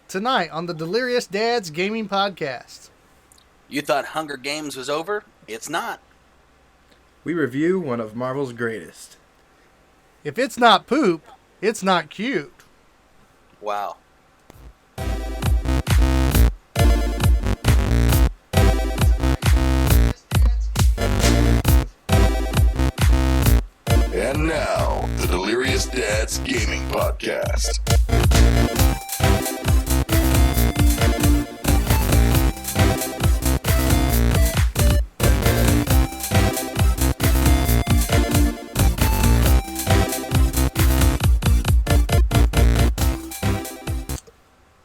tonight on the Delirious Dads Gaming Podcast. You thought Hunger Games was over? It's not. We review one of Marvel's greatest. If it's not poop, it's not cute. Wow. And now, the Delirious Dads Gaming Podcast.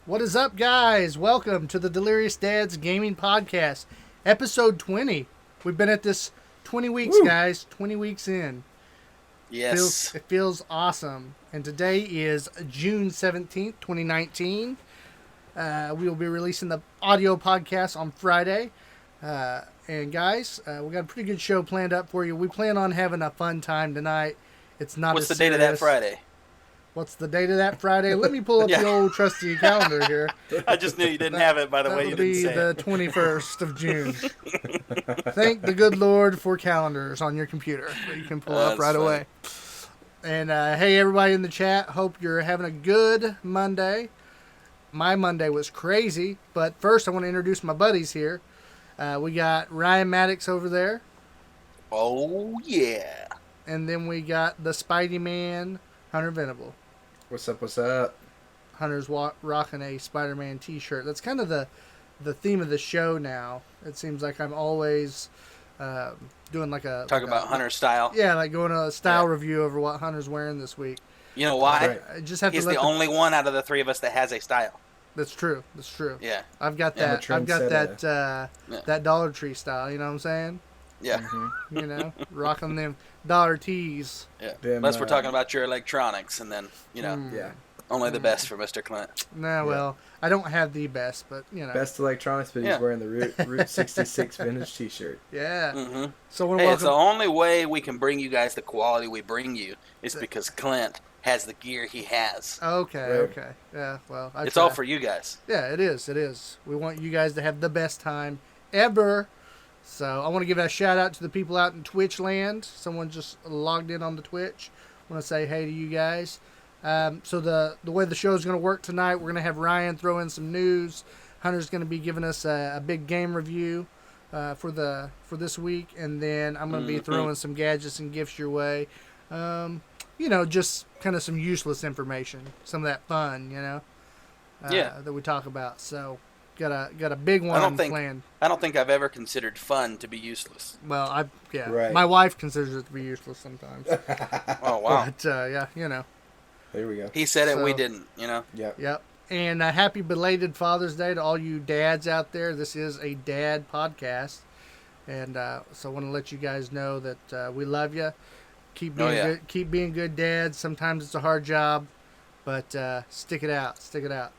What is up, guys? Welcome to the Delirious Dads Gaming Podcast, episode 20. We've been at this 20 weeks, guys. 20 weeks in. Yes. It feels awesome. And today is June 17th, 2019. We will be releasing the audio podcast on Friday. And guys, we got a pretty good show planned up for you. We plan on having a fun time tonight. It's not What's as the date of that Friday? What's the date of that Friday? Let me pull up the old trusty calendar here. I just knew you didn't have it by the way you didn't say it. That will be the 21st of June. Thank the good Lord for calendars on your computer that you can pull up right away. And hey, everybody in the chat, hope you're having a good Monday. My Monday was crazy, but first I want to introduce my buddies here. We got Ryan Maddox over there. Oh, yeah. And then we got the Spidey Man, Hunter Venable. What's up, what's up? Hunter's rocking a Spider-Man t-shirt. That's kind of the theme of the show now. It seems like I'm always doing like a... Talk about Hunter's style. Yeah, like going a style review over what Hunter's wearing this week. You know why? Right. I just have He's to let the only one out of the three of us that has a style. That's true. That's true. Yeah. I've got that. I've got that Dollar Tree style. You know what I'm saying? Yeah. Mm-hmm. You know, rocking them dollar tees. Yeah. Damn, Unless we're talking about your electronics, and then, you know, Yeah. only the best for Mr. Clint. Nah, well, I don't have the best, but you know. Best electronics, but he's wearing the Route 66 vintage t-shirt. Yeah. Mm-hmm. So when Hey, it's the only way we can bring you guys the quality we bring you is because Clint has the gear he has. Okay. Right. Okay. Yeah. Well, It's all for you guys. Yeah, it is. It is. We want you guys to have the best time ever. So I want to give a shout out to the people out in Twitch land. Someone just logged in on the Twitch. I want to say hey to you guys. So the way the show is going to work tonight, we're going to have Ryan throw in some news. Hunter's going to be giving us a big game review for this week, and then I'm going to be throwing some gadgets and gifts your way. You know, just kind of some useless information, some of that fun, you know, that we talk about. So got a big one planned. I don't think I've ever considered fun to be useless. Well, Right. My wife considers it to be useless sometimes. Oh wow. But yeah, you know. There we go. He said it, So- we didn't, you know. Yep. And happy belated Father's Day to all you dads out there. This is a dad podcast. And so I want to let you guys know that we love you. Keep being good. Keep being good dads. Sometimes it's a hard job, but stick it out. Stick it out.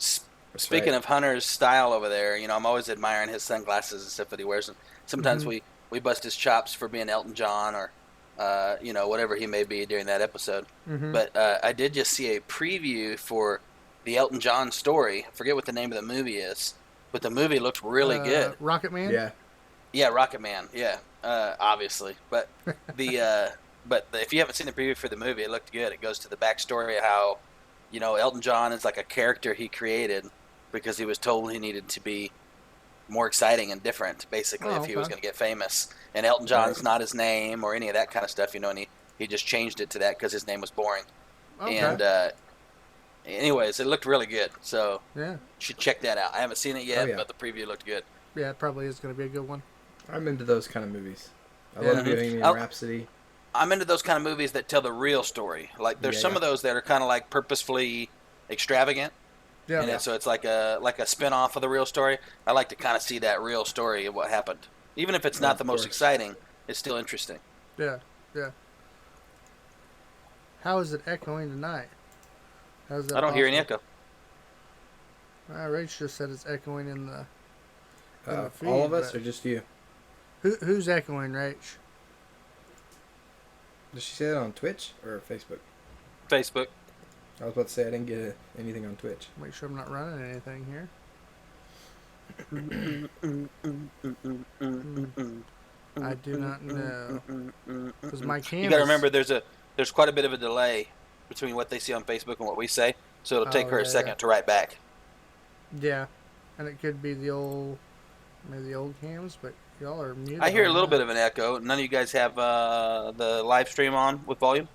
Speaking of Hunter's style over there, you know, I'm always admiring his sunglasses and stuff that he wears. Sometimes we bust his chops for being Elton John or, you know, whatever he may be during that episode. Mm-hmm. But I did just see a preview for the Elton John story. I forget what the name of the movie is, but the movie looked really good. Rocket Man? Yeah. Yeah, Rocket Man. Yeah, obviously. But if you haven't seen the preview for the movie, it looked good. It goes to the backstory of how, you know, Elton John is like a character he created because he was told he needed to be more exciting and different, basically, if he was going to get famous. And Elton John's not his name or any of that kind of stuff, you know, and he just changed it to that because his name was boring. Okay. And anyways, it looked really good. So Yeah. you should check that out. I haven't seen it yet, yeah. but the preview looked good. Yeah, it probably is going to be a good one. I'm into those kind of movies. I Yeah. love Bohemian Rhapsody. I'm into those kind of movies that tell the real story. Like there's some of those that are kind of like purposefully extravagant. Yeah. And so it's like a spin-off of the real story. I like to kind of see that real story of what happened. Even if it's not the most exciting, it's still interesting. Yeah. Yeah. How is it echoing tonight? How's that I don't hear any possible? echo. Rach just said it's echoing in the feed, All of us but- or just you? Who's echoing, Rach? Did she say that on Twitch or Facebook? Facebook. I was about to say I didn't get anything on Twitch. Make sure I'm not running anything here. I do not know. Because my canvas... You got to remember, there's quite a bit of a delay between what they see on Facebook and what we say, so it'll take her a second to write back. Yeah, and it could be maybe the old cams, but y'all are muted. I hear a little bit of an echo. None of you guys have the live stream on with volume?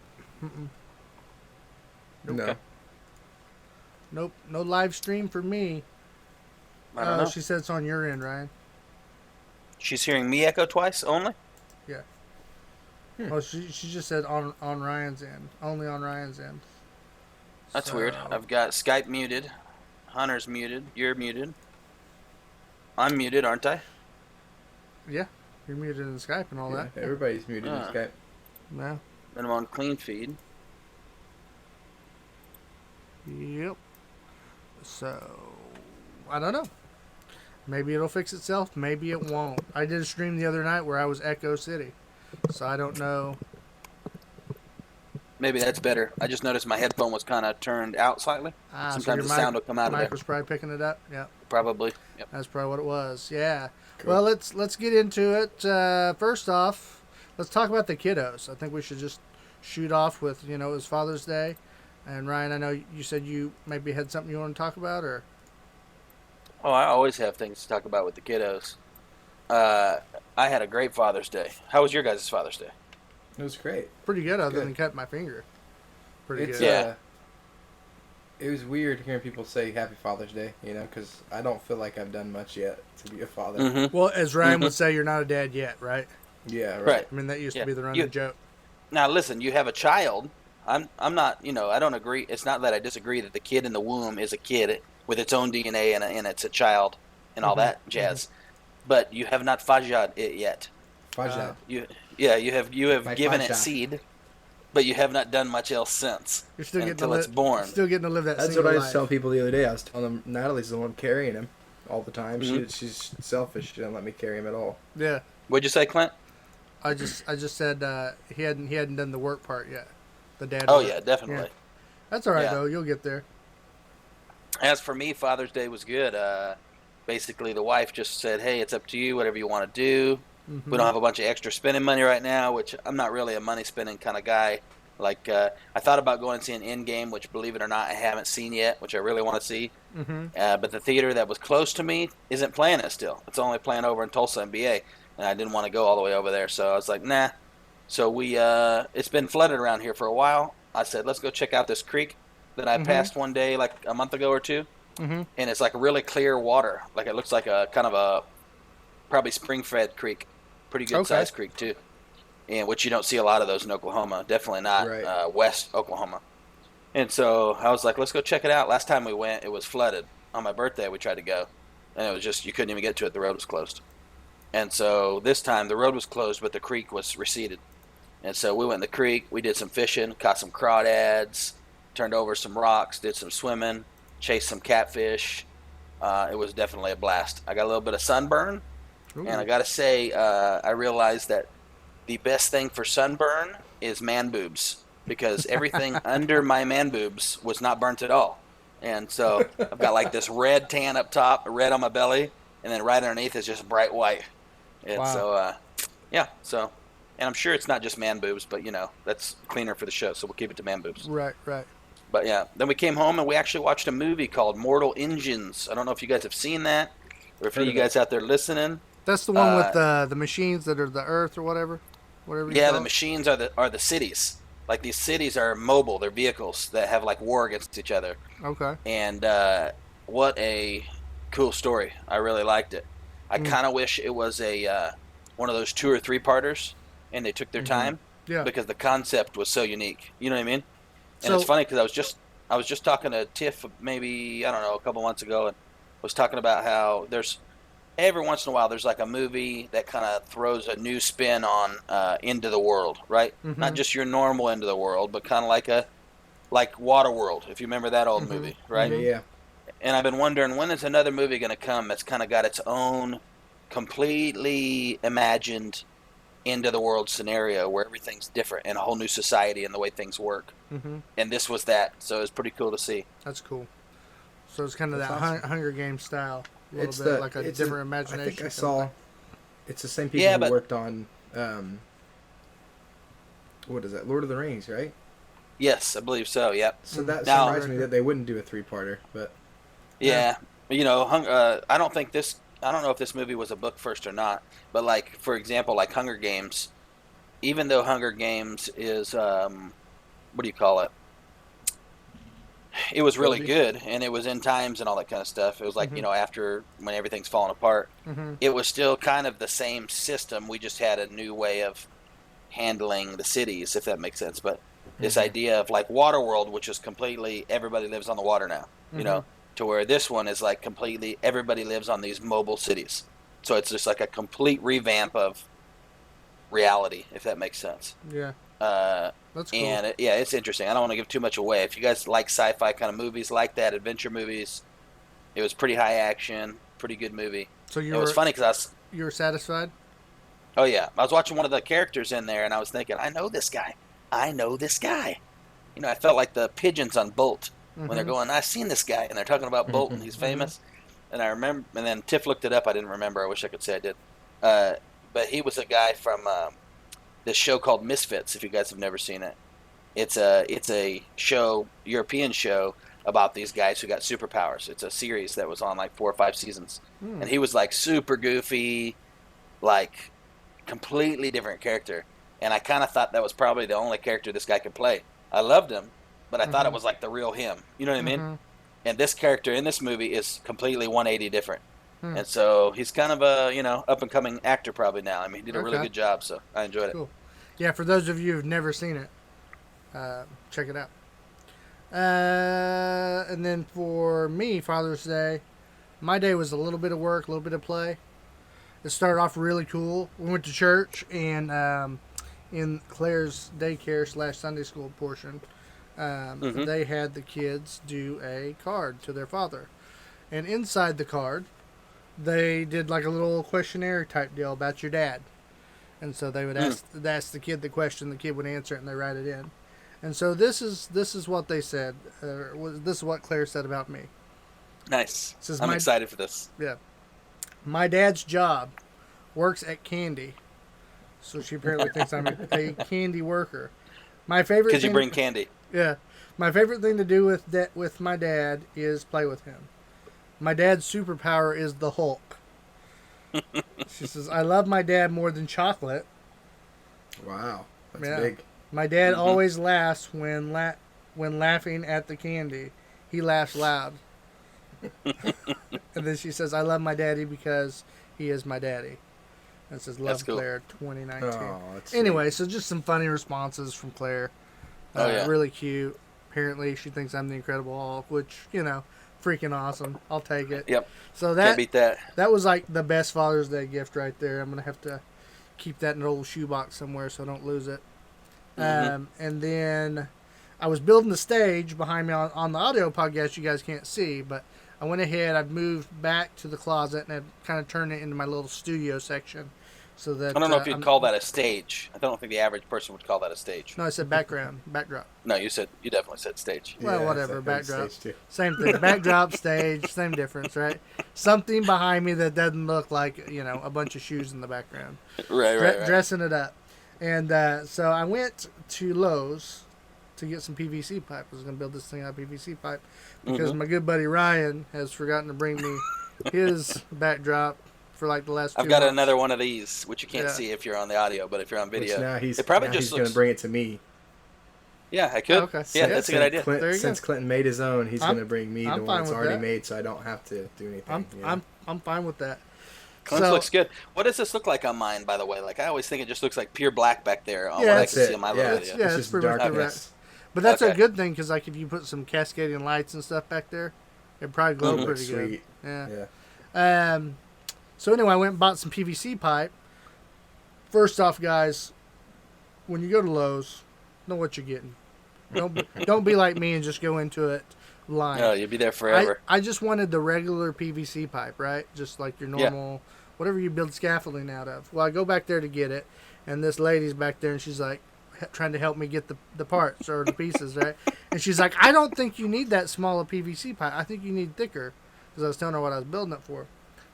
Nope. No. Nope, no live stream for me. I don't know. She said it's on your end, Ryan. She's hearing me echo twice only? Yeah. Well, she just said on Ryan's end. Only on Ryan's end. That's weird. I've got Skype muted. Hunter's muted. You're muted. I'm muted, aren't I? Yeah. You're muted in Skype and all that. Everybody's muted in Skype. No. And I'm on clean feed. Yep. So, I don't know. Maybe it'll fix itself. Maybe it won't. I did a stream the other night where I was Echo City. So I don't know. Maybe that's better. I just noticed my headphone was kind of turned out slightly. Sometimes the sound will come out of there. Mike was probably picking it up. Yeah. Probably. Yep. That's probably what it was. Yeah. Cool. Well, let's get into it. First off, let's talk about the kiddos. I think we should just shoot off with, it was Father's Day. And Ryan, I know you said you maybe had something you want to talk about, or? Oh, I always have things to talk about with the kiddos. I had a great Father's Day. How was your guys' Father's Day? It was great. Pretty good, other than cutting my finger. Pretty good. Yeah. It was weird hearing people say Happy Father's Day, because I don't feel like I've done much yet to be a father. Mm-hmm. Well, as Ryan would say, you're not a dad yet, right? Yeah, Right. I mean, that used to be the running joke. Now, listen, you have a child. I'm not, I don't agree. It's not that I disagree that the kid in the womb is a kid with its own DNA and it's a child and all that jazz. But you have not fajad it yet. Fajad. You have given it seed, but you have not done much else since. You're still getting until it's born. Still getting to live that. That's single what I was life. telling people the other day. I was telling them Natalie's the one carrying him all the time. Mm-hmm. She's selfish. She doesn't let me carry him at all. Yeah. What'd you say, Clint? I just said he hadn't done the work part yet. The dad. Oh work. yeah, definitely. Yeah. That's all right Yeah. though. You'll get there. As for me, Father's Day was good. Basically, the wife just said, "Hey, it's up to you. Whatever you want to do. Mm-hmm. We don't have a bunch of extra spending money right now," which I'm not really a money spending kind of guy. Like I thought about going and seeing Endgame, which, believe it or not, I haven't seen yet, which I really want to see. Mm-hmm. But the theater that was close to me isn't playing it still. It's only playing over in Tulsa, NBA, and I didn't want to go all the way over there, so I was like, nah. So we it's been flooded around here for a while. I said, let's go check out this creek that I passed one day like a month ago or two. Mm-hmm. And it's like really clear water. Like it looks like a kind of a probably spring-fed creek. Pretty good sized creek too. And which you don't see a lot of those in Oklahoma. Definitely not West Oklahoma. And so I was like, let's go check it out. Last time we went, it was flooded. On my birthday, we tried to go. And it was just, you couldn't even get to it. The road was closed. And so this time the road was closed, but the creek was receded. And so we went in the creek. We did some fishing, caught some crawdads, turned over some rocks, did some swimming, chased some catfish. It was definitely a blast. I got a little bit of sunburn. Ooh. And I got to say, I realized that the best thing for sunburn is man boobs, because everything under my man boobs was not burnt at all. And so I've got like this red tan up top, red on my belly, and then right underneath is just bright white. And so, and I'm sure it's not just man boobs, but that's cleaner for the show, so we'll keep it to man boobs. Right. But yeah, then we came home and we actually watched a movie called Mortal Engines. I don't know if you guys have seen that, or if any of you guys out there listening. That's the one with the machines that are the Earth or whatever. Yeah, the machines are the cities. Like these cities are mobile. They're vehicles that have like war against each other. Okay. And what a cool story. I really liked it. I kind of wish it was a one of those 2 or 3 parters, and they took their time. Yeah. Because the concept was so unique. You know what I mean? And So, it's funny because I was just talking to Tiff maybe, I don't know, a couple months ago, and was talking about how there's every once in a while there's like a movie that kind of throws a new spin on Into the World, right? Mm-hmm. Not just your normal Into the World, but kind of like Waterworld, if you remember that old movie, right? Yeah. And I've been wondering, when is another movie going to come that's kind of got its own completely imagined end of the world scenario where everything's different and a whole new society and the way things work. Mm-hmm. And this was that, so it was pretty cool to see. That's cool. So it's kind of That's that awesome. Hunger Games style. A little It's bit the like a it's different I imagination. think I kind of saw. thing. It's the same people Yeah, who but- worked on. What is that? Lord of the Rings, right? Yes, I believe so. Yep. So that Now- surprised me that they wouldn't do a 3-parter, but Yeah, you know, I don't think this. I don't know if this movie was a book first or not. But like, for example, like Hunger Games, even though Hunger Games is, what do you call it? It was really Trilogy? good, and it was in times and all that kind of stuff. It was like, Mhm. you know, after when everything's falling apart, Mm-hmm. it was still kind of the same system. We just had a new way of handling the cities, if that makes sense. But this Mhm. idea of like Waterworld, which is completely everybody lives on the water now, you know, to where this one is like completely everybody lives on these mobile cities. So it's just like a complete revamp of reality, if that makes sense. Yeah, Uh, that's cool. and yeah, it's interesting. I don't want to give too much away. If you guys like sci-fi kind of movies like that, adventure movies, it was pretty high action, pretty good movie. So It was funny because you were satisfied? oh yeah, I was watching one of the characters in there, and I was thinking, I know this guy. I know this guy. You know, I felt like the pigeons on Bolt when they're Mhm. going, I've seen this guy, and they're talking about Bolt, and he's famous. And I remember, and then Tiff looked it up. I didn't remember. I wish I could say I did. But he was a guy from this show called Misfits. If you guys have never seen it, it's a show, European show about these guys who got superpowers. It's a series that was on like 4 or 5 seasons, Hmm. and he was like super goofy, like completely different character. And I kind of thought that was probably the only character this guy could play. I loved him, but I thought it Mhm. was like the real him. You know what I mean? Mhm. And this character in this movie is completely 180 different. Hmm. And so he's kind of a, you know, up and coming actor probably now. I mean, he did a really Okay. good job, so I enjoyed it. Cool. Yeah, for those of you who've never seen it, check it out. And then for me, Father's Day, my day was a little bit of work, a little bit of play. It started off really cool. We went to church, and in Claire's daycare / Sunday school portion, Mhm. they had the kids do a card to their father. And inside the card, they did like a little questionnaire type deal about your dad. And so they would ask the kid the question, the kid would answer it, and they write it in. And so this is what they said. This is what Claire said about me. Nice. Says I'm my- excited for this. Yeah. My dad's job works at candy. So she apparently thinks I'm a candy worker. My favorite Because you thing- bring candy. Yeah. My favorite thing to do with my dad is play with him. My dad's superpower is the Hulk. She says, I love my dad more than chocolate. wow, that's Yeah. big. My dad Mhm. always laughs when laughing at the candy. He laughs loud. And then she says, I love my daddy because he is my daddy. And it says, Love That's cool. Claire 2019. Oh, that's Anyway, so just some funny responses from Claire. Oh, yeah. Really cute. Apparently, she thinks I'm the Incredible Hulk, which, you know, freaking awesome. I'll take it. Yep. So Can't that beat that. that was like the best Father's Day gift right there. I'm going to have to keep that in an old shoebox somewhere so I don't lose it. Mhm. And then I was building the stage behind me on the audio podcast you guys can't see, but I went ahead, I've moved back to the closet, and I've kind of turned it into my little studio section. So that I don't know if you'd I'm- call that a stage. I don't think the average person would call that a stage. No, I said background, backdrop. No, you definitely said stage. Well, Yeah, whatever, it's like backdrop. stage 2. Same thing. Backdrop, stage, same difference, right? Something behind me that doesn't look like, you know, a bunch of shoes in the background. Right. Dressing it up. And so I went to Lowe's to get some PVC pipe. I was going to build this thing out of PVC pipe because Mhm. my good buddy Ryan has forgotten to bring me his backdrop for like the last 2 I've got months. another one of these, which you can't Yeah. see if you're on the audio, but if you're on Which video, now he's it probably now just he's going looks. to bring it to me. Yeah, I could. Oh, okay. Yeah, Yeah, that's a good idea. There you go. Since Clinton made his own, he's I'm- going to bring me I'm the fine one that's with already that. made, so I don't have to do anything. you know? I'm fine with that. Clint's So- looks good. What does this look like on mine, by the way? Like I always think it just looks like pure black back there on Yeah, what I that's can it. see on my Yeah, little it's, video. Yeah, it's it's just pretty much darkness. But that's a Okay. good thing because like if you put some cascading lights and stuff back there, it'd probably glow Mhm. pretty good. Sweet. Yeah. Yeah. So anyway, I went and bought some PVC pipe. First off, guys, when you go to Lowe's, know what you're getting. Don't be like me and just go into it blind. No, you'll be there forever. I just wanted the regular PVC pipe, right? Just like your Yeah. normal whatever you build scaffolding out of. Well, I go back there to get it, and this lady's back there, and she's like trying to help me get the parts or the pieces, right? And she's like, I don't think you need that small a PVC pipe. I think you need thicker, because I was telling her what I was building it for.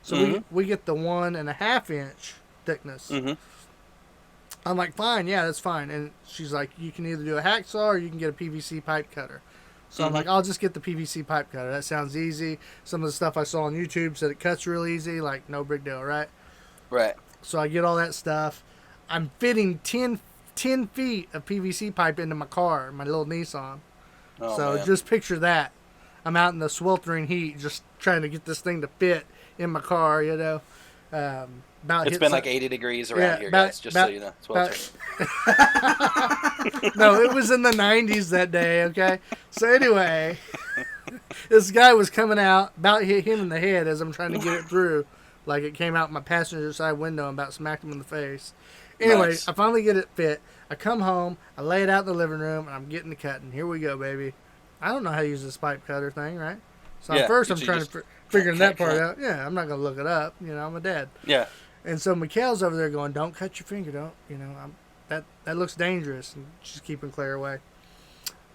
So we get the 1.5 inch thickness. Mm-hmm. I'm like, fine, yeah, that's fine. And she's like, you can either do a hacksaw or you can get a PVC pipe cutter. So I'm like, I'll just get the PVC pipe cutter. That sounds easy. Some of the stuff I saw on YouTube said it cuts real easy. Like, no big deal, right? Right. So I get all that stuff. I'm fitting 10 feet of PVC pipe into my car, my little Nissan. Oh, So man. just picture that. I'm out in the sweltering heat just trying to get this thing to fit in my car, you know. It's been like 80 degrees around here, guys, just so you know. It's well No, it was in the 90s that day, okay? So anyway, this guy was coming out, about hit him in the head as I'm trying to get it through. Like it came out my passenger side window and about smacked him in the face. Anyway, Nice. I finally get it fit. I come home, I lay it out in the living room, and I'm getting to cutting. Here we go, baby. I don't know how to use this pipe cutter thing, right? So Yeah, at first I'm you trying just to figuring that part cut. out. Yeah, I'm not going to look it up. You know, I'm a dad. Yeah. And so Mikhail's over there going, don't cut your finger, don't, you know, that looks dangerous. And she's keeping Claire away.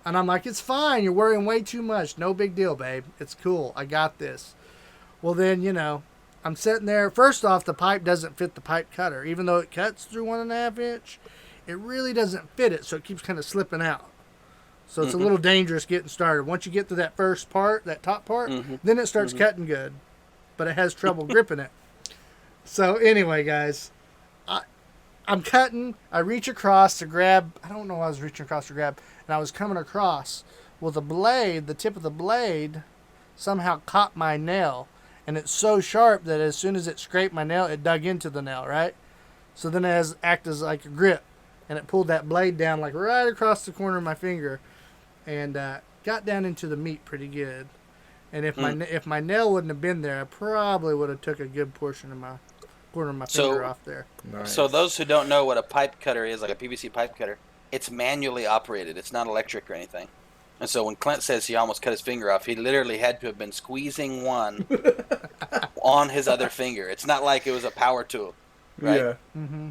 And I'm like, it's fine. You're worrying way too much. No big deal, babe. It's cool. I got this. Well, then, you know, I'm sitting there. First off, the pipe doesn't fit the pipe cutter. Even though it cuts through 1.5 inch, it really doesn't fit it. So it keeps kind of slipping out. So it's a little dangerous getting started. Once you get to that first part, that top part, then it starts cutting good. But it has trouble gripping it. So anyway, guys, I'm cutting. I reach across to grab. I don't know what I was reaching across to grab. And I was coming across. Well, the tip of the blade somehow caught my nail. And it's so sharp that as soon as it scraped my nail, it dug into the nail, right? So then it acted as like a grip. And it pulled that blade down like right across the corner of my finger. And got down into the meat pretty good. And if my nail wouldn't have been there, I probably would have took a good portion of my finger off there. Nice. So those who don't know what a pipe cutter is, like a PVC pipe cutter, it's manually operated. It's not electric or anything. And so when Clint says he almost cut his finger off, he literally had to have been squeezing one on his other finger. It's not like it was a power tool, right? Yeah.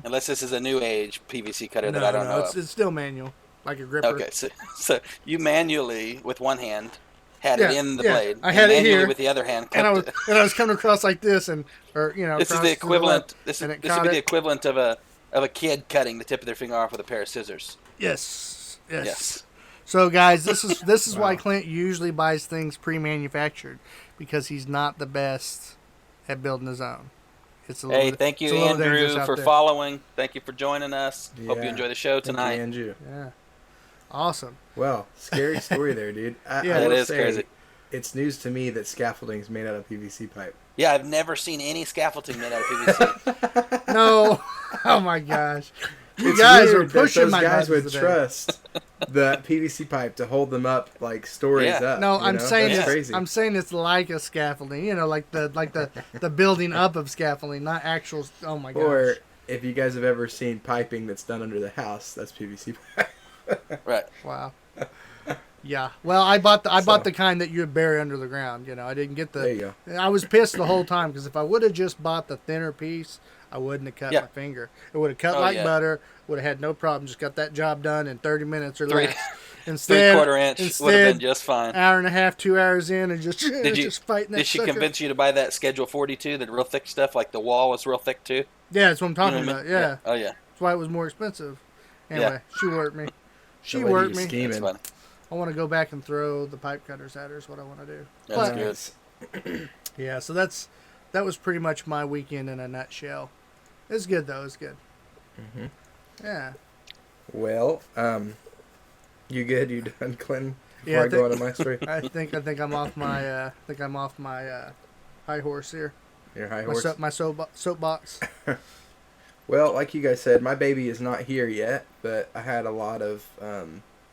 Unless this is a new age PVC cutter that I don't know of. It's still manual, like a gripper. Okay, so you manually, with one hand, had it in the blade. I had and it manually here, with the other hand. and I clipped was it. coming across like this, and This is across the to equivalent. left, This and would it be caught the it. equivalent of a kid cutting the tip of their finger off with a pair of scissors. Yes. So guys, this is Wow. why Clint usually buys things pre-manufactured, because he's not the best at building his own. It's a little Hey, bit- thank you, it's a little dangerous Andrew, out for there. following. Thank you for joining us. Hope you Yeah. enjoy the show Thank tonight. you, Andrew. Yeah. Awesome. Well, scary story there, dude. I Yeah, will it is say, crazy. It's news to me that scaffolding is made out of PVC pipe. Yeah, I've never seen any scaffolding made out of PVC. No. Oh my gosh. You It's guys are weird that pushing those my guys buttons would today. trust the PVC pipe to hold them up like stories Yeah. up. No, you I'm know? saying That's it's crazy. I'm saying it's like a scaffolding, like the building up of scaffolding, not actual. Oh my gosh. Or if you guys have ever seen piping that's done under the house, that's PVC pipe. Right. Wow. Yeah. Well, I bought the kind that you would bury under the ground. I didn't get the. There you go. I was pissed the whole time because if I would have just bought the thinner piece, I wouldn't have cut Yeah. my finger. It would have cut Oh, like yeah. butter. Would have had no problem. Just got that job done in 30 minutes or Three- less. Instead, 3/4 inch would have been just fine. hour and a half, 2 hours in, and just just fighting that Did she sucker. convince you to buy that Schedule 42, the real thick stuff, like the wall was real thick too? Yeah, that's what I'm You know talking what I about. mean? Yeah. Oh, yeah. That's why it was more expensive. Anyway, Yeah. she worked me. She The lady worked is me. scheming. That's funny. I want to go back and throw the pipe cutters at her is what I want to do. That's But, good. yeah, so that was pretty much my weekend in a nutshell. It's good though. It's good. Mhm. Yeah. Well, you good? You done, Clinton? Before Yeah, I go on to my story, I think I'm off my high horse here. your high My, horse. my soapbox. Well, like you guys said, my baby is not here yet, but I had a lot of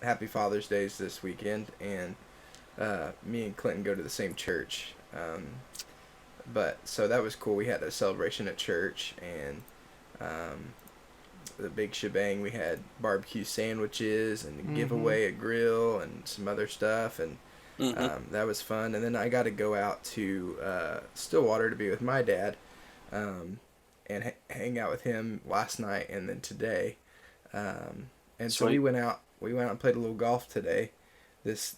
Happy Father's Days this weekend, and me and Clinton go to the same church. But so that was cool. We had a celebration at church, and the big shebang. We had barbecue sandwiches and a giveaway, a grill, and some other stuff, and that was fun. And then I got to go out to Stillwater to be with my dad. and hang out with him last night and then today. And so Sweet. we went out and played a little golf today, this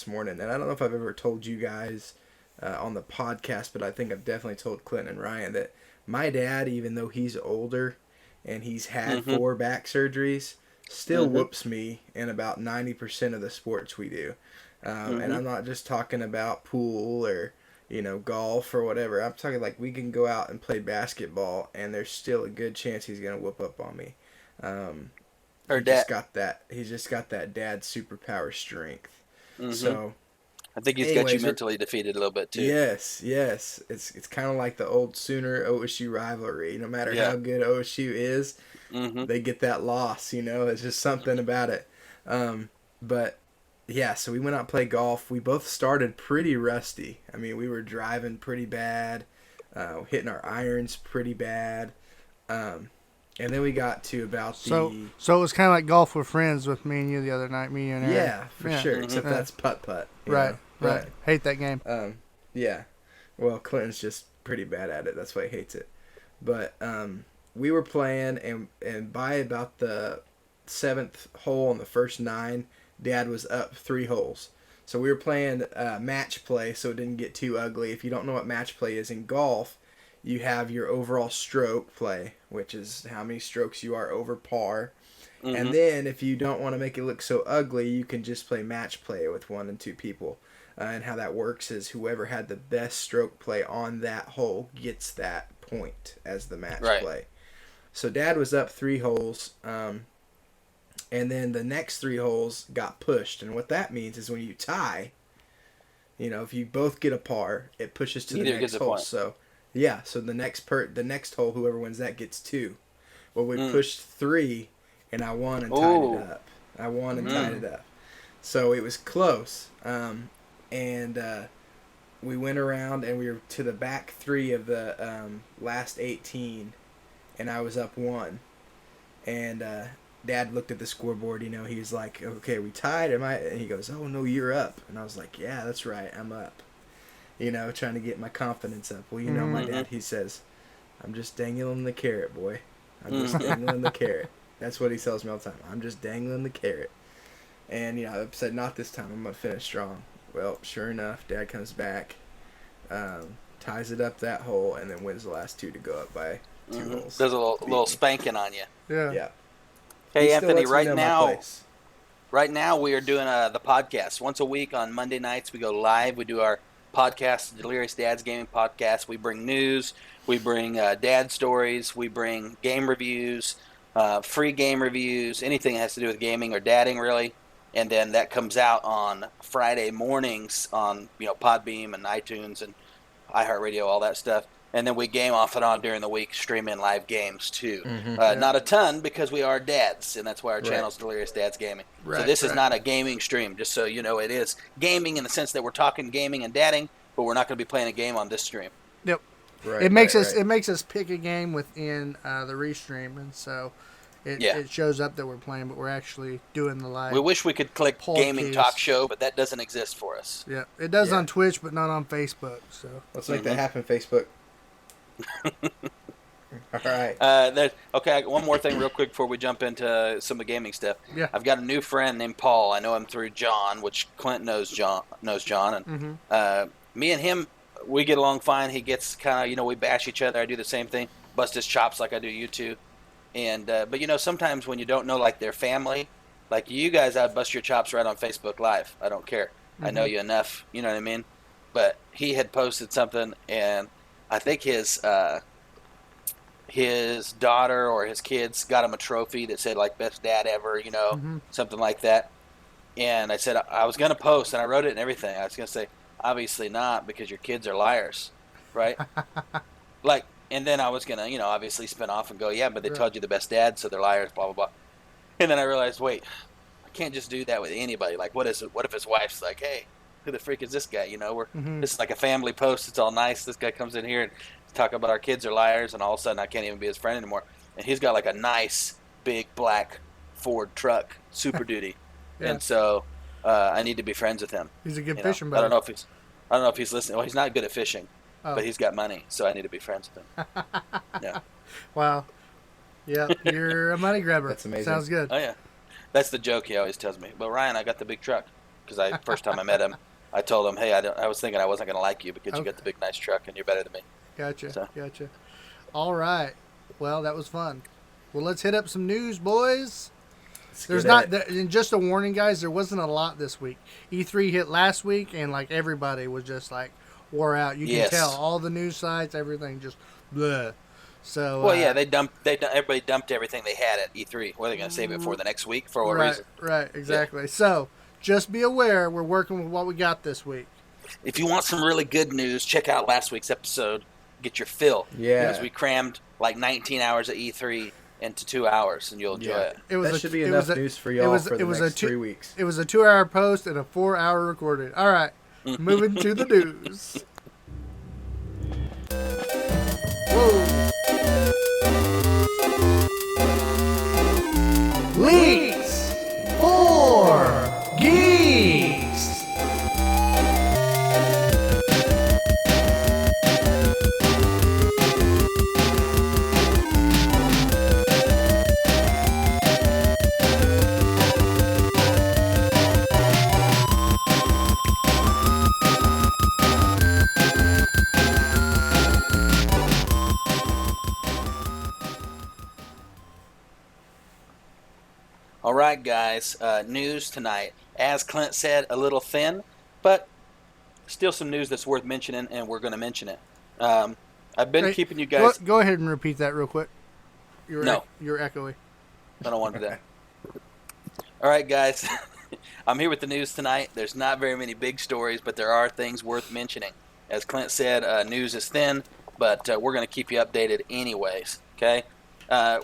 morning. And I don't know if I've ever told you guys on the podcast, but I think I've definitely told Clinton and Ryan that my dad, even though he's older and he's had 4 back surgeries, still whoops me in about 90% of the sports we do. And I'm not just talking about pool or, golf or whatever. I'm talking like we can go out and play basketball and there's still a good chance he's going to whoop up on me. He's just got that dad superpower strength. So I think he's got you mentally defeated a little bit too. Yes. It's kind of like the old Sooner OSU rivalry. No matter how good OSU is, they get that loss. It's just something about it. But yeah, so we went out and played golf. We both started pretty rusty. I mean, we were driving pretty bad, hitting our irons pretty bad. And then we got to about So it was kind of like golf with friends with me and you the other night, me and Aaron. Yeah, for sure. Except that's putt-putt. Right. But, hate that game. Yeah. Well, Clinton's just pretty bad at it. That's why he hates it. But we were playing, and by about the 7th hole on the first 9, Dad was up 3 holes. So we were playing match play, so it didn't get too ugly. If you don't know what match play is in golf, you have your overall stroke play, which is how many strokes you are over par. And then if you don't want to make it look so ugly, you can just play match play with 1 and 2 people. And how that works is whoever had the best stroke play on that hole gets that point as the match play. So Dad was up 3 holes, and then the next 3 holes got pushed. And what that means is when you tie, if you both get a par, it pushes to the next hole. So yeah, so the next hole, whoever wins that gets 2. Well, we pushed 3, and I won and tied it up. Tied it up. So it was close. And we went around, and we were to the back 3 of the last 18, and I was up 1. And Dad looked at the scoreboard. He was like, "Okay, we tied." And he goes, "Oh no, you're up." And I was like, "Yeah, that's right, I'm up." Trying to get my confidence up. Well, my dad, he says, "I'm just dangling the carrot, boy. I'm just dangling the carrot." That's what he tells me all the time. I'm just dangling the carrot. And, I said, not this time. I'm going to finish strong. Well, sure enough, Dad comes back, ties it up that hole, and then wins the last 2 to go up by 2 holes. Does a little spanking on you. Yeah. Hey, Anthony, right now we are doing the podcast. Once a week on Monday nights, we go live. We do our podcast, Delirious Dad's Gaming Podcast. We bring news, we bring dad stories, we bring game reviews, free game reviews, anything that has to do with gaming or dadding, really. And then that comes out on Friday mornings on Podbeam and iTunes and iHeartRadio, all that stuff. And then we game off and on during the week, streaming live games too. Not a ton because we are dads, and that's why our channel's Delirious Dad's Gaming. So this is not a gaming stream, just so you know. It is gaming in the sense that we're talking gaming and dadding, but we're not going to be playing a game on this stream. Yep. Right, it makes us pick a game within the restream, and so it shows up that we're playing, but we're actually doing the live. We wish we could click podcast. Gaming Talk Show, but that doesn't exist for us. Yeah, it does on Twitch, but not on Facebook. So let's make that happen, Facebook. All right. Okay, one more thing real quick before we jump into some of the gaming stuff. Yeah. I've got a new friend named Paul. I know him through John, which Clint knows John. And me and him, we get along fine. He gets kind of, we bash each other. I do the same thing, bust his chops like I do you two. And but sometimes when you don't know like their family, like you guys, I'd bust your chops right on Facebook Live. I don't care. I know you enough. You know what I mean? But he had posted something, and I think his daughter or his kids got him a trophy that said like best dad ever, something like that. And I said I was gonna post, and I wrote it and everything. I was gonna say obviously not because your kids are liars, right? And then I was gonna obviously spin off and go but they told you the best dad, so they're liars, blah blah blah. And then I realized wait, I can't just do that with anybody. Like what if his wife's like, hey, who the freak is this guy? This is like a family post. It's all nice. This guy comes in here and talk about our kids are liars, and all of a sudden I can't even be his friend anymore. And he's got like a nice big black Ford truck, Super Duty, and so I need to be friends with him. He's a good fishing buddy. I don't know if he's listening. Well, he's not good at fishing, Oh. but he's got money, so I need to be friends with him. Yeah. Wow. Yeah, you're a money grabber. That's amazing. Sounds good. Oh yeah, that's the joke he always tells me. Well, Ryan, I got the big truck because first time I met him, I told him, hey, I was thinking I wasn't gonna like you because you got the big nice truck and you're better than me. Gotcha. So. Gotcha. All right. Well, that was fun. Well, let's hit up some news, boys. There's not, and just a warning, guys, there wasn't a lot this week. E3 hit last week, and like everybody was just like wore out. You can tell all the news sites, everything just bleh. So well, yeah, everybody dumped everything they had at E3. What are they going to save it for the next week? For what reason? Right, exactly. Yeah. So just be aware, we're working with what we got this week. If you want some really good news, check out last week's episode. Get your fill. Yeah. Because we crammed like 19 hours at E3 into 2 hours, and you'll enjoy it. That should be enough news for y'all for the next 3 weeks. It was a 2-hour post and a 4-hour recording. All right, moving to the news. Whoa. Leaks for Geeks. All right, guys. News tonight. As Clint said, a little thin, but still some news that's worth mentioning, and we're going to mention it. I've been keeping you guys. Go ahead and repeat that real quick. You're echoey. I don't want to do that. All right, guys. I'm here with the news tonight. There's not very many big stories, but there are things worth mentioning. As Clint said, news is thin, but we're going to keep you updated anyways. Okay.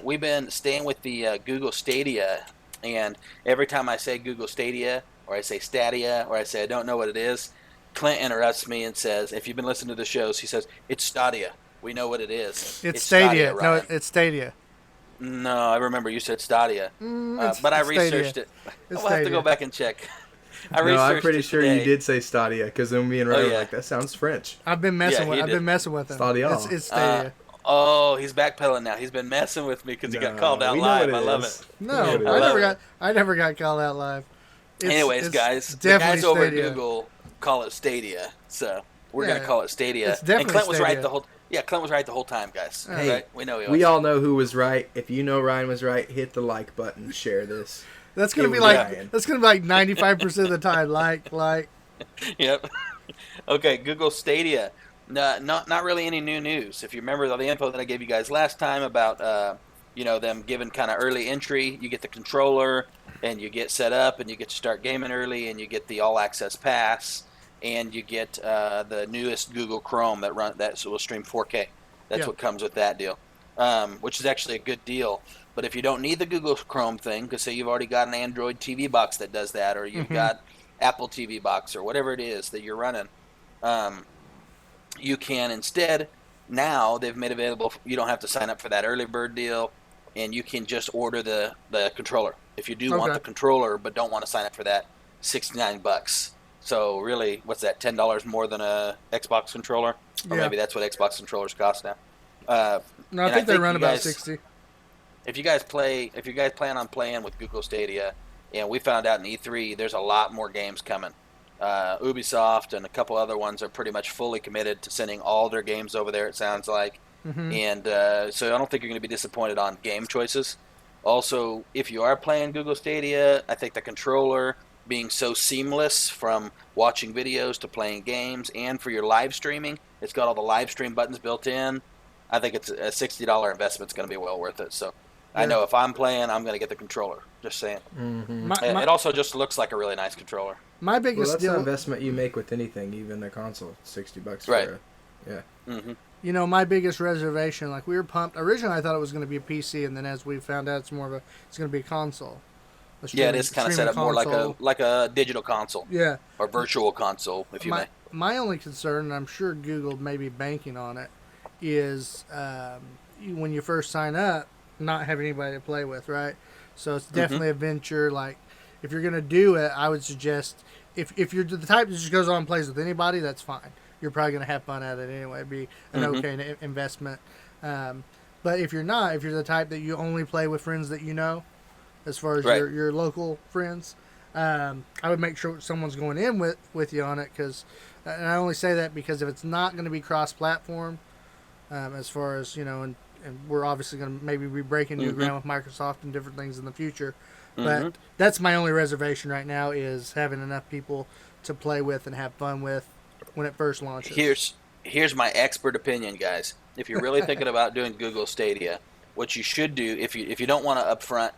We've been staying with the Google Stadia. And every time I say Google Stadia, or I say Stadia, or I say I don't know what it is, Clint interrupts me and says, if you've been listening to the shows, he says, it's Stadia. We know what it is. It's Stadia. No, it's Stadia. No, I remember you said Stadia. But I researched it. We'll have to go back and check. I'm pretty sure you did say Stadia, because then me and Ray were like, that sounds French. I've been messing with him. Stadia. It's Stadia. He's backpedaling now. He's been messing with me because he got called out live. I love it. No, I never got called out live. Anyways, guys, the guys over at Google call it Stadia, so we're gonna call it Stadia. It's definitely and Clint was Stadia. right the whole. Yeah, Clint was right the whole time, guys. Hey, right? We know he was. We all know who was right. If you know Ryan was right, hit the like button. Share this. That's gonna be like 95% of the time. Like. Yep. Okay, Google Stadia. No, not really any new news. If you remember the info that I gave you guys last time about them giving kind of early entry, you get the controller and you get set up and you get to start gaming early and you get the all access pass and you get the newest Google Chrome that will stream 4K. That's what comes with that deal, which is actually a good deal. But if you don't need the Google Chrome thing, because say you've already got an Android TV box that does that, or you've got Apple TV box or whatever it is that you're running. You can instead, now they've made available, you don't have to sign up for that early bird deal, and you can just order the controller. If you do want the controller but don't want to sign up for that, $69. So really, what's that, $10 more than a Xbox controller? Or maybe that's what Xbox controllers cost now. No, I think they run about 60. If you guys plan on playing with Google Stadia, and we found out in E3, there's a lot more games coming. Ubisoft and a couple other ones are pretty much fully committed to sending all their games over there, it sounds like. And so I don't think you're going to be disappointed on game choices. Also, if you are playing Google Stadia, I think the controller being so seamless from watching videos to playing games and for your live streaming, it's got all the live stream buttons built in. I think it's a $60 investment. It's going to be well worth it. So I know if I'm playing, I'm going to get the controller. Just saying. It also just looks like a really nice controller. My biggest that's an investment you make with anything, even a console. $60 for my biggest reservation, like we were pumped. Originally, I thought it was going to be a PC, and then as we found out, it's going to be a console. It is kind of set up more like a digital console. Yeah. Or virtual console, if you may. My only concern, and I'm sure Google may be banking on it, is when you first sign up, not having anybody to play with, right? So it's definitely a venture. Like, if you're going to do it, I would suggest, if you're the type that just goes on and plays with anybody, that's fine. you're probably going to have fun at it anyway. It'd be an Mhm. okay investment. But if you're not, if you're the type that you only play with friends that you know, as far as Right. your local friends, I would make sure someone's going in with you on it. Because, and I only say that because if it's not going to be cross-platform, as far as and we're obviously going to maybe be breaking new Mhm. ground with Microsoft and different things in the future. Mhm. But that's my only reservation right now is having enough people to play with and have fun with when it first launches. Here's my expert opinion, guys. If you're really thinking about doing Google Stadia, what you should do if you don't want to upfront,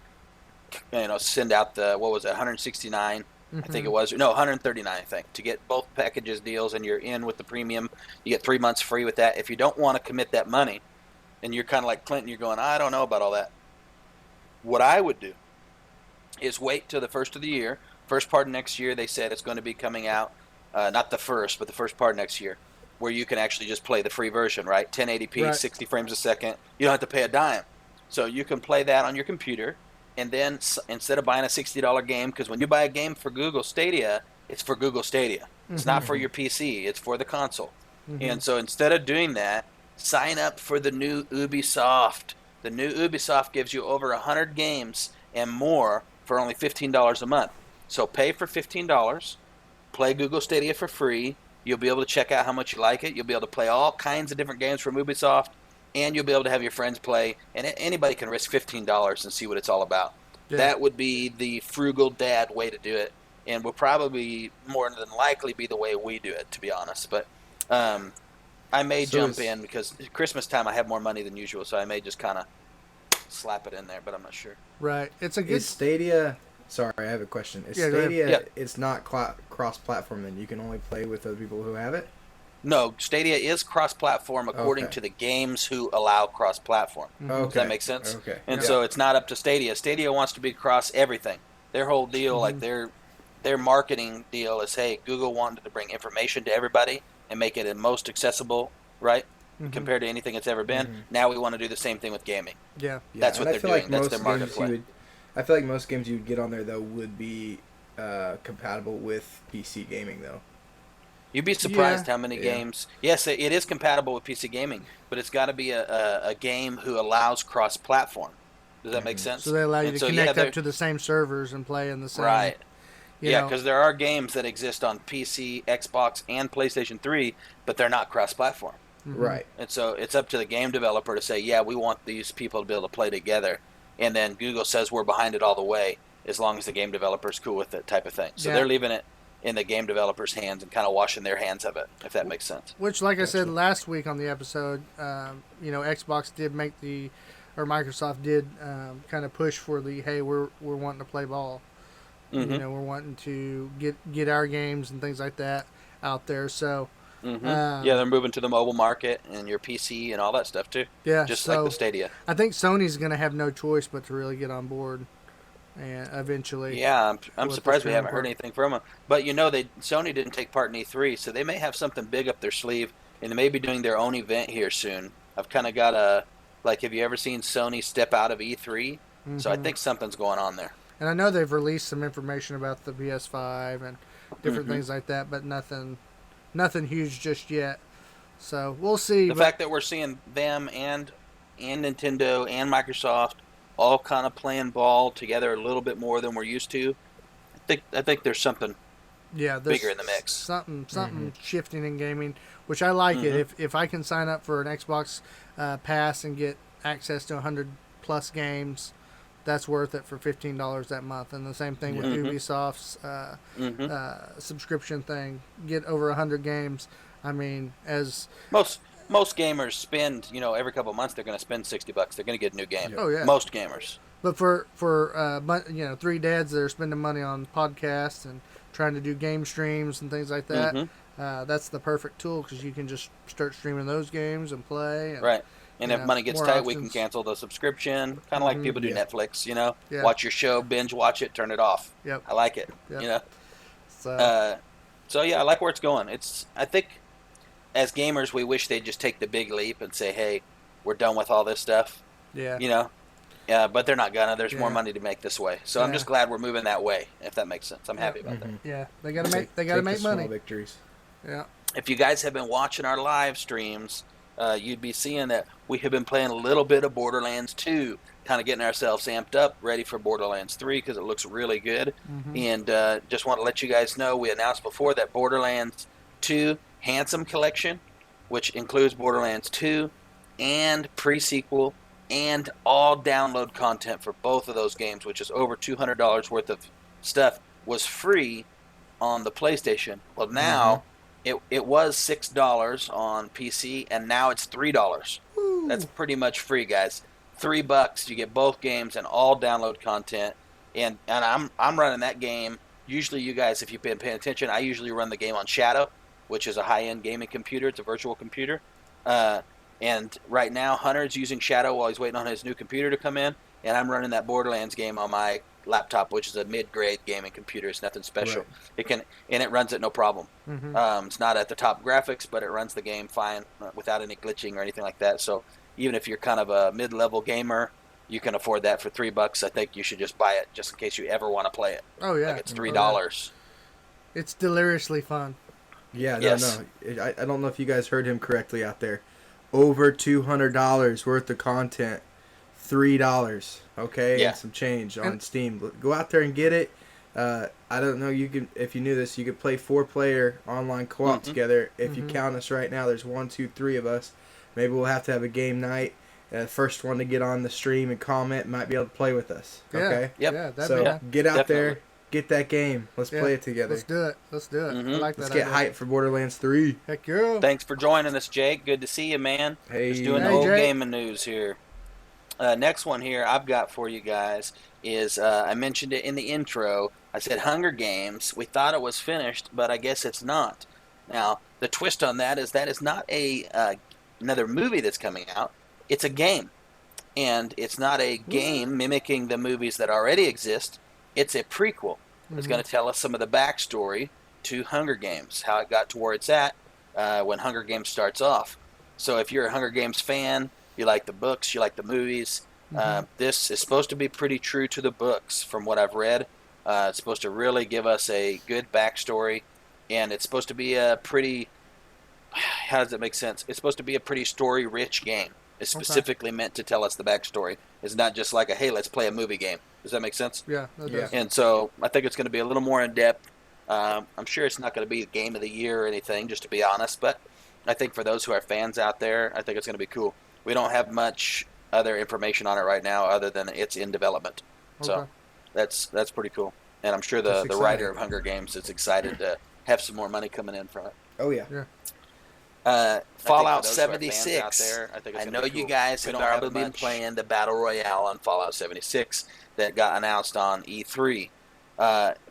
send out the what was it, 169, I think it was, no, 139, I think, to get both packages deals, and you're in with the premium. You get 3 months free with that. If you don't want to commit that money, and you're kind of like Clinton, you're going, I don't know about all that. What I would do is wait till the first of the year. First part of next year, they said it's going to be coming out, not the first, but the first part of next year, where you can actually just play the free version, right? 1080p, Right. 60 frames a second. You don't have to pay a dime. So you can play that on your computer, and then instead of buying a $60 game, because when you buy a game for Google Stadia, it's for Google Stadia. It's not for your PC. It's for the console. And so instead of doing that, sign up for the new Ubisoft. The new Ubisoft gives you over 100 games and more for only $15 a month. So pay for $15, play Google Stadia for free. You'll be able to check out how much you like it. You'll be able to play all kinds of different games from Ubisoft, and you'll be able to have your friends play. And anybody can risk $15 and see what it's all about. Yeah. That would be the frugal dad way to do it, and will probably more than likely be the way we do it, to be honest. But I may jump in because Christmas time I have more money than usual, so I may just kind of slap it in there, but I'm not sure. Right. It's a good. Is Stadia... Sorry, I have a question. Is Yeah, go ahead. Stadia, Yeah. it's not cross-platform then? You can only play with other people who have it? No, Stadia is cross-platform according Okay. to the games who allow cross-platform. Okay. Does that make sense? Okay. And Yeah. so it's not up to Stadia. Stadia wants to be across everything. Their whole deal, like their marketing deal is, hey, Google wanted to bring information to everybody and make it the most accessible, right? Compared to anything it's ever been. Now we want to do the same thing with gaming. Yeah. That's and what I they're feel doing. like That's most their market games play. I feel like most games you would get on there, though, would be compatible with PC gaming, though. You'd be surprised Yeah. how many games. Yes, it is compatible with PC gaming, but it's got to be a game who allows cross-platform. Does that make sense? So they allow you And to so, connect they're- up to the same servers and play in the same. Right. you Yeah, know. because there are games that exist on PC, Xbox, and PlayStation 3, but they're not cross-platform. Right. And so it's up to the game developer to say, yeah, we want these people to be able to play together. And then Google says we're behind it all the way as long as the game developer's cool with it, type of thing. So Yeah. they're leaving it in the game developer's hands and kind of washing their hands of it, if that makes sense. Which, like I said last week on the episode, Xbox did or Microsoft did kind of push for hey, we're wanting to play ball. Mm-hmm. We're wanting to get our games and things like that out there. So Mm-hmm. Yeah, they're moving to the mobile market and your PC and all that stuff too. yeah, Just so like the Stadia. I think Sony's going to have no choice but to really get on board, and eventually. Yeah, I'm with surprised the we haven't streaming heard anything from them. But Sony didn't take part in E3, so they may have something big up their sleeve, and they may be doing their own event here soon. I've kind of got have you ever seen Sony step out of E3? So I think something's going on there. And I know they've released some information about the PS5 and different Mm-hmm. things like that, but nothing huge just yet. So we'll see. The fact that we're seeing them and Nintendo and Microsoft all kind of playing ball together a little bit more than we're used to, I think there's something there's bigger in the mix. Something shifting in gaming, which I like it. If I can sign up for an Xbox Pass and get access to 100 plus games, that's worth it for $15 that month. And the same thing with Ubisoft's subscription thing. Get over 100 games. I mean, as Most gamers spend, every couple of months they're going to spend $60. They're going to get a new game. Oh, yeah. Most gamers. but for three dads that are spending money on podcasts and trying to do game streams and things like that, that's the perfect tool because you can just start streaming those games and play. And, Right. And if Yeah, money gets more tight, we can options. cancel the subscription. Kind of like people do Yeah. Netflix, Yeah. Watch your show, binge watch it, turn it off. Yep. I like it, Yep. So yeah, I like where it's going. I think as gamers, we wish they'd just take the big leap and say, hey, we're done with all this stuff, Yeah. Yeah, but they're not gonna. There's more Yeah. money to make this way. So I'm Yeah. just glad we're moving that way, if that makes sense. I'm happy about that. Yeah. They gotta make money. Victories. Yeah. if you guys have been watching our live streams, you'd be seeing that we have been playing a little bit of Borderlands 2, kind of getting ourselves amped up, ready for Borderlands 3 because it looks really good. And just want to let you guys know, we announced before that Borderlands 2 Handsome Collection, which includes Borderlands 2 and pre-sequel and all download content for both of those games, which is over $200 worth of stuff, was free on the PlayStation. Well, now it was $6 on PC, and now it's $3. That's pretty much free, guys. $3, you get both games and all download content. And I'm running that game. Usually, you guys, if you've been paying attention, I usually run the game on Shadow, which is a high-end gaming computer. It's a virtual computer. And right now, Hunter's using Shadow while he's waiting on his new computer to come in, and I'm running that Borderlands game on my laptop, which is a mid-grade gaming computer. It's nothing special. Right. It runs it no problem. It's not at the top graphics, but it runs the game fine without any glitching or anything like that. So even if you're kind of a mid-level gamer, you can afford that for $3. I think you should just buy it just in case you ever want to play it. Oh yeah, Like it's $3. It's deliriously fun. Yeah, Yes. no. I don't know if you guys heard him correctly out there. Over $200 worth of content. $3, okay, Yeah. and some change on Steam. Go out there and get it. I don't know. You can, if you knew this, you could play 4-player online co-op together. If you count us right now, there's 1, 2, 3 of us. Maybe we'll have to have a game night. First one to get on the stream and comment might be able to play with us. Okay. Yep. Yeah, that'd So be get out Definitely. there, get that game. Let's play it together. Let's do it. I like that. Let's get idea. hyped for Borderlands 3. Heck yeah. Thanks for joining us, Jake. Good to see you, man. Hey. Just doing the Hey, old Jake. gaming news here. Next one here I've got for you guys is I mentioned it in the intro. I said Hunger Games. We thought it was finished, but I guess it's not. Now, the twist on that is not a another movie that's coming out. It's a game. And it's not a game mimicking the movies that already exist. It's a prequel. It's going to tell us some of the backstory to Hunger Games, how it got to where it's at when Hunger Games starts off. So if you're a Hunger Games fan, you like the books, you like the movies, this is supposed to be pretty true to the books from what I've read. It's supposed to really give us a good backstory, and it's supposed to be a pretty, how does it make sense? It's supposed to be a pretty story-rich game. It's specifically meant to tell us the backstory. It's not just like a, hey, let's play a movie game. Does that make sense? Yeah, that does. And so I think it's going to be a little more in-depth. I'm sure it's not going to be a game of the year or anything, just to be honest, but I think for those who are fans out there, I think it's going to be cool. We don't have much other information on it right now other than it's in development. So that's pretty cool. And I'm sure the writer of Hunger Games is excited to have some more money coming in from it. Oh, yeah. Fallout 76. I know you guys have probably been playing the Battle Royale on Fallout 76 that got announced on E3.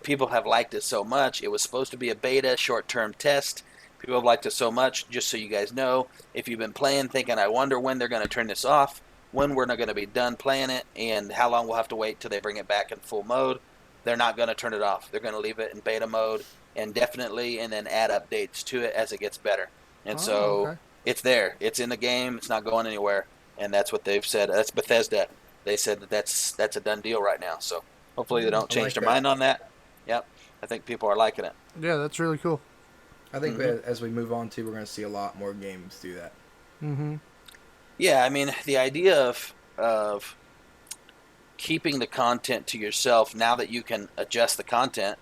People have liked it so much. It was supposed to be a beta, short-term test. People have liked it so much, just so you guys know, if you've been playing thinking, I wonder when they're going to turn this off, when we're not going to be done playing it, and how long we'll have to wait till they bring it back in full mode, they're not going to turn it off. They're going to leave it in beta mode indefinitely and then add updates to it as it gets better. And it's there. It's in the game. It's not going anywhere. And that's what they've said. That's Bethesda. They said that's a done deal right now. So hopefully they don't change their mind on that. Yep. I think people are liking it. Yeah, that's really cool. I think as we move on to, we're going to see a lot more games do that. Yeah, I mean, the idea of keeping the content to yourself now that you can adjust the content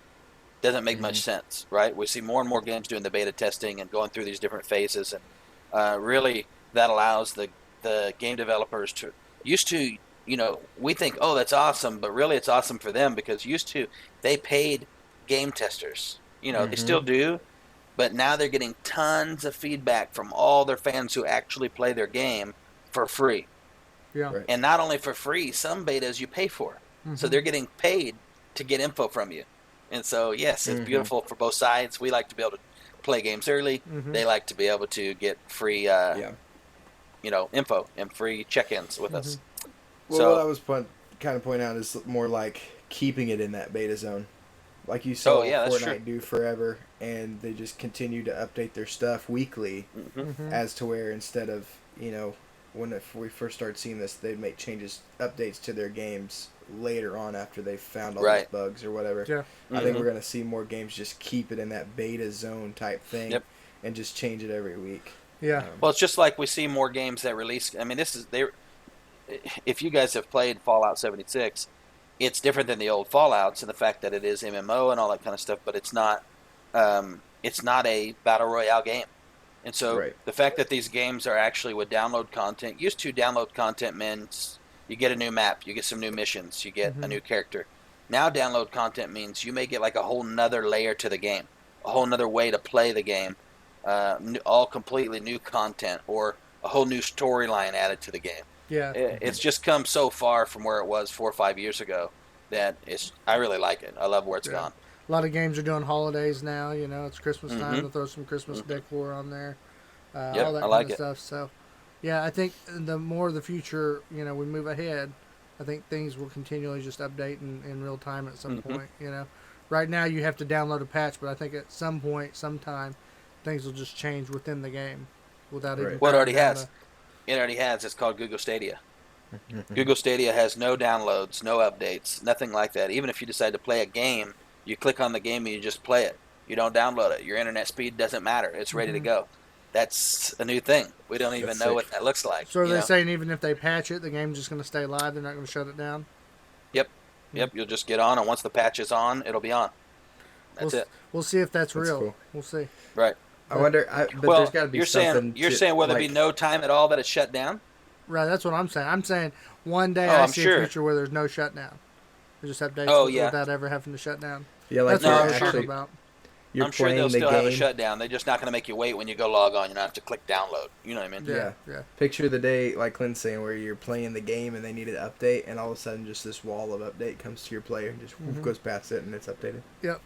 doesn't make much sense, right? We see more and more games doing the beta testing and going through these different phases, and really that allows the game developers to we think, oh, that's awesome, but really it's awesome for them because they paid game testers, they still do, but now they're getting tons of feedback from all their fans who actually play their game for free. Yeah. Right. And not only for free, some betas you pay for. So they're getting paid to get info from you. And so, yes, it's beautiful for both sides. We like to be able to play games early. They like to be able to get free, info and free check-ins with us. Well, what I was kind of pointing out is more like keeping it in that beta zone. Like you saw Fortnite do forever, and they just continue to update their stuff weekly as to where instead of, if we first started seeing this, they'd make updates to their games later on after they found all these bugs or whatever. Yeah. I think we're going to see more games just keep it in that beta zone type thing. Yep. and just change it every week. Yeah. Well, it's just like we see more games that release. I mean, if you guys have played Fallout 76, it's different than the old Fallouts in the fact that it is MMO and all that kind of stuff, but it's not a battle royale game. And so Right. the fact that these games are actually with download content, used to download content means you get a new map, you get some new missions, you get a new character. Now download content means you may get like a whole nother layer to the game, a whole nother way to play the game, all completely new content or a whole new storyline added to the game. Yeah. It's just come so far from where it was 4 or 5 years ago that I really like it. I love where it's gone. A lot of games are doing holidays now. You know, it's Christmas time to throw some Christmas decor on there. All that I like kind of stuff. So, yeah, I think the more the future, we move ahead, I think things will continually just update in real time at some point. Right now you have to download a patch, but I think at some point, sometime, things will just change within the game without even. What already has? It already has. It's called Google Stadia. Google Stadia has no downloads, no updates, nothing like that. Even if you decide to play a game, you click on the game and you just play it. You don't download it. Your internet speed doesn't matter. It's ready to go. That's a new thing. We don't even know what that looks like. So are they saying even if they patch it, the game's just going to stay live? They're not going to shut it down? Yep. You'll just get on, and once the patch is on, it'll be on. That's it. We'll see if that's real. Cool. We'll see. Right. I wonder, but Well, there's got to be something. You're saying will there be no time at all that it's shut down? Right, that's what I'm saying. I'm saying one day I'm see sure. a future where there's no shutdown. There's just updates without ever having to shut down. Yeah, like that's what I was actually- talking about. You're I'm sure playing they'll the still game. have a shutdown. They're just not going to make you wait when you go log on. You don't have to click download. You know what I mean? Yeah. Picture the day, like Clint's saying, where you're playing the game and they need an update, and all of a sudden just this wall of update comes to your player and just goes past it and it's updated. Yep.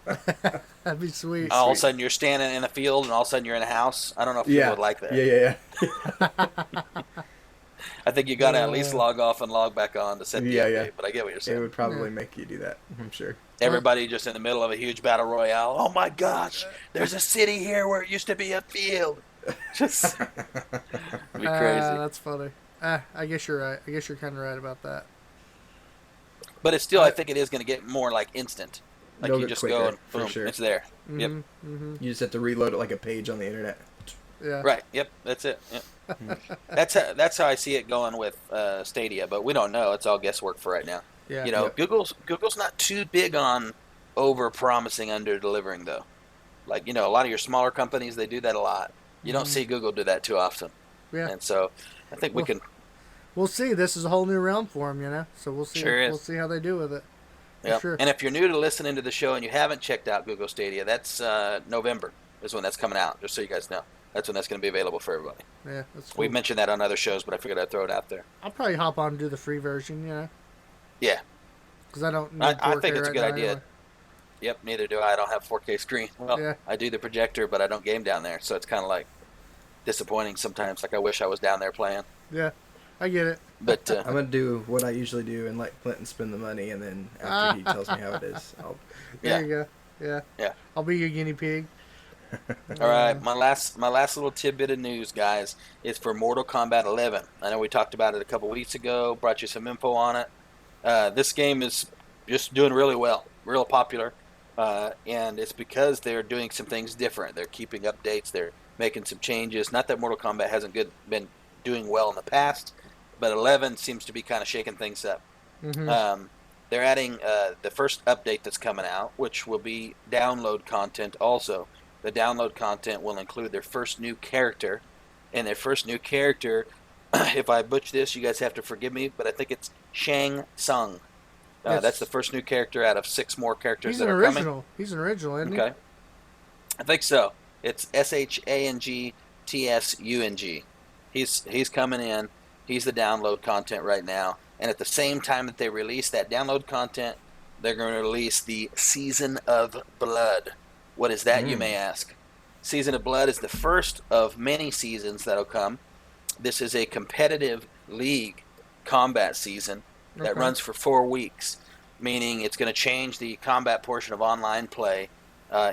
That'd be sweet. All of a sudden you're standing in a field, and all of a sudden you're in a house. I don't know if people would like that. Yeah. I think you got to at least log off and log back on to set the update. Yeah. But I get what you're saying. It would probably make you do that, I'm sure. Everybody just in the middle of a huge battle royale. Oh my gosh, there's a city here where it used to be a field. Just it'd be crazy. That's funny. I guess you're right. I guess you're kind of right about that. But it's still, I think it is going to get more like instant. Like It'll you get just quicker, go and for boom, sure. it's there. Yep. You just have to reload it like a page on the internet. Yeah. Right. Yep. That's it. Yep. That's how I see it going with Stadia, but we don't know. It's all guesswork for right now. Yeah. Google's not too big on over promising, under delivering though. Like a lot of your smaller companies, they do that a lot. You don't see Google do that too often. Yeah. And so I think we can. We'll see. This is a whole new realm for them, So we'll see. Sure is. We'll see how they do with it. Yeah. Sure. And if you're new to listening to the show and you haven't checked out Google Stadia, that's November is when that's coming out. Just so you guys know, that's when that's going to be available for everybody. Yeah, that's cool. We mentioned that on other shows, but I figured I'd throw it out there. I'll probably hop on and do the free version, Yeah. because I don't need I 4K think it's a right good now idea. anyway. Yep, neither do I. I don't have 4K screen. Well, Yeah. I do the projector, but I don't game down there, so it's kind of like disappointing sometimes. Like I wish I was down there playing. Yeah, I get it. But I'm going to do what I usually do and let Clinton spend the money, and then after he tells me how it is, I'll... There you go. Yeah. Yeah. I'll be your guinea pig. all right, my last little tidbit of news, guys, is for Mortal Kombat 11. I know we talked about it a couple weeks ago. Brought you some info on it. This game is just doing really well, real popular, and it's because they're doing some things different. They're keeping updates. They're making some changes. Not that Mortal Kombat hasn't been doing well in the past, but 11 seems to be kind of shaking things up. They're adding the first update that's coming out, which will be download content also. The download content will include their first new character, and their first new character, if I butcher this, you guys have to forgive me, but I think it's Shang Tsung. Yes. That's the first new character out of 6 more characters He's that an are original. coming. He's an original, isn't Okay. I think so. It's SHANGTSUNG. He's coming in. He's the download content right now. And at the same time that they release that download content, they're going to release the Season of Blood. What is that, you may ask? Season of Blood is the first of many seasons that'll come. This is a competitive league combat season that runs for 4 weeks, meaning it's going to change the combat portion of online play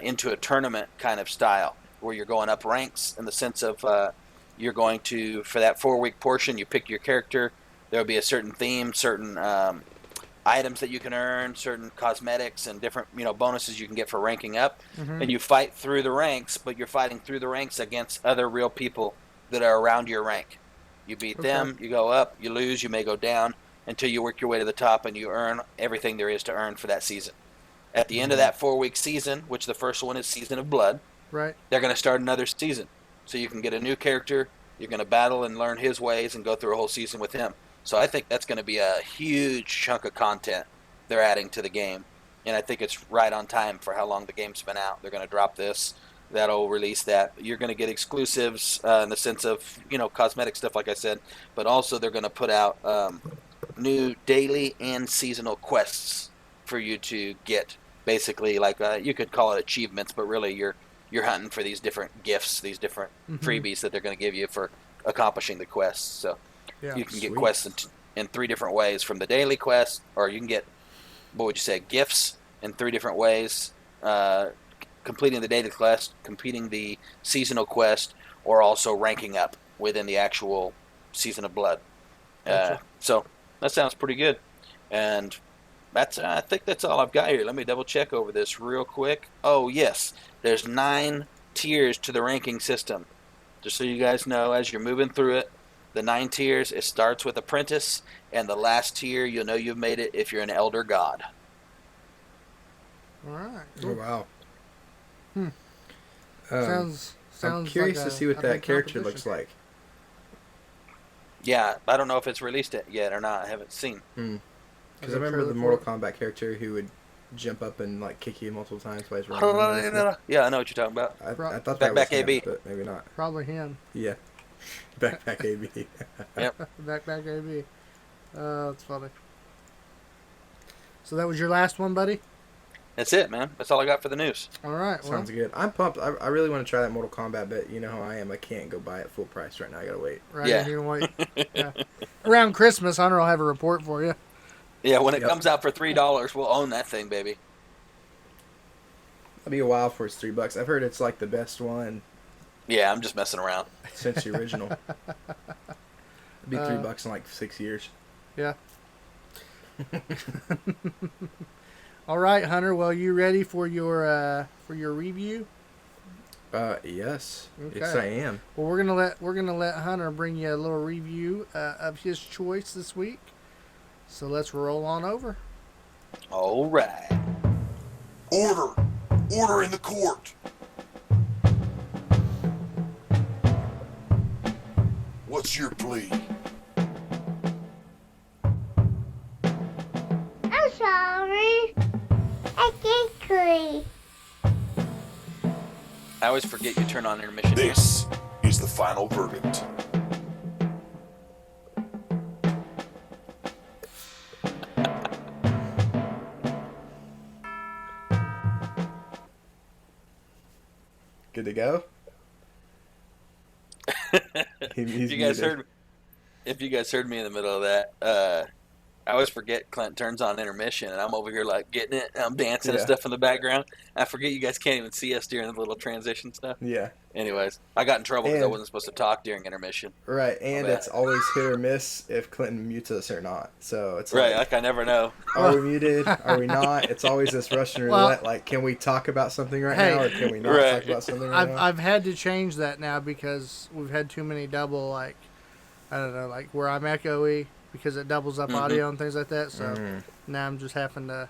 into a tournament kind of style, where you're going up ranks in the sense of you're going to, for that 4-week portion, you pick your character. There'll be a certain theme, certain items that you can earn, certain cosmetics and different, bonuses you can get for ranking up. Mm-hmm. And you fight through the ranks, but you're fighting through the ranks against other real people that are around your rank. You beat them, you go up, you lose, you may go down until you work your way to the top and you earn everything there is to earn for that season. At the end of that 4-week season, which the first one is Season of Blood, Right. they're going to start another season. So you can get a new character, you're going to battle and learn his ways and go through a whole season with him. So I think that's going to be a huge chunk of content they're adding to the game. And I think it's right on time for how long the game's been out. They're going to drop this. That'll release that. You're going to get exclusives in the sense of, cosmetic stuff, like I said. But also they're going to put out new daily and seasonal quests for you to get. Basically, like you could call it achievements, but really you're hunting for these different gifts, these different freebies that they're going to give you for accomplishing the quests. So you can get quests in 3 different ways from the daily quest, or you can get, gifts in 3 different ways, completing the daily quest, completing the seasonal quest, or also ranking up within the actual Season of Blood. Gotcha. So that sounds pretty good. And I think that's all I've got here. Let me double check over this real quick. Oh, yes. There's 9 tiers to the ranking system. Just so you guys know, as you're moving through it, the 9 tiers, it starts with Apprentice, and the last tier, you'll know you've made it if you're an Elder God. All right. Oh, Cool. wow. Sounds I'm curious like to see what a that big character competition. looks like. Yeah, I don't know if it's released it yet or not. I haven't seen. Because I remember the Mortal Kombat character who would jump up and like kick you multiple times while he's running. Yeah, I know what you're talking about. I thought that was Backpack him, AB. but maybe not. Probably him. Yeah. Backpack AB. Yep. Backpack AB. That's funny. So that was your last one, buddy? That's it, man. That's all I got for the news. All right. Well, Sounds good. I'm pumped. I really want to try that Mortal Kombat, but you know how I am. I can't go buy it full price right now. I gotta wait. right Yeah. here, wait. Yeah. Around Christmas, Hunter will have a report for you. Yeah, when it comes out for $3, we'll own that thing, baby. It'll be a while before it's $3. I've heard it's like the best one Yeah, I'm just messing around. since the original. It'd be $3 in like 6 years. Yeah. All right, Hunter. Well, you ready for your review? Yes. Okay. Yes, I am. Well, we're gonna let Hunter bring you a little review of his choice this week. So let's roll on over. All right. Order! Order in the court! What's your plea? I'm sorry. I can't agree. I always forget you turn on intermission. This is the final verdict. Good to go? If you guys heard me in the middle of that, I always forget Clint turns on intermission, and I'm over here like getting it, and I'm dancing and Yeah. stuff in the background. I forget you guys can't even see us during the little transition stuff. Yeah. Anyways, I got in trouble because I And- wasn't supposed to talk during intermission. Right, and bad. it's always hit or miss if Clinton mutes us or not. So it's Right, like, like I never know. are we muted? Are we not? It's always this Russian Well- roulette. Like, can we talk about something right Hey. now, or can we not Right. talk about something right now? I've had to change that now because we've had too many double, like, I don't know, like where I'm echoey because it doubles up audio and things like that. So now I'm just having to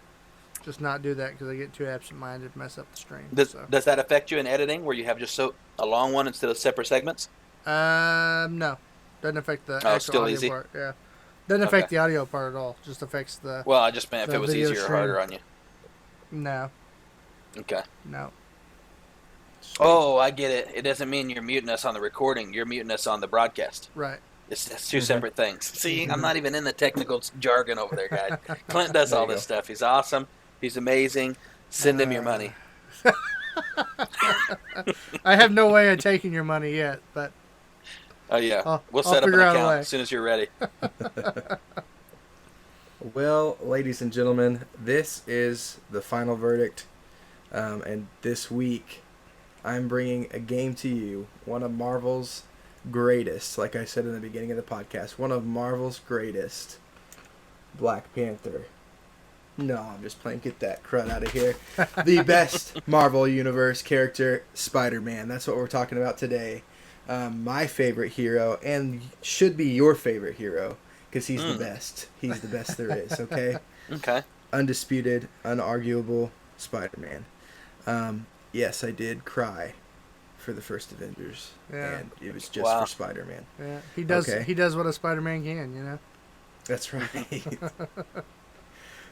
just not do that because I get too absent-minded, mess up the stream. Does that affect you in editing where you have just a long one instead of separate segments? No, doesn't affect the actual still audio easy? part. Yeah, doesn't affect Okay. the audio part at all. Just affects the Well, I just meant if The it was video easier or stream. harder on you. no. Okay. No, Oh, I get it. It doesn't mean you're muting us on the recording. You're muting us on the broadcast. right. It's 2 separate things. See, I'm not even in the technical jargon over there, guys. Clint does There all you this go. stuff. He's awesome. He's amazing. Send him your money. I have no way of taking your money yet, but Oh, yeah. I'll We'll set up an figure out a account way. as soon as you're ready. Well, ladies and gentlemen, this is the final verdict. And this week, I'm bringing a game to you. One of Marvel's greatest, like I said in the beginning of the podcast, one of Marvel's greatest, Black Panther. No, I'm just playing. Get that crud out of here. The best Marvel Universe character, Spider-Man. That's what we're talking about today. My favorite hero, and should be your favorite hero, because he's the best. He's the best there is, okay? Okay. Undisputed, unarguable Spider-Man. Yes, I did cry for the first Avengers. Yeah. And it was just Wow. for Spider-Man. Yeah, he does. Okay. He does what a Spider-Man can, you know. That's right.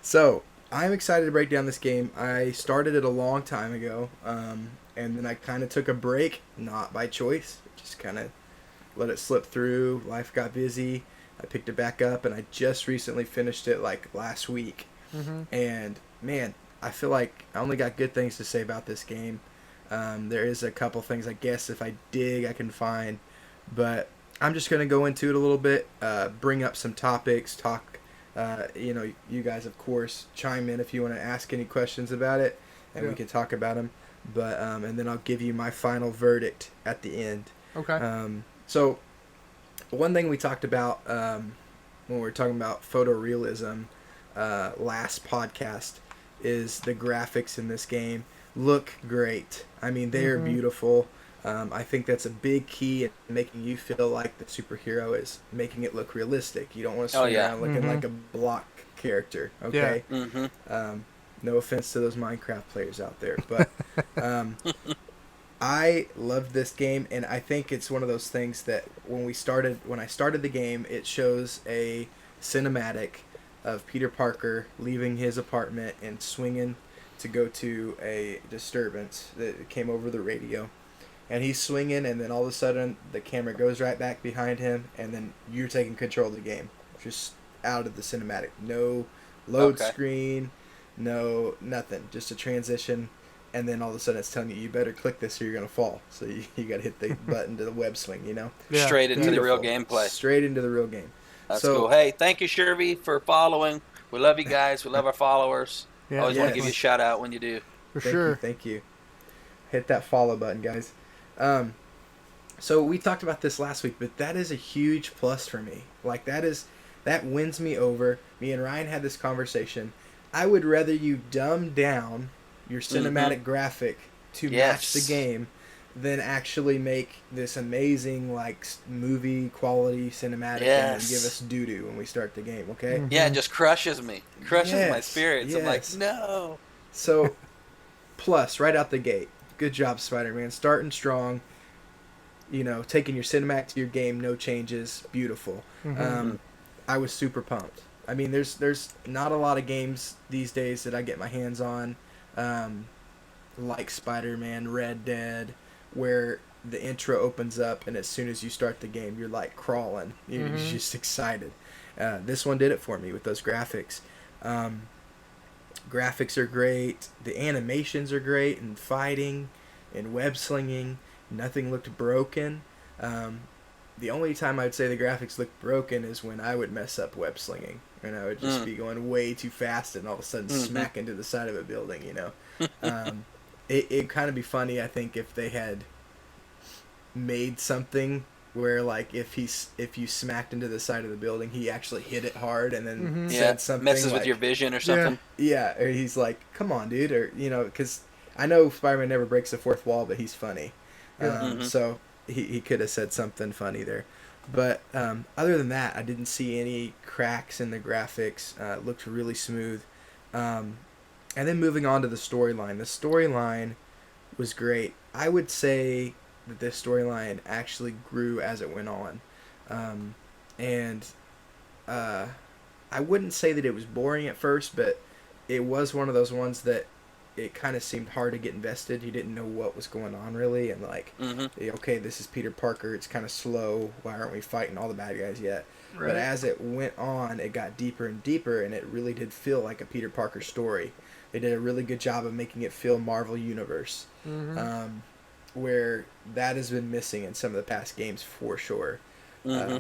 So, I'm excited to break down this game. I started it a long time ago, and then I kind of took a break, not by choice. Just kind of let it slip through. Life got busy. I picked it back up, and I just recently finished it like last week. And, man, I feel like I only got good things to say about this game. There is a couple things, I guess, if I dig, I can find. But I'm just going to go into it a little bit, bring up some topics, talk. You guys, of course, chime in if you want to ask any questions about it, and we can talk about them. But and then I'll give you my final verdict at the end. Okay. So, one thing we talked about when we were talking about photorealism last podcast is the graphics in this game look great. I mean, they are beautiful. I think that's a big key in making you feel like the superhero is making it look realistic. You don't want to swing around looking like a block character, okay? No offense to those Minecraft players out there, but I loved this game, and I think it's one of those things that when I started the game, it shows a cinematic of Peter Parker leaving his apartment and swinging to go to a disturbance that came over the radio. And he's swinging, and then all of a sudden, the camera goes right back behind him, and then you're taking control of the game. Just out of the cinematic. No load screen, no nothing. Just a transition, and then all of a sudden it's telling you better click this or you're going to fall. So you got to hit the button to the web swing, you know? Yeah. Straight into the real Beautiful. gameplay. Straight into the real game. That's So- cool. Hey, thank you, Shervy, for following. We love you guys. We love our followers. Yeah, Always want to yes. give you a shout out when you do. For Thank sure. you, thank you. Hit that follow button, guys. So we talked about this last week, but that is a huge plus for me. Like that wins me over. Me and Ryan had this conversation. I would rather you dumb down your cinematic graphic to match the game than actually make this amazing like movie quality cinematic and then give us doo doo when we start the game. Okay. Yeah, it just crushes me. Crushes my Yes, spirits. I'm like, yes. no. So, plus right out the gate. Good job, Spider-Man. Starting strong. You know, taking your cinematic to your game, no changes, beautiful. I was super pumped. I mean, there's not a lot of games these days that I get my hands on, like Spider-Man, Red Dead, where the intro opens up and as soon as you start the game, you're like crawling. You're just excited. This one did it for me with those graphics. Graphics are great. The animations are great, and fighting, and web slinging. Nothing looked broken. The only time I'd say the graphics looked broken is when I would mess up web slinging. And I would just be going way too fast and all of a sudden smack into the side of a building, you know. It'd kind of be funny, I think, if they had made something where, like, if you smacked into the side of the building, he actually hit it hard and then said something messes like, with your vision or something. Yeah, or he's like, come on, dude, or, you know, because I know Spider-Man never breaks the fourth wall, but he's funny. So he could have said something funny there. But other than that, I didn't see any cracks in the graphics. It looked really smooth. And then moving on to the storyline. The storyline was great. I would say that this storyline actually grew as it went on. I wouldn't say that it was boring at first, but it was one of those ones that it kind of seemed hard to get invested. You didn't know what was going on really, and like, okay, this is Peter Parker. It's kind of slow. Why aren't we fighting all the bad guys yet? Right. But as it went on, it got deeper and deeper, and it really did feel like a Peter Parker story. They did a really good job of making it feel Marvel Universe, where that has been missing in some of the past games for sure.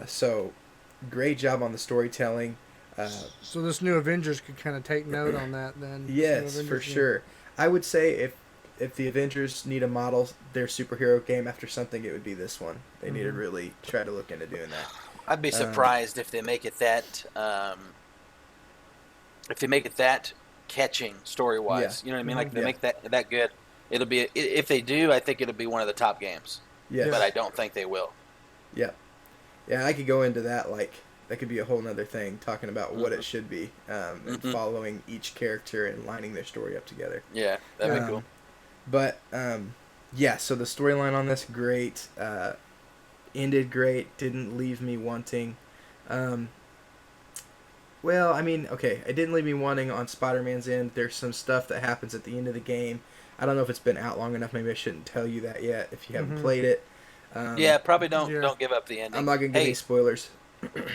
So, great job on the storytelling. So this new Avengers could kind of take note on that then. Yes, for sure. I would say if the Avengers need to model their superhero game after something, it would be this one. They need to really try to look into doing that. I'd be surprised if they make it that catching story wise. Yeah. You know what I mean? Like they Yeah. make that good. It'll be if they do, I think it'll be one of the top games. Yes. But I don't think they will. Yeah. Yeah, I could go into that, like, that could be a whole nother thing, talking about what it should be, and following each character and lining their story up together. Yeah, that'd be cool. But, yeah, so the storyline on this, great. Ended great, didn't leave me wanting. Well, I mean, okay, it didn't leave me wanting on Spider-Man's end. There's some stuff that happens at the end of the game. I don't know if it's been out long enough. Maybe I shouldn't tell you that yet if you haven't played it. Yeah, probably don't give up the ending. I'm not going to give any spoilers.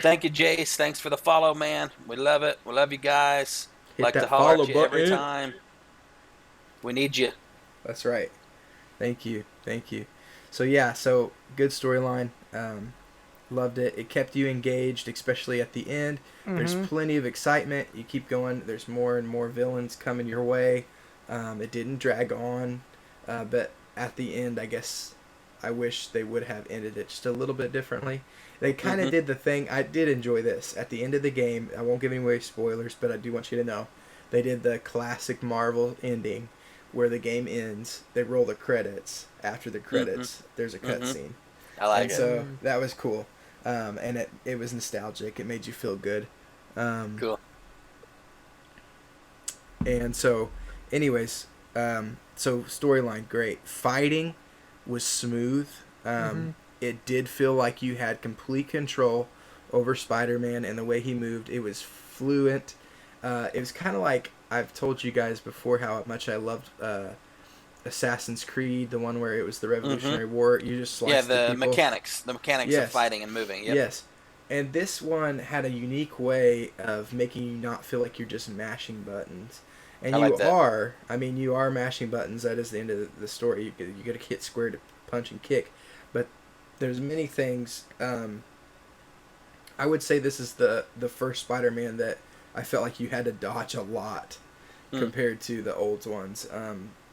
Thank you, Jace. Thanks for the follow, man. We love it. We love you guys. Hit Like that to holler follow at you every button. time. We need you. That's right. Thank you. Thank you. So, yeah, so good storyline. Loved it. It kept you engaged, especially at the end. There's plenty of excitement. You keep going. There's more and more villains coming your way. It didn't drag on. But at the end, I guess I wish they would have ended it just a little bit differently. They kind of did the thing. I did enjoy this. At the end of the game, I won't give any away spoilers, but I do want you to know, they did the classic Marvel ending where the game ends. They roll the credits. After the credits, there's a cutscene. I like And it. so that was cool. And it was nostalgic. It made you feel good. Cool. And so, anyways, so storyline, great. Fighting was smooth. It did feel like you had complete control over Spider-Man and the way he moved. It was fluent. It was kind of like, I've told you guys before how much I loved Assassin's Creed, the one where it was the Revolutionary War. You just sliced the people. mechanics Yes. of fighting and moving. Yep. Yes. And this one had a unique way of making you not feel like you're just mashing buttons. And I you like that. are. I mean, you are mashing buttons. That is the end of the story. You got to hit square to punch and kick. But there's many things. I would say this is the first Spider-Man that I felt like you had to dodge a lot compared to the old ones.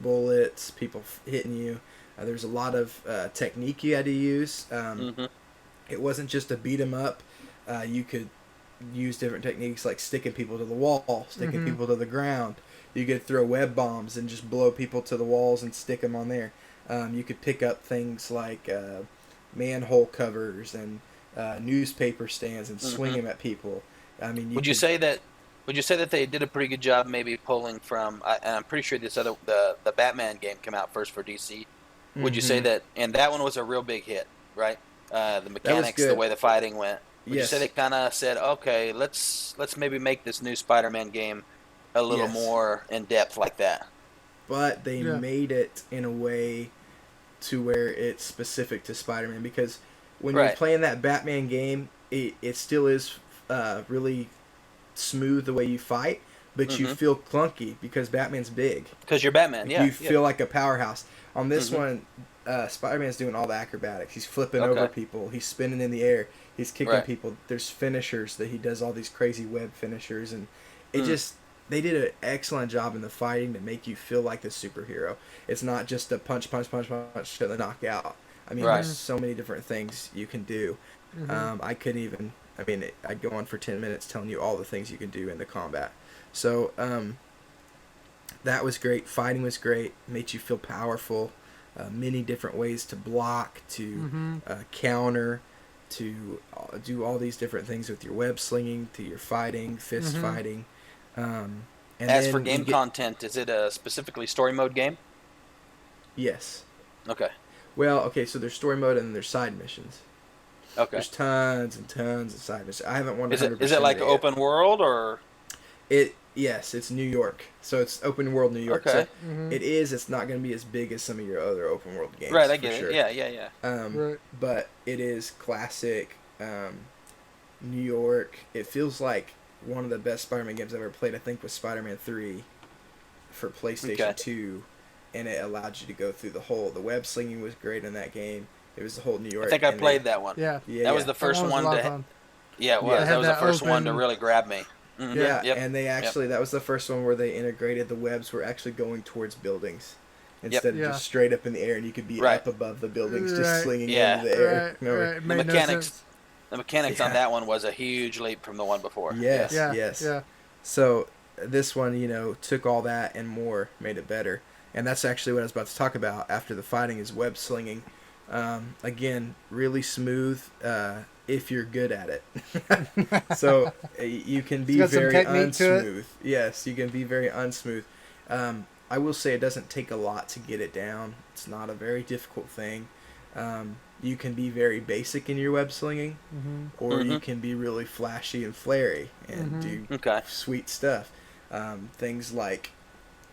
Bullets, people hitting you. There's a lot of technique you had to use. It wasn't just a beat 'em up. You could use different techniques like sticking people to the wall, sticking people to the ground. You could throw web bombs and just blow people to the walls and stick them on there. You could pick up things like manhole covers and newspaper stands and swing them at people. I mean, Would you say that they did a pretty good job maybe pulling from? And I'm pretty sure the Batman game came out first for DC. Would you say that? And that one was a real big hit, right? The mechanics, good. the way the fighting went. Would Yes. you say they kind of said, okay, let's maybe make this new Spider-Man game a little Yes. more in depth like that? But they made it in a way to where it's specific to Spider-Man, because when you're Right. playing that Batman game, it still is really smooth the way you fight, but you feel clunky because Batman's big. Because you're Batman, yeah. You feel like a powerhouse. On this one, Spider-Man's doing all the acrobatics. He's flipping over people. He's spinning in the air. He's kicking Right. people. There's finishers that he does, all these crazy web finishers, and it just, they did an excellent job in the fighting to make you feel like the superhero. It's not just a punch, punch, punch, punch to the knockout. I mean, Right. there's so many different things you can do. I couldn't even, I mean, I'd go on for 10 minutes telling you all the things you can do in the combat. So, that was great. Fighting was great. Made you feel powerful. Many different ways to block, to counter, to do all these different things with your web slinging, to your fighting, fist fighting. And As then for you game get- content, is it a specifically story mode game? Yes. Okay. Well, okay, so there's story mode and then there's side missions. Okay. There's tons and tons of side missions. I haven't won Is 100%. it like of it yet. open world or? Yes, it's New York. So it's open world New York. Okay. So it's not going to be as big as some of your other open world games. Right, I for get sure. it. Yeah. Right. But it is classic New York. It feels like one of the best Spider-Man games I've ever played, I think, was Spider-Man 3 for PlayStation 2. And it allowed you to go through the web slinging was great in that game. It was the whole New York. I think I and played that one. Yeah. That was the first That one was a lot of to. fun. Yeah, it was. Yeah. That Had was the that first one to open- really grab me. Mhm. Yeah, Yep. and they actually, that was the first one where they integrated the webs were actually going towards buildings. Instead Yeah. of just straight up in the air, and you could be Right. up above the buildings, just Right. slinging Yeah. into the air. Right, No. right. Made no mechanics- sense. The mechanics on Yeah. that one was a huge leap from the one before. Yes, Yeah. yes. Yeah. So, this one, took all that and more, made it better. And that's actually what I was about to talk about after the fighting is web slinging. Again, really smooth if you're good at it. So you can be very unsmooth. Yes, you can be very unsmooth. I will say it doesn't take a lot to get it down. It's not a very difficult thing. You can be very basic in your web slinging, or you can be really flashy and flary and do sweet stuff. Things like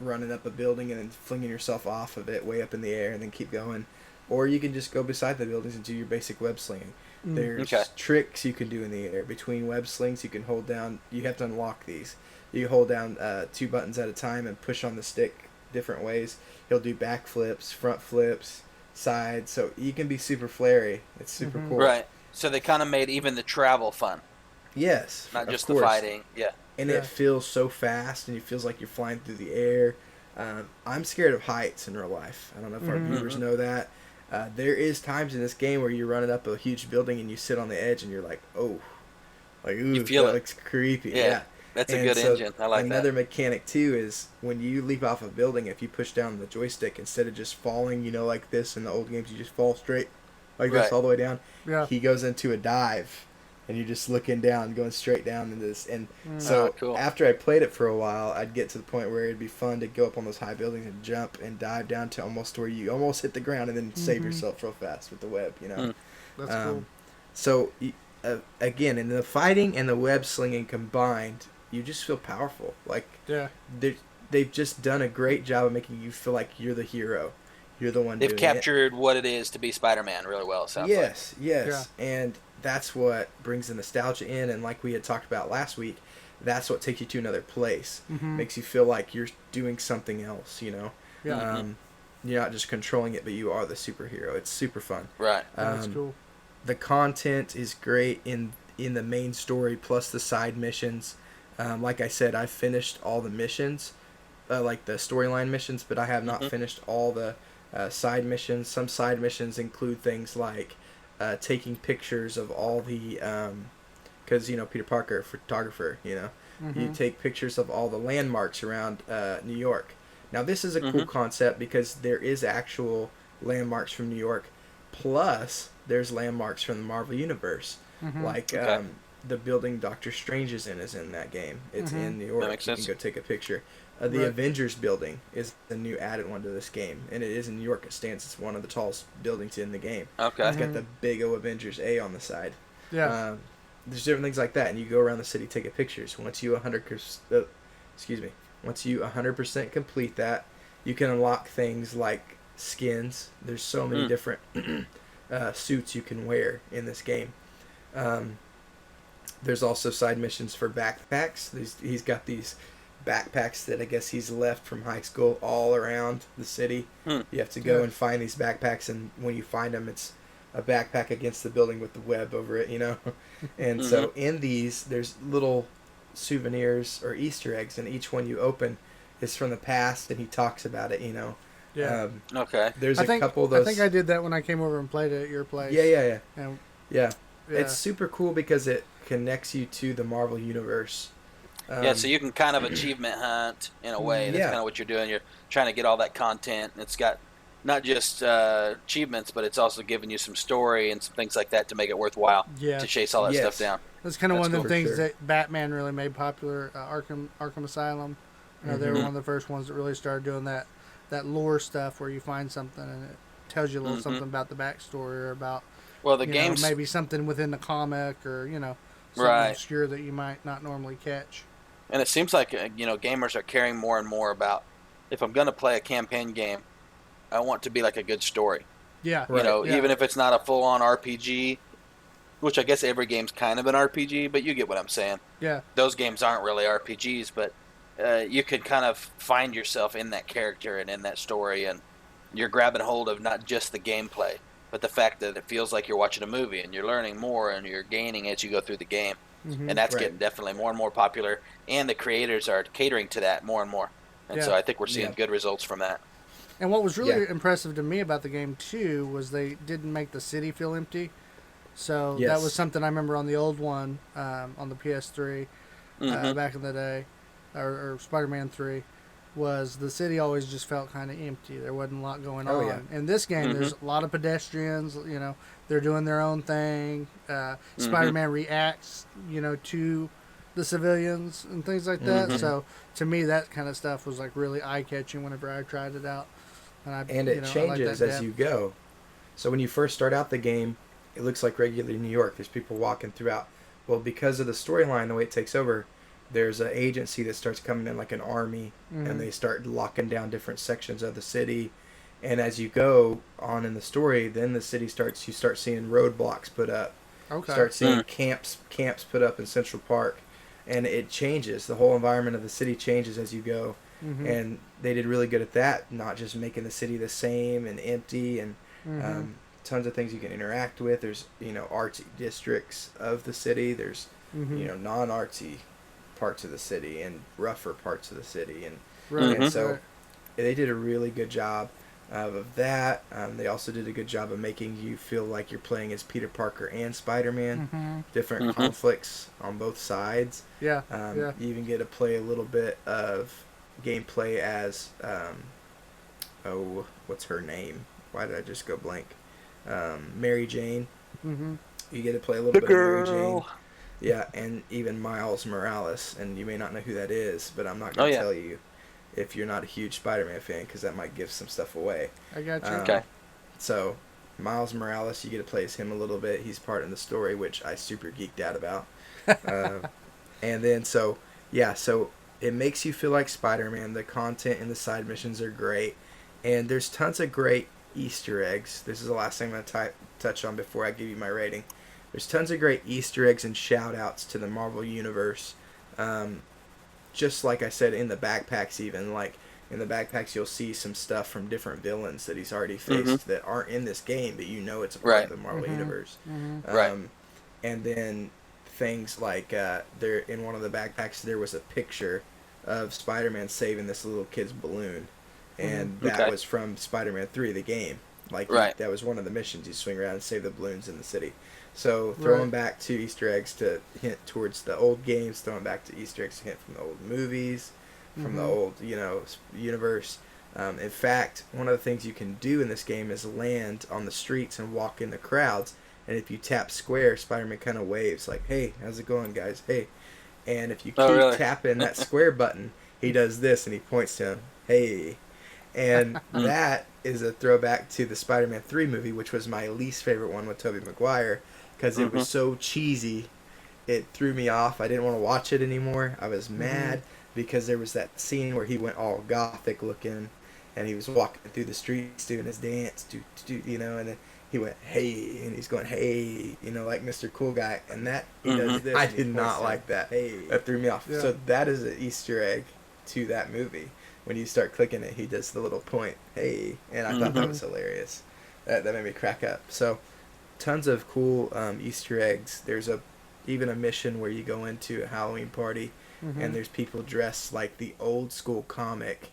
running up a building and then flinging yourself off of it way up in the air and then keep going. Or you can just go beside the buildings and do your basic web slinging. There's tricks you can do in the air. Between web slings, you can hold down, you have to unlock these. You hold down 2 buttons at a time and push on the stick different ways. He'll do back flips, front flips, sides. So you can be super flary. It's super cool. Right. So they kind of made even the travel fun. Yes. Not just the fighting. Yeah. And it feels so fast and it feels like you're flying through the air. I'm scared of heights in real life. I don't know if our viewers know that. There is times in this game where you're running up a huge building and you sit on the edge and you're like, oh, like, ooh, you feel that it. looks creepy. Yeah. That's a good engine. I like that. Another mechanic too is when you leap off a building, if you push down the joystick instead of just falling, like this in the old games, you just fall straight like this all the way down. Yeah. He goes into a dive, and you're just looking down, going straight down into this. And so after I played it for a while, I'd get to the point where it'd be fun to go up on those high buildings and jump and dive down to almost where you almost hit the ground and then save yourself real fast with the web. That's cool. So again, in the fighting and the web slinging combined, you just feel powerful. Like they've just done a great job of making you feel like you're the hero. You're the one. They've captured what it is to be Spider-Man really well. It sounds yes, and that's what brings the nostalgia in. And like we had talked about last week, that's what takes you to another place. Makes you feel like you're doing something else. You're not just controlling it, but you are the superhero. It's super fun. Right. That's cool. The content is great in the main story plus the side missions. Like I said, I've finished all the missions, like the storyline missions, but I have not finished all the side missions. Some side missions include things like taking pictures of all the, because, Peter Parker, photographer, you take pictures of all the landmarks around New York. Now, this is a cool concept because there is actual landmarks from New York, plus there's landmarks from the Marvel Universe, like the building Doctor Strange is in that game. It's in New York. That makes sense. You can go take a picture. The Avengers building is the new added one to this game, and it is in New York. It stands as one of the tallest buildings in the game. Okay. It's got the big O Avengers A on the side. Yeah. There's different things like that, and you go around the city taking pictures. Once you 100% complete that, you can unlock things like skins. There's so many different suits you can wear in this game. There's also side missions for backpacks. He's got these backpacks that I guess he's left from high school all around the city. You have to go and find these backpacks, and when you find them, it's a backpack against the building with the web over it, And so in these, there's little souvenirs or Easter eggs, and each one you open is from the past, and he talks about it, Yeah. There's a couple of those. I think I did that when I came over and played it at your place. Yeah. And, It's super cool because it connects you to the Marvel Universe. So you can kind of achievement hunt in a way. That's kind of what you're doing. You're trying to get all that content. And it's got not just achievements, but it's also giving you some story and some things like that to make it worthwhile to chase all that stuff down. That's kind of one of the things that Batman really made popular. Arkham Asylum. They were one of the first ones that really started doing that lore stuff where you find something and it tells you a little something about the backstory or about games maybe something within the comic or something obscure that you might not normally catch. And it seems like gamers are caring more and more about, if I'm going to play a campaign game, I want to be like a good story. Yeah. Even if it's not a full-on RPG, which I guess every game's kind of an RPG, but you get what I'm saying. Yeah. Those games aren't really RPGs, but you can kind of find yourself in that character and in that story, and you're grabbing hold of not just the gameplay, but the fact that it feels like you're watching a movie and you're learning more and you're gaining as you go through the game. And that's getting definitely more and more popular, and the creators are catering to that more and more. And so I think we're seeing good results from that. And what was really impressive to me about the game, too, was they didn't make the city feel empty. So that was something I remember on the old one, on the PS3, back in the day. or Spider-Man 3, was the city always just felt kind of empty. There wasn't a lot going Oh, on. yeah. In this game, there's a lot of pedestrians. They're doing their own thing. Spider-Man reacts, to the civilians and things like that. So to me, that kind of stuff was like really eye-catching whenever I tried it out. And it changes as you go. So when you first start out the game, it looks like regular New York. There's people walking throughout. Well, because of the storyline, the way it takes over, there's an agency that starts coming in like an army, and they start locking down different sections of the city. And as you go on in the story, then the city you start seeing roadblocks put up. Okay. Start seeing camps put up in Central Park. And it changes. The whole environment of the city changes as you go. And they did really good at that, not just making the city the same and empty, and tons of things you can interact with. There's, artsy districts of the city. There's, non-artsy parts of the city and rougher parts of the city. And so they did a really good job of that. They also did a good job of making you feel like you're playing as Peter Parker and Spider-Man. Different conflicts on both sides. Yeah. You even get to play a little bit of gameplay as what's her name? Why did I just go blank? Mary Jane. You get to play a little bit of Mary Jane. Yeah, and even Miles Morales, and you may not know who that is, but I'm not going to tell you if you're not a huge Spider-Man fan, because that might give some stuff away. I got you. Okay. So, Miles Morales, you get to play as him a little bit. He's part in the story, which I super geeked out about. And then, so it makes you feel like Spider-Man. The content and the side missions are great. And there's tons of great Easter eggs. This is the last thing I'm going to touch on before I give you my rating. There's tons of great Easter eggs and shout-outs to the Marvel Universe. Just like I said, in the backpacks even. Like, in the backpacks you'll see some stuff from different villains that he's already faced that aren't in this game, but it's a part of the Marvel Universe. And then things like, there in one of the backpacks there was a picture of Spider-Man saving this little kid's balloon. And that was from Spider-Man 3, the game. Like, that was one of the missions. You swing around and save the balloons in the city. So, throwing back to Easter eggs to hint towards the old games, throwing back to Easter eggs to hint from the old movies, from the old, universe. In fact, one of the things you can do in this game is land on the streets and walk in the crowds. And if you tap square, Spider-Man kind of waves like, hey, how's it going, guys? Hey. And if you keep tapping that square button, he does this, and he points to him, hey. And that is a throwback to the Spider-Man 3 movie, which was my least favorite one with Tobey Maguire, because it was so cheesy. It threw me off. I didn't want to watch it anymore. I was mad because there was that scene where he went all gothic looking, and he was walking through the streets doing his dance, and then he went, hey, and he's going, hey, like Mr. Cool Guy, and that he does this. I did not like that. Hey. That threw me off. Yeah. So that is an Easter egg to that movie. When you start clicking it, he does the little point, hey, and I thought that was hilarious. That made me crack up. So, tons of cool Easter eggs. There's even a mission where you go into a Halloween party, and there's people dressed like the old school comic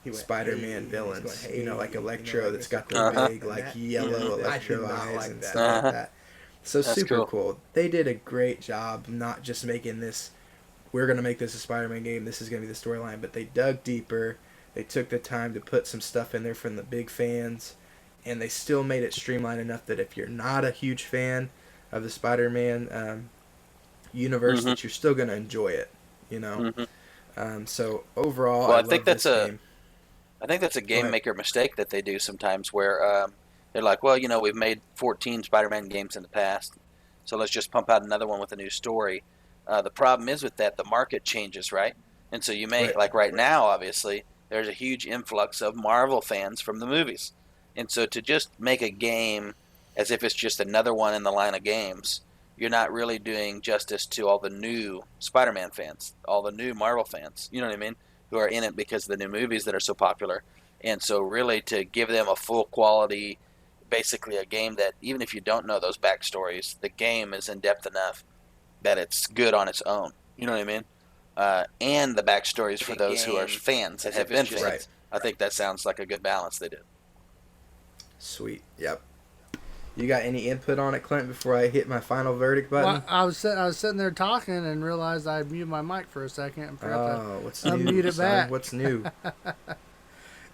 Spider-Man villains. Like Electro, that's got the big, yellow Electro eyes and stuff like that. So that's super cool. They did a great job not just making this, we're going to make this a Spider-Man game, this is going to be the storyline, but they dug deeper. They took the time to put some stuff in there from the big fans, and they still made it streamlined enough that if you're not a huge fan of the Spider-Man universe, that you're still going to enjoy it, So overall, well, I think that's game. I think that's a game maker mistake that they do sometimes, where they're like, well, we've made 14 Spider-Man games in the past, so let's just pump out another one with a new story. The problem is with that, the market changes, right? And so you may, right now, obviously, there's a huge influx of Marvel fans from the movies. And so to just make a game as if it's just another one in the line of games, you're not really doing justice to all the new Spider-Man fans, all the new Marvel fans, you know what I mean, who are in it because of the new movies that are so popular. And so really to give them a full quality, basically a game that even if you don't know those backstories, the game is in-depth enough that it's good on its own. You know what I mean? And the backstories for those who are fans and have been fans. Right. I think that sounds like a good balance they did. Sweet. Yep. You got any input on it, Clint, before I hit my final verdict button? Well, I was sitting there talking and realized I muted my mic for a second and forgot to what's unmute new, it son? back. What's new?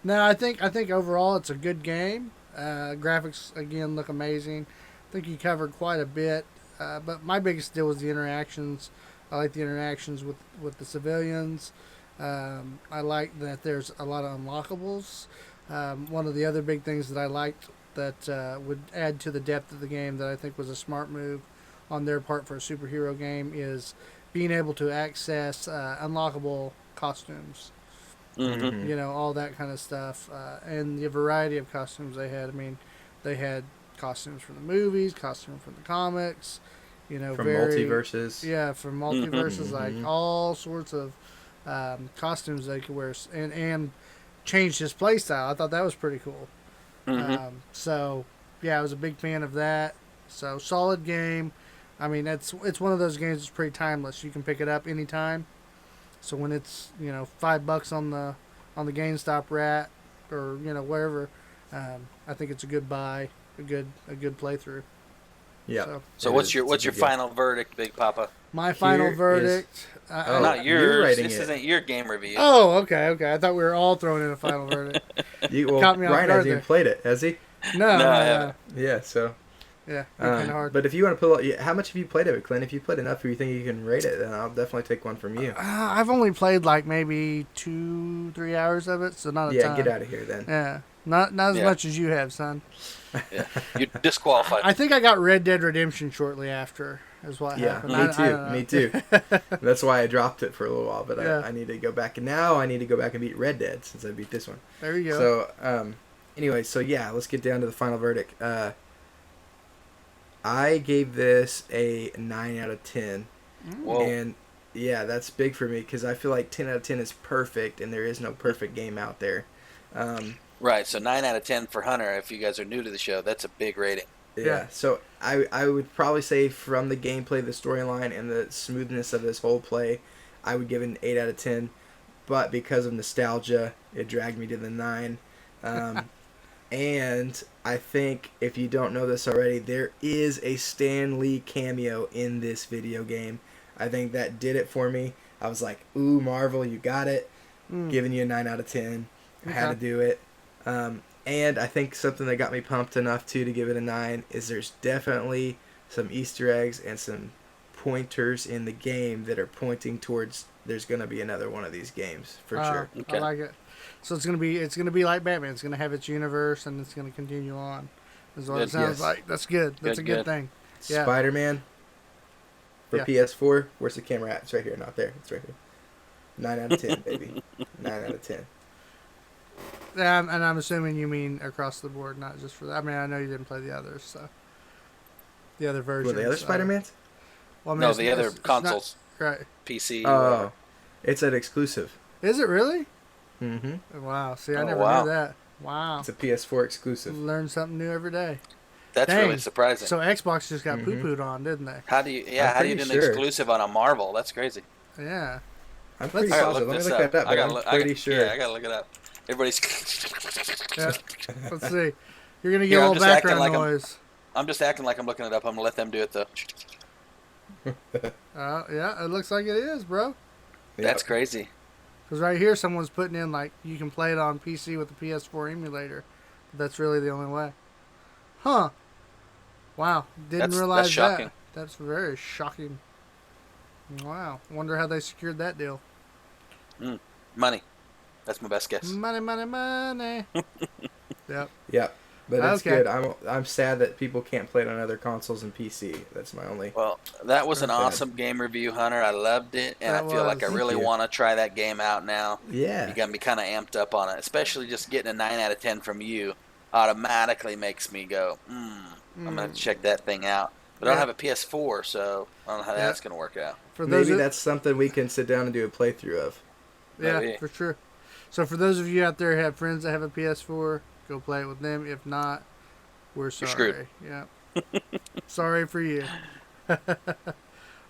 No, I think overall it's a good game. Graphics again look amazing. I think you covered quite a bit, but my biggest deal was the interactions. I like the interactions with the civilians. I like that there's a lot of unlockables. One of the other big things that I liked that would add to the depth of the game that I think was a smart move on their part for a superhero game is being able to access unlockable costumes. Mm-hmm. You know, all that kind of stuff. And the variety of costumes they had. I mean, they had costumes from the movies, costumes from the comics, you know, From multiverses. Yeah, from multiverses, Mhm. like all sorts of costumes they could wear and changed his play style. I thought that was pretty cool. Mm-hmm. So, yeah, I was a big fan of that. So, solid game. I mean, it's one of those games that's pretty timeless. You can pick it up anytime. So when it's, you know, $5 on the GameStop rat or, you know, wherever, I think it's a good buy, a good playthrough. Yeah. So what's your final verdict, Big Papa? My final Here verdict. Oh, Not you're yours. writing This it. isn't your game review. Oh, okay. I thought we were all throwing in a final verdict. Caught me off Ryan guard hasn't even there. played it, has he? No, No, I haven't. Yeah, so. Yeah, kind of hard. But if you want to pull out, how much have you played of it, Clint? If you played enough, or you think you can rate it, then I'll definitely take one from you. I've only played like maybe 2-3 hours of it, so not a ton. Get out of here then. Yeah, not as Yeah. much as you have, son. Yeah. You're disqualified. I think I got Red Dead Redemption shortly after. Is what Yeah, happened. me too. I don't know. Me too. That's why I dropped it for a little while, but Yeah. I need to go back. And now I need to go back and beat Red Dead since I beat this one. There you go. So, anyway, so yeah, let's get down to the final verdict. I gave this a 9 out of 10. Whoa. And yeah, that's big for me because I feel like 10 out of 10 is perfect, and there is no perfect game out there. Right, so 9 out of 10 for Hunter. If you guys are new to the show, that's a big rating. Yeah, so I would probably say from the gameplay, the storyline, and the smoothness of this whole play, I would give it an 8 out of 10. But because of nostalgia, it dragged me to the 9. And I think, if you don't know this already, there is a Stan Lee cameo in this video game. I think that did it for me. I was like, ooh, Marvel, you got it. Giving you a 9 out of 10. I had to do it. And I think something that got me pumped enough, too, to give it a 9 is there's definitely some Easter eggs and some pointers in the game that are pointing towards there's going to be another one of these games, for sure. Okay. I like it. So it's gonna be like Batman. It's gonna have its universe and it's gonna continue on. Is what it Good. sounds Yes. like. That's good. That's a good Good. thing. Yeah. Spider-Man for Yeah. PS4. Where's the camera at? It's right here, not there. It's right here. 9 out of 10, baby. 9 out of 10. And I'm assuming you mean across the board, not just for that. I mean, I know you didn't play the others, so the other versions. Well, the other Spider-Mans? Well, I mean, No, it's- the other it's not- consoles, right? PC. Oh, whatever. it's an exclusive. Is it really? Mm-hmm. Wow. See, I Oh, never wow. knew that. Wow. It's a PS4 exclusive. Learn something new every day. That's Dang. really surprising. So Xbox just got Mhm. poo-pooed on, didn't they? How do you? I'm Yeah, how do you do pretty an sure. exclusive on a Marvel? That's crazy. Yeah. I'm pretty Let's- I gotta positive. look Let me this look up. that up, I but gotta I'm look. pretty sure. Yeah, I gotta look it up. Everybody's. Yeah. Let's see. You're gonna get Here, a I'm little just acting background like noise. I'm just acting like I'm looking it up. I'm gonna let them do it though. Yeah, it looks like it is, bro. That's Yep. crazy. Because right here, someone's putting in, like, you can play it on PC with the PS4 emulator. That's really the only way. Huh. Wow. Didn't That's realize shocking. that. That's very shocking. Wow. Wonder how they secured that deal. Money. That's my best guess. Money, money, money. Yep. Yep. But it's Okay. good. I'm sad that people can't play it on other consoles and PC. That's my only. Well, that was an Not bad. awesome game review, Hunter. I loved it, and That I feel like I was. really Thank you. want to try that game out now. Yeah. You got me kind of amped up on it, especially just getting a 9 out of 10 from you automatically makes me go, I'm going to have to check that thing out. But I don't Yeah. have a PS4, so I don't know how Yeah. that's going to work out. For those Maybe of- that's something we can sit down and do a playthrough of. Yeah, Maybe. for sure. So for those of you out there who have friends that have a PS4, go play it with them. If not, we're sorry. screwed. Yeah. Sorry for you.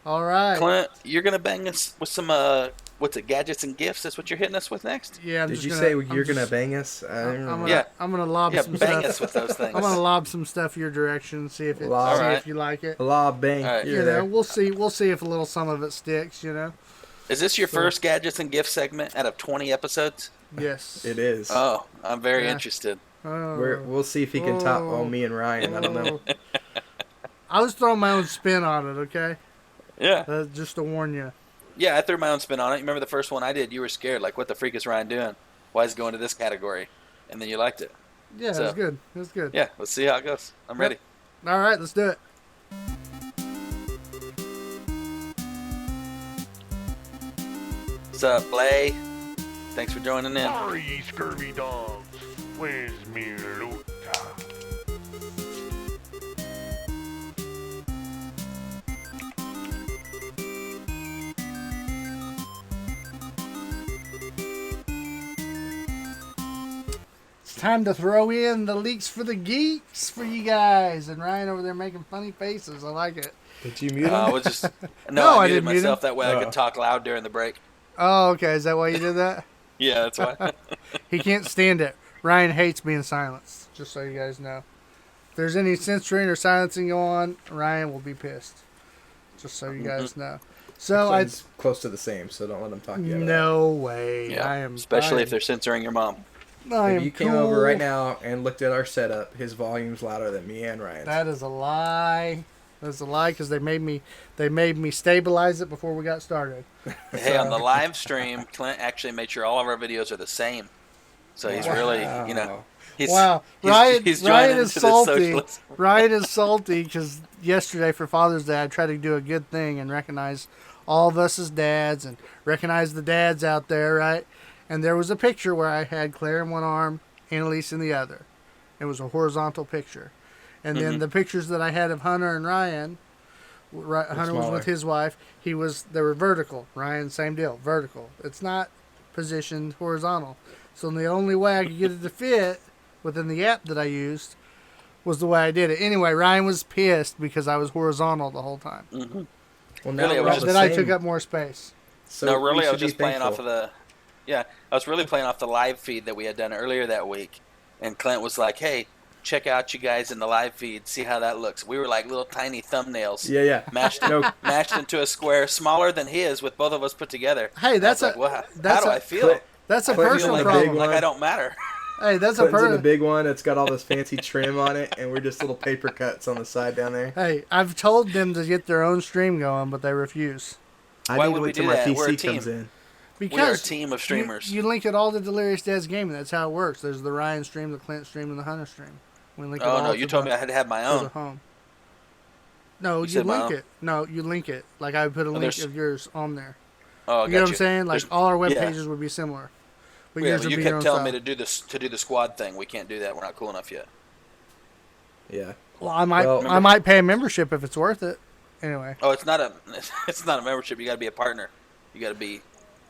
All right. Clint, you're going to bang us with some what's it? Gadgets and gifts. That's what you're hitting us with next. Yeah. Did you say you're gonna bang us? I don't remember. Yeah. I'm gonna lob Yeah, some bang stuff. us with those things. I'm gonna lob some stuff your direction. See if Alright. if you like it. La bang. All right. You know, we'll see. We'll see if a little some of it sticks. You know. Is this your first gadgets and gifts segment out of 20 episodes? Yes. It is. Oh, I'm very Yeah. interested. Oh. We'll see if he can top me and Ryan. I don't know. I was throwing my own spin on it. Okay. Yeah. Just to warn you. Yeah, I threw my own spin on it. You remember the first one I did? You were scared. Like, what the freak is Ryan doing? Why is he going to this category? And then you liked it. Yeah, So- it was good. It was good. Yeah, let's see how it goes. I'm ready. All right, let's do it. What's up, Blay? Thanks for joining in. Are ye scurvy dogs? Where's me loot? It's time to throw in the leaks for the geeks for you guys. And Ryan over there making funny faces. I like it. Did you mute him? I was just No, I I muted didn't mute myself him. that way I Oh. could talk loud during the break. Oh, okay. Is that why you did that? Yeah, that's why. He can't stand it. Ryan hates being silenced, just so you guys know. If there's any censoring or silencing going on, Ryan will be pissed. Just so you guys know. So Clinton's close to the same, so don't let him talk you out of that. no way. Yeah, I am especially I if they're censoring your mom. I If am you came cool. over right now and looked at our setup, his volume's louder than me and Ryan's. That is a lie. That's a lie because they made me stabilize it before we got started. Hey, on the live stream, Clint actually made sure all of our videos are the same. So he's really, you know, he's Wow, he's joining Ryan is into the salty. socialism. Ryan is salty because yesterday for Father's Day I tried to do a good thing and recognize all of us as dads and recognize the dads out there, right? And there was a picture where I had Claire in one arm, Annalise in the other. It was a horizontal picture. And then the pictures that I had of Hunter and Ryan, Hunter was smaller. with his wife. They were vertical. Ryan, same deal, vertical. It's not positioned horizontal. So the only way I could get it to fit within the app that I used was the way I did it. Anyway, Ryan was pissed because I was horizontal the whole time. Well, now Really, it we're was all the Then I same, took up more space. so No, we really, I should was be just playing off thankful. of the. Yeah, I was really playing off the live feed that we had done earlier that week, and Clint was like, "Hey, check out you guys in the live feed, see how that looks." We were like little tiny thumbnails, Yeah. mashed No. mashed into a square smaller than his, with both of us put together. Hey, that's I was like, a- well, that's how do a- I feel? That's a Clint, you personal like like, big problem. one? like I don't matter. Hey, that's a Clinton's in the person. big one. It's got all this fancy trim on it, and we're just little paper cuts on the side down there. Hey, I've told them to get their own stream going, but they refuse. I Why need would to we wait till do my that? We're a PC comes team. in. Because We are a team of streamers. You link it all to Delirious Dad's Gaming. That's how it works. There's the Ryan stream, the Clint stream, and the Hunter stream. We link it Oh all no, to you told the- me I had to have my to the own. home. No, You you said my link own. it. No, you link it. Like I put a link there's- of yours on there. Oh, You know what I'm gotcha. saying? Like There's- all our web yeah. pages would be similar. But Yeah, yours but would you be your kept own telling me style. to do this, to do the squad thing. We can't do that. We're not cool enough yet. Yeah. Well, I might Well- I might pay a membership if it's worth it. Anyway. Oh, it's not a it's not a membership. You got to be a partner. You got to be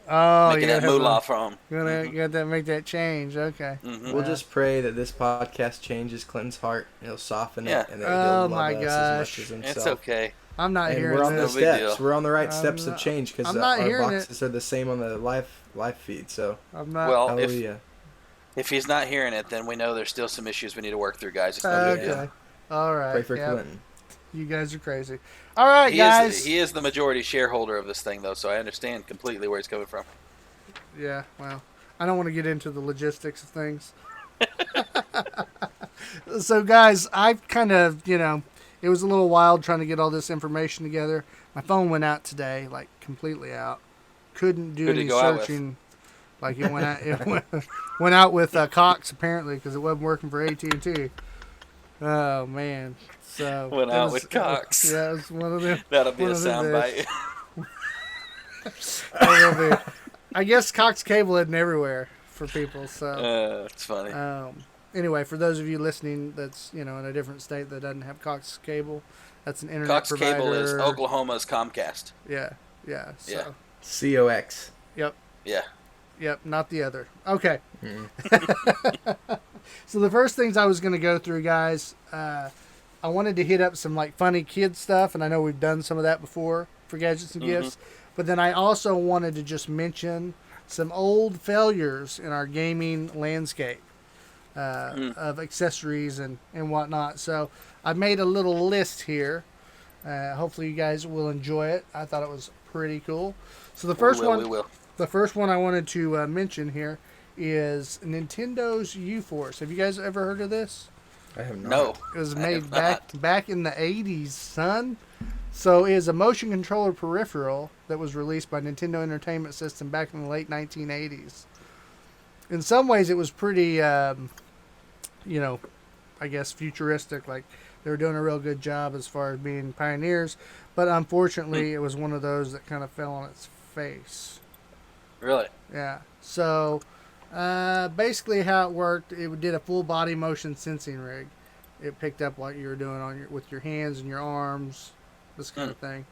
Oh, making you that gotta have moolah a- from. you gotta that make that change. Okay. Mhm. We'll just pray that this podcast changes Clinton's heart. He'll soften Yeah. it, and that Oh, he'll love my us as gosh. much as himself. It's okay. I'm not And hearing we're on the this. No big steps. deal. We're on the right I'm steps not- of change because I'm not our hearing boxes are the same on the live feed. So I'm not. Well, hallelujah. if he's not hearing it, then we know there's still some issues we need to work through, guys. It's no big deal. Okay. All right. Pray for Yep. Clinton. You guys are crazy. All right, He guys. he is the majority shareholder of this thing, though, so I understand completely where he's coming from. Yeah. Well, I don't want to get into the logistics of things. So, guys, I kind of, it was a little wild trying to get all this information together. My phone went out today, like completely out. Couldn't do Who'd it any go out with? searching. Like it went out. It went out with Cox apparently because it wasn't working for AT&T. Oh man. So Went it out was- with Cox. Yeah, it was one of them. That'll be one a of them days. soundbite. It will be. I guess Cox cable isn't everywhere for people. So It's funny. anyway, for those of you listening, that's in a different state that doesn't have Cox cable, that's an internet Cox provider. Cable is Oklahoma's Comcast. Yeah. Yeah. So. Yeah. COX. Yep. Yeah. Yep, not the other. Okay. So the first things I was going to go through, guys, I wanted to hit up some like funny kid stuff, and I know we've done some of that before for gadgets and gifts. But then I also wanted to just mention some old failures in our gaming landscape of accessories and whatnot. So I made a little list here. Hopefully you guys will enjoy it. I thought it was pretty cool. So the first We will. the first one I wanted to mention here is Nintendo's U-Force. Have you guys ever heard of this? I have not. No. It was I made have back in the 80s, son. So it is a motion controller peripheral that was released by Nintendo Entertainment System back in the late 1980s. In some ways, it was pretty, I guess futuristic. Like they were doing a real good job as far as being pioneers. But unfortunately, it was one of those that kind of fell on its face. Really? Yeah. So basically, how it worked, it did a full body motion sensing rig. It picked up what you were doing with your hands and your arms, this kind of thing.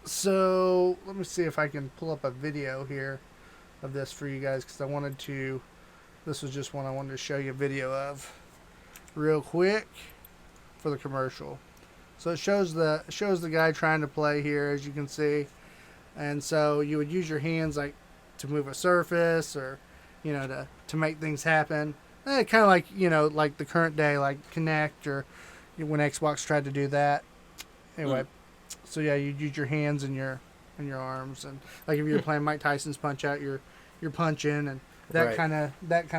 So let me see if I can pull up a video here of this for you guys because I wanted to. This was just one I wanted to show you a video of, real quick, for the commercial. So it shows the guy trying to play here, as you can see, and so you would use your hands like to move a surface or, to make things happen. Kind of like like the current day, like Kinect or when Xbox tried to do that. Anyway, so yeah, you'd use your hands and your arms, and like if you're playing Mike Tyson's Punch Out, you're punching and that kind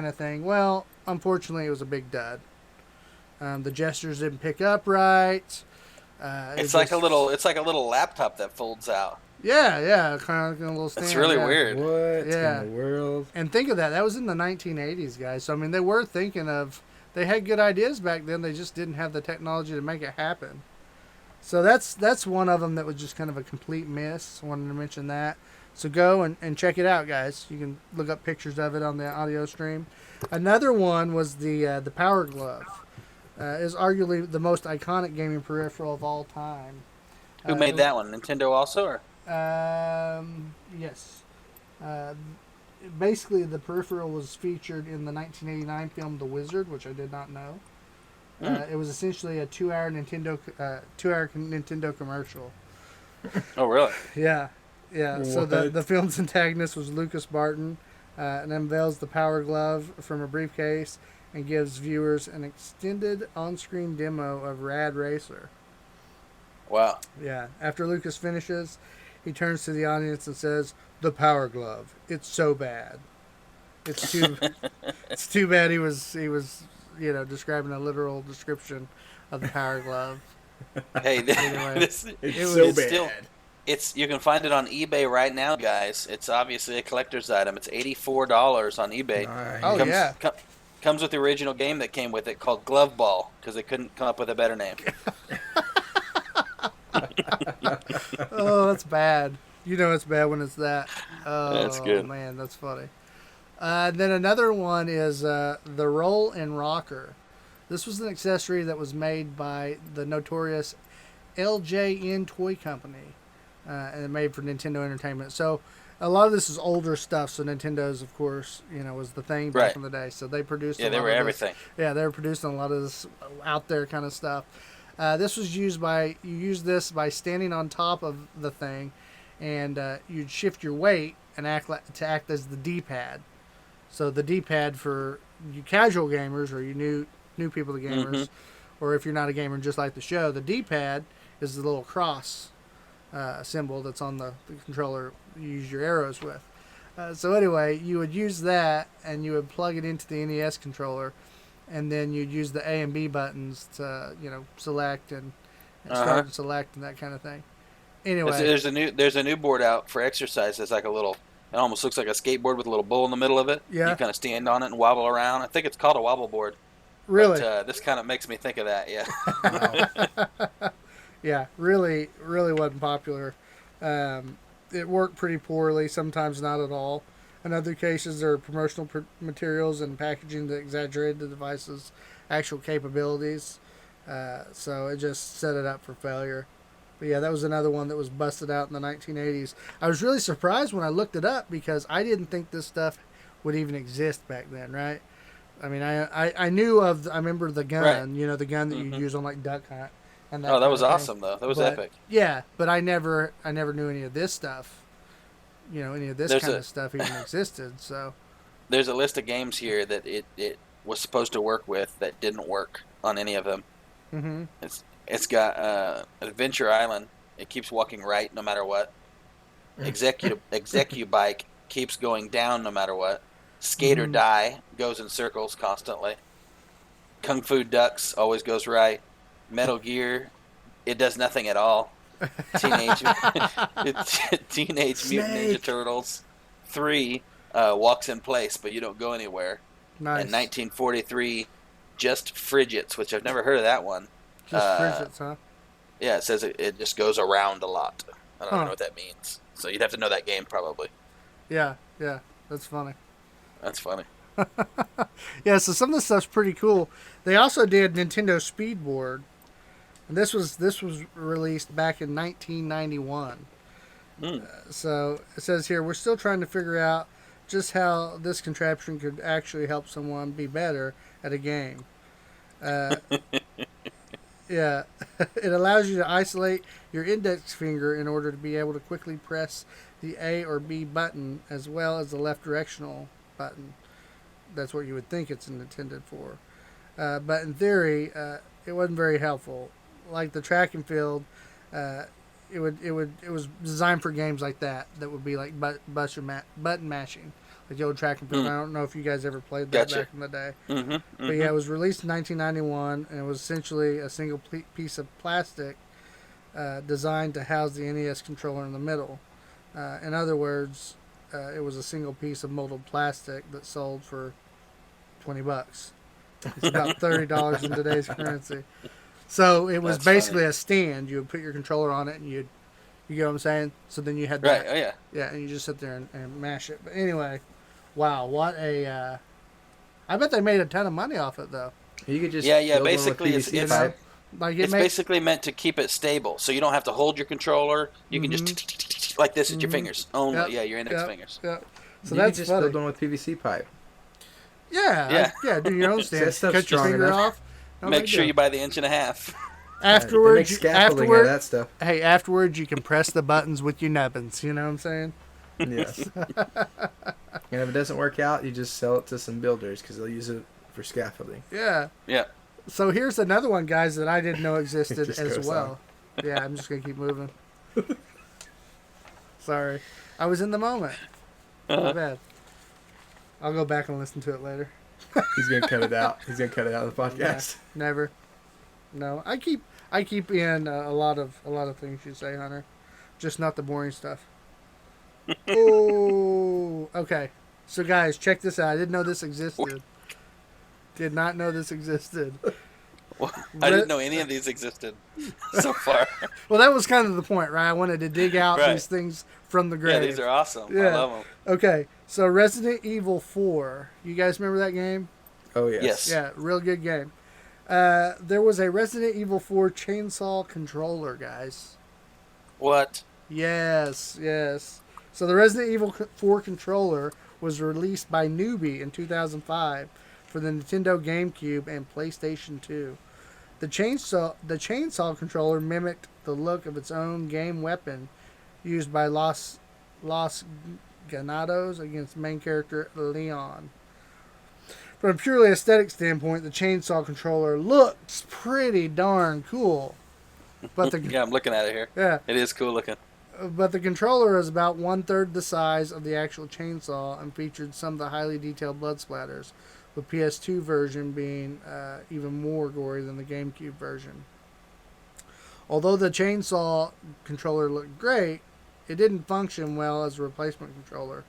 of thing. Well, unfortunately, it was a big dud. The gestures didn't pick up right. It's like a little laptop that folds out. Yeah, kind of like a little stand. It's really weird. What Yeah. in the world? And think of that. That was in the 1980s, guys. So, I mean, they were thinking of... They had good ideas back then. They just didn't have the technology to make it happen. So that's one of them that was just kind of a complete miss. I wanted to mention that. So go and check it out, guys. You can look up pictures of it on the audio stream. Another one was the Power Glove. Is arguably the most iconic gaming peripheral of all time. Who made that one? Nintendo also, or? Yes. Basically, the peripheral was featured in the 1989 film The Wizard, which I did not know. It was essentially a 2-hour Nintendo commercial. Oh, really? Yeah. So What? the film's antagonist was Lucas Barton, and unveils the Power Glove from a briefcase and gives viewers an extended on-screen demo of Rad Racer. Wow. Yeah. After Lucas finishes, he turns to the audience and says, "The Power Glove. It's so bad. It's too bad he was describing a literal description of the Power Glove." Hey, Anyway, It's was- so it's bad. still- you can find it on eBay right now, guys. It's obviously a collector's item. It's $84 on eBay. Nice. Oh, yeah. Comes with the original game that came with it called Glove Ball because they couldn't come up with a better name. Oh, that's bad. You know it's bad when it's that. Oh, That's good. Man, that's funny. Then another one is the Roll and Rocker. This was an accessory that was made by the notorious LJN Toy Company, and it made for Nintendo Entertainment. So a lot of this is older stuff. So Nintendo's, of course, was the thing back Right. in the day. So they produced. Yeah, a they lot were of everything. Yeah, they were producing a lot of this out there kind of stuff. This was used by by standing on top of the thing, and you'd shift your weight and act as the D-pad. So the D-pad for you casual gamers or you new people to gamers, or if you're not a gamer just like the show, the D-pad is the little cross symbol that's on the controller you use your arrows with. So anyway, you would use that and you would plug it into the NES controller, and then you'd use the A and B buttons to select and start and select and that kind of thing. Anyway, There's a new board out for exercise. It's like a little. It almost looks like a skateboard with a little bull in the middle of it. Yeah. You kind of stand on it and wobble around. I think it's called a wobble board. really, But, this kind of makes me think of that. Yeah. yeah, really wasn't popular. It worked pretty poorly, sometimes not at all. In other cases, there are promotional materials and packaging that exaggerated the device's actual capabilities. So it just set it up for failure. But yeah, that was another one that was busted out in the 1980s. I was really surprised when I looked it up because I didn't think this stuff would even exist back then, right? I mean, I knew I remember the gun, Right. the gun that you use on like Duck Hunt. and Oh, that kind was of thing. awesome though. That was But, epic. Yeah, but I never knew any of this stuff. You know, any of this There's kind a- of stuff even existed. So, There's a list of games here that it was supposed to work with that didn't work on any of them. hmm It's got Adventure Island. It keeps walking right no matter what. Execubike keeps going down no matter what. Skate or Mhm. Die goes in circles constantly. Kung Fu Ducks always goes right. Metal Gear, it does nothing at all. Teenage Teenage Mutant Ninja Snake. Turtles 3 walks in place, but you don't go anywhere. nice. And 1943, Just Frigets, which I've never heard of that one. Just uh, Frigets, huh? Yeah, it says it just goes around a lot. I don't Huh. even know what that means. So you'd have to know that game probably. Yeah, that's funny. That's funny. Yeah, so some of the stuff's pretty cool. They also did Nintendo Speedboard, and this was released back in 1991. Mm. So it says here we're still trying to figure out just how this contraption could actually help someone be better at a game. Uh, yeah, it allows you to isolate your index finger in order to be able to quickly press the A or B button as well as the left directional button. That's what you would think it's intended for. But in theory, it wasn't very helpful. Like the track and field, it was designed for games like that would be like button mashing, like the old track and field. I don't know if you guys ever played that Gotcha. back in the day. Mm-hmm, But yeah, it was released in 1991, and it was essentially a single piece of plastic designed to house the NES controller in the middle. In other words, it was a single piece of molded plastic that sold for $20. It's about $30 in today's currency. So it was That's basically funny. a stand. You would put your controller on it, and you get what I'm saying. So then you had Right. that, Oh yeah. yeah, and you just sit there and mash it. But anyway, wow, what a! I bet they made a ton of money off it though. You could just Yeah. build one with Basically, PVC it's pipe. Like it it's made, basically meant to keep it stable, so you don't have to hold your controller. You can just like this with your Mhm. fingers only. Yep. Yeah, your index Yep. fingers. Yeah. So You that's could just funny. build one with PVC pipe. Yeah, Yeah. do your own That stand. stuff's Cut your strong finger enough. off. No Make big sure deal. you buy the 1.5 inch. They Afterwards, make scaffolding out of that stuff. hey, afterwards you can press the buttons with your nubbins. You know what I'm saying? Yes. And if it doesn't work out, you just sell it to some builders because they'll use it for scaffolding. Yeah. Yeah. So here's another one, guys, that I didn't know existed just as goes well. Yeah, I'm just gonna keep moving. Sorry, I was in the moment. My bad. I'll go back and listen to it later. He's gonna cut it out. He's gonna cut it out of the podcast. Nah, never. No, I keep in a lot of things you say, Hunter, just not the boring stuff. Oh, okay. So guys, check this out. I didn't know this existed. Did not know this existed. I didn't know any of these existed so far. Well, that was kind of the point, right? I wanted to dig out Right. these things from the grave. Yeah, these are awesome. I Yeah. love them. Okay, so Resident Evil 4. You guys remember that game? Oh yes. Yes. Yeah, real good game. There was a Resident Evil 4 chainsaw controller, guys. What? Yes. So the Resident Evil 4 controller was released by Newbie in 2005 for the Nintendo GameCube and PlayStation 2. The chainsaw controller mimicked the look of its own game weapon used by Los Ganados against main character Leon. From a purely aesthetic standpoint, the chainsaw controller looks pretty darn cool. But the Yeah, I'm looking at it here. yeah, It is cool looking. but the controller is about 1/3 the size of the actual chainsaw and featured some of the highly detailed blood splatters, with PS2 version being even more gory than the GameCube version. Although the chainsaw controller looked great, it didn't function well as a replacement controller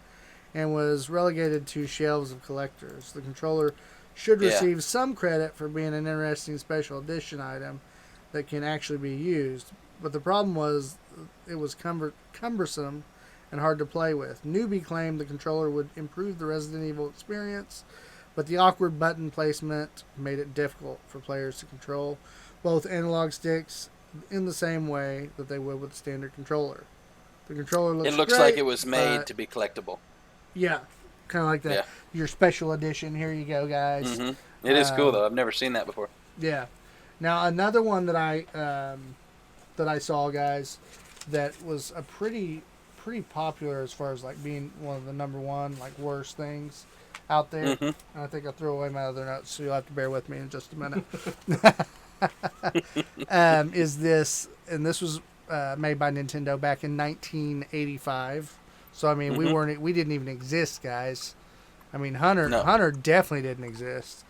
and was relegated to shelves of collectors. The controller should Yeah. receive some credit for being an interesting special edition item that can actually be used, but the problem was it was cumbersome and hard to play with. Newbie claimed the controller would improve the Resident Evil experience, but the awkward button placement made it difficult for players to control both analog sticks in the same way that they would with a standard controller. The controller looks It looks great, like it was made but- to be collectible. yeah, kind of like that. Yeah. Your special edition. Here you go, guys. It is Um, cool though. I've never seen that before. Yeah. Now another one that I saw, guys, that was a pretty popular as far as like being one of the number one like worst things out there. Mm-hmm. And I think I threw away my other notes, so you'll have to bear with me in just a minute. Is this, and this was made by Nintendo back in 1985. So I mean, we didn't even exist, guys. I mean, Hunter definitely didn't exist.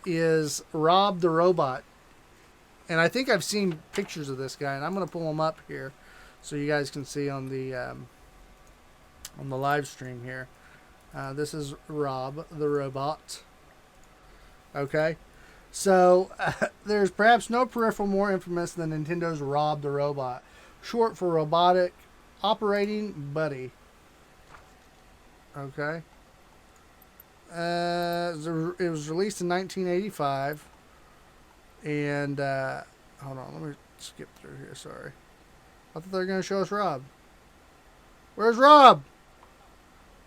Is Rob the Robot, and I think I've seen pictures of this guy, and I'm gonna pull him up here so you guys can see on the live stream here. This is Rob the Robot. Okay. So, there's perhaps no peripheral more infamous than Nintendo's Rob the Robot, short for Robotic Operating Buddy. Okay. It was released in 1985. And, hold on, let me skip through here, sorry. I thought they were going to show us Rob. Where's Rob?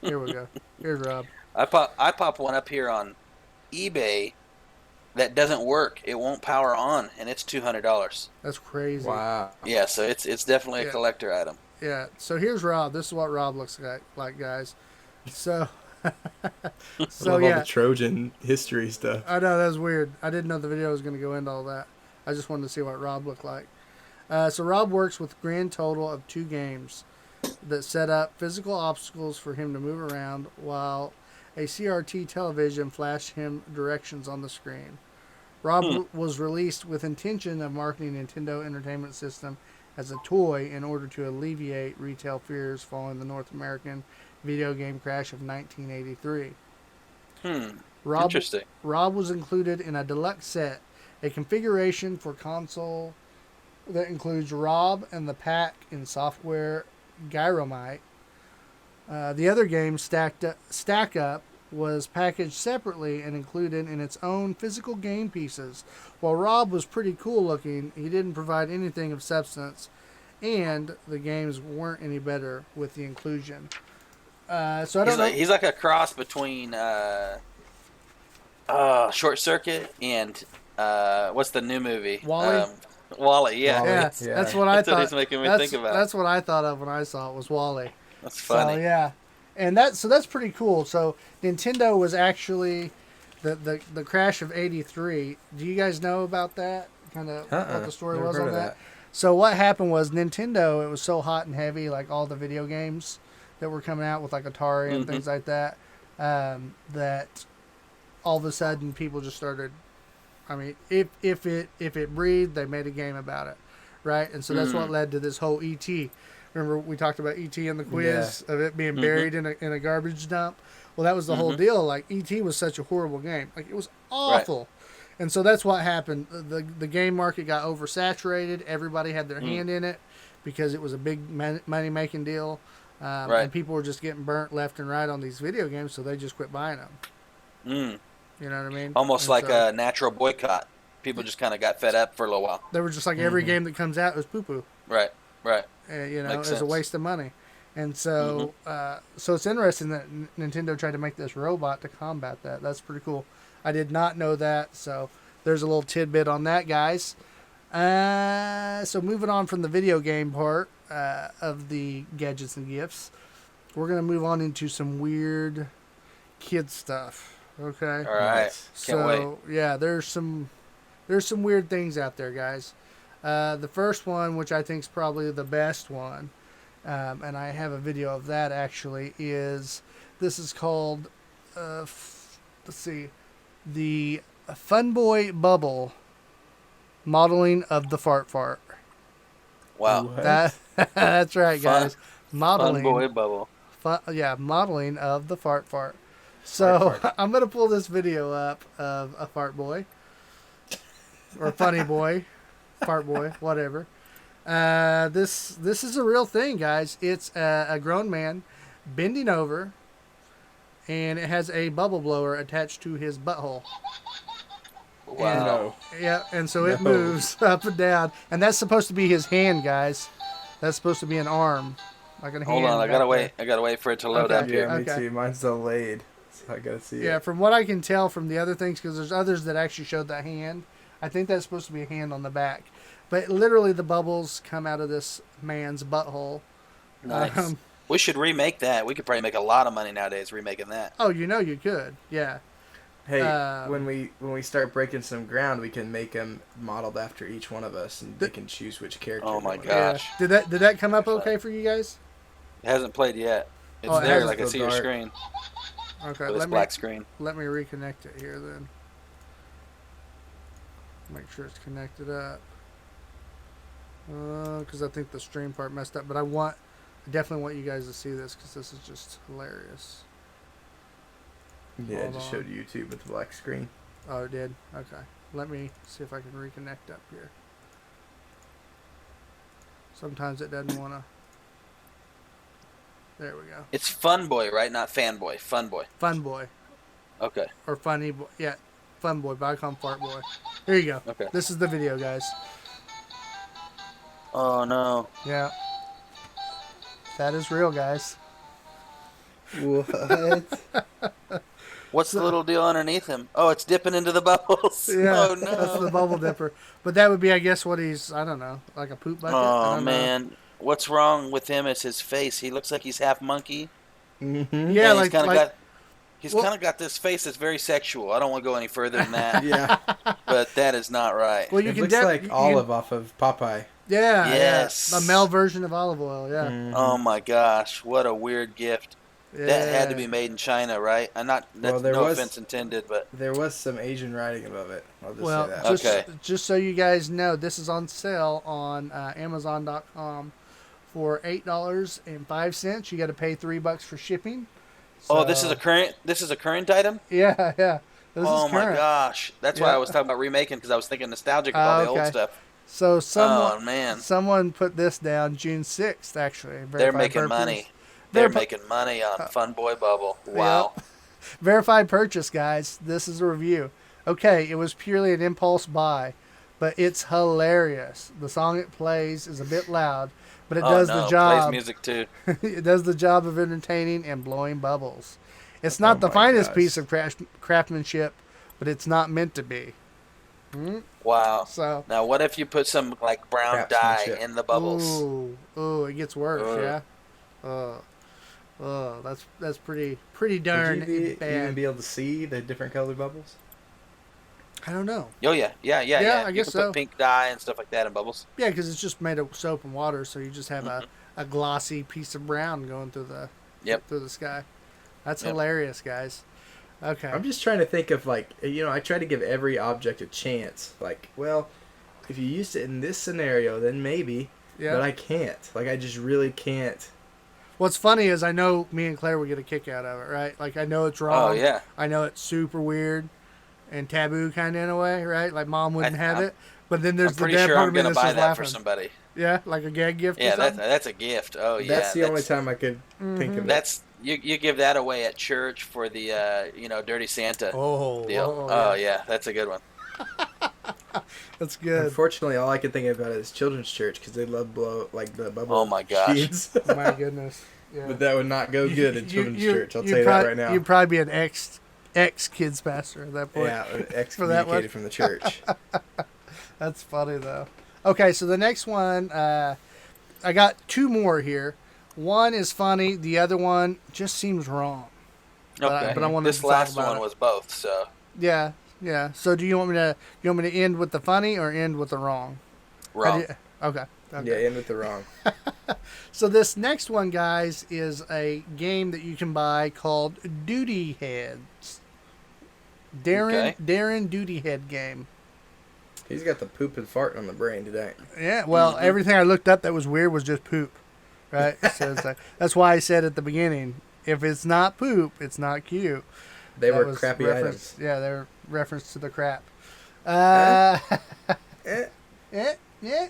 Here we go. Here's Rob. I pop one up here on eBay that doesn't work. It won't power on, and it's $200. That's crazy. Wow. Yeah, so it's definitely a collector item. Yeah. So here's Rob. This is what Rob looks like, guys. So, I love all the Trojan history stuff. I know, that was weird. I didn't know the video was going to go into all that. I just wanted to see what Rob looked like. So Rob works with a grand total of 2 games that set up physical obstacles for him to move around, while a CRT television flashed him directions on the screen. Rob was released with intention of marketing Nintendo Entertainment System as a toy in order to alleviate retail fears following the North American video game crash of 1983. Interesting. Rob was included in a deluxe set, a configuration for console that includes Rob and the pack in software Gyromite. The other game, Stack Up, was packaged separately and included in its own physical game pieces. While Rob was pretty cool looking, he didn't provide anything of substance, and the games weren't any better with the inclusion. So I don't know. He's like a cross between Short Circuit and what's the new movie? Wall-E? Wall-E, yeah. Yeah, Yeah. that's what I That's thought. what he's making me think about. That's what I thought of when I saw it, was Wall-E. That's funny. So yeah, and that's pretty cool. So Nintendo was actually the crash of '83. Do you guys know about that? Kind of what the story Never was heard on of that? So what happened was Nintendo, it was so hot and heavy, like all the video games that were coming out with like Atari and things like that, that all of a sudden people just started. I mean, if it breathed, they made a game about it, right? And so that's what led to this whole ET. Remember we talked about ET in the quiz of it being buried in a garbage dump. Well, that was the whole deal. Like ET was such a horrible game. Like it was awful. Right. And so that's what happened. The game market got oversaturated. Everybody had their hand in it because it was a big money making deal. And people were just getting burnt left and right on these video games, so they just quit buying them. You know what I mean? Almost like a natural boycott. People just kind of got fed up for a little while. They were just like, every game that comes out is poo-poo. Right. You know, Makes it's sense. a waste of money. And so so it's interesting that Nintendo tried to make this robot to combat that. That's pretty cool. I did not know that, so there's a little tidbit on that, guys. So moving on from the video game part of the gadgets and gifts, we're going to move on into some weird kid stuff. Okay. All right. Can't wait. Yeah, there's some weird things out there, guys. The first one, which I think is probably the best one, and I have a video of that actually, this is called, let's see, the Funboy Bubble modeling of the fart. Wow. That's right, guys. Modeling. Funboy Bubble. Modeling of the fart. So I'm gonna pull this video up of a fart boy, or funny boy, fart boy, whatever. This is a real thing, guys. It's a grown man bending over, and it has a bubble blower attached to his butthole. Wow. Yeah, and so it moves up and down, and that's supposed to be his hand, guys. That's supposed to be an arm, like a hand. Hold on, I gotta wait for it to load up here. Yeah, me too. Mine's delayed. I gotta see it. Yeah, from what I can tell from the other things, because there's others that actually showed that hand. I think that's supposed to be a hand on the back. But literally the bubbles come out of this man's butthole. Nice. We should remake that. We could probably make a lot of money nowadays remaking that. Oh, you could. Yeah. Hey, Um, when we start breaking some ground, we can make them modeled after each one of us, and they can choose which character. Oh my they want. gosh. Yeah. Did that come up okay for you guys? It hasn't played yet. It's Oh, it there, hasn't. like I see your Dark. screen. Okay. With this black screen. Let me reconnect it here then. Make sure it's connected up. Because I think the stream part messed up. But I definitely want you guys to see this because this is just hilarious. Yeah, Hold it just on. showed YouTube with the black screen. Oh, it did? Okay. Let me see if I can reconnect up here. Sometimes it doesn't want to. There we go. It's Fun Boy, right? Not Fanboy. Fun Boy. Fun Boy. Okay. Or Funny Boy. Yeah. Fun Boy, but I call him Fart Boy. Here you go. Okay. This is the video, guys. Oh no. Yeah. That is real, guys. What? What's the little deal underneath him? Oh, it's dipping into the bubbles. Yeah, Oh that's the no. bubble dipper. But that would be, I guess, what he's, I don't know, like a poop bucket? I Oh don't know. man. What's wrong with him is his face. He looks like he's half monkey. Mm-hmm. Yeah, And like, he's well- kind of got this face that's very sexual. I don't want to go any further than that, Yeah. but that is not right. well, you It can looks like you Olive off of Popeye. Yeah, Yes. yeah. A male version of olive oil, yeah. Mhm. Oh my gosh, what a weird gift. Yeah. That had to be made in China, right? I'm not. That's Well, there no was- offense intended, but There was some Asian writing above it. I'll just Well, say that. just, Okay. just so you guys know, this is on sale on Amazon.com for $8.05. You got to pay $3 for shipping. oh, this is So- a current. This is a current item. Yeah, yeah. This Oh is my current. gosh, that's why Yeah. I was talking about remaking because I was thinking nostalgic of all the Okay. old stuff. So Oh man, someone put this down June 6th, actually. they're verified making purchase. money. They're They're pu- making money on Fun Boy Bubble. Wow. Verified purchase, guys. This is a review. Okay, it was purely an impulse buy, but it's hilarious. The song it plays is a bit loud, but it Oh does no, the job. plays music too. It does the job of entertaining and blowing bubbles. It's not Oh the my finest gosh. piece of craftsmanship, but it's not meant to be. Wow. So, Now, what if you put some like brown dye Craftsmanship. in the bubbles? ooh, it gets worse. Ugh. Yeah. That's pretty darn Would you even bad. be able to see the different colored bubbles? I don't know. Oh yeah. Yeah, I You guess can so. put pink dye and stuff like that in bubbles. Yeah, because it's just made of soap and water, so you just have a glossy piece of brown going through the Yep. through the sky. That's Yep. hilarious, guys. Okay. I'm just trying to think of I try to give every object a chance. Like, well, if you used it in this scenario, then maybe. Yeah. But I can't. Like, I just really can't. What's funny is I know me and Claire would get a kick out of it, right? Like I know it's wrong. Oh yeah. I know it's super weird and taboo kind of in a way, right? Like mom wouldn't have I'm- it. But then there's I'm the pretty dad sure part I'm of me gonna that's buy just that laughing. for somebody. Yeah, like a gag gift. Yeah, or something? that's a gift. Oh yeah. That's the only time I could think of it. That's you give that away at church for the Dirty Santa Oh, deal. oh, Yeah, that's a good one. That's good. Unfortunately, all I can think about is children's church because they love blow like the bubble. Oh my gosh. sheets. Oh, my goodness. Yeah. But that would not go good in children's church. I'll you'd tell you that right now. You'd probably be an ex kids pastor at that point. Yeah, For that one? excommunicated from the church. That's funny though. Okay, so the next one, I got two more here. One is funny. The other one just seems wrong. Okay. But I wanted this to talk last about one it. was both. So Yeah, yeah. So do you want me to end with the funny or end with the wrong? How do wrong. you- okay. Yeah, end with the wrong. So this next one, guys, is a game that you can buy called Duty Heads. Okay. Darren Duty Head game. He's got the poop and fart on the brain today. Yeah, well, everything I looked up that was weird was just poop, right? So it's like, that's why I said at the beginning, if it's not poop, it's not cute. They That were was crappy reference, items. Yeah, they're reference to the crap. Eh, Yeah.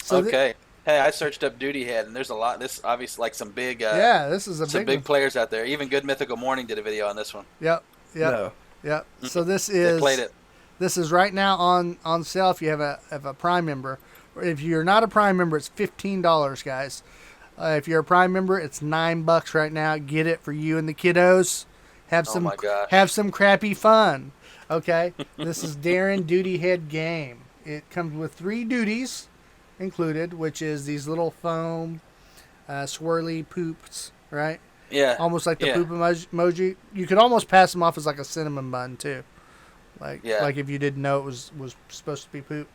So Okay. Hey, I searched up Duty Head, and there's a lot. This obviously like some big, yeah, this is a some big, big one. players out there. Even Good Mythical Morning did a video on this one. Yep. No. Yep. So this They is played it. This is right now on sale if you have a Prime member. If you're not a Prime member, it's $15, guys. If you're a Prime member, it's $9 right now. Get it for you and the kiddos. Have Oh some my gosh. have some crappy fun. Okay, this is Darren Duty Head Game. It comes with 3 duties included, which is these little foam swirly poops, right? Yeah. Almost like the Yeah. poop emoji. You could almost pass them off as like a cinnamon bun too, like Yeah. if you didn't know it was supposed to be poop.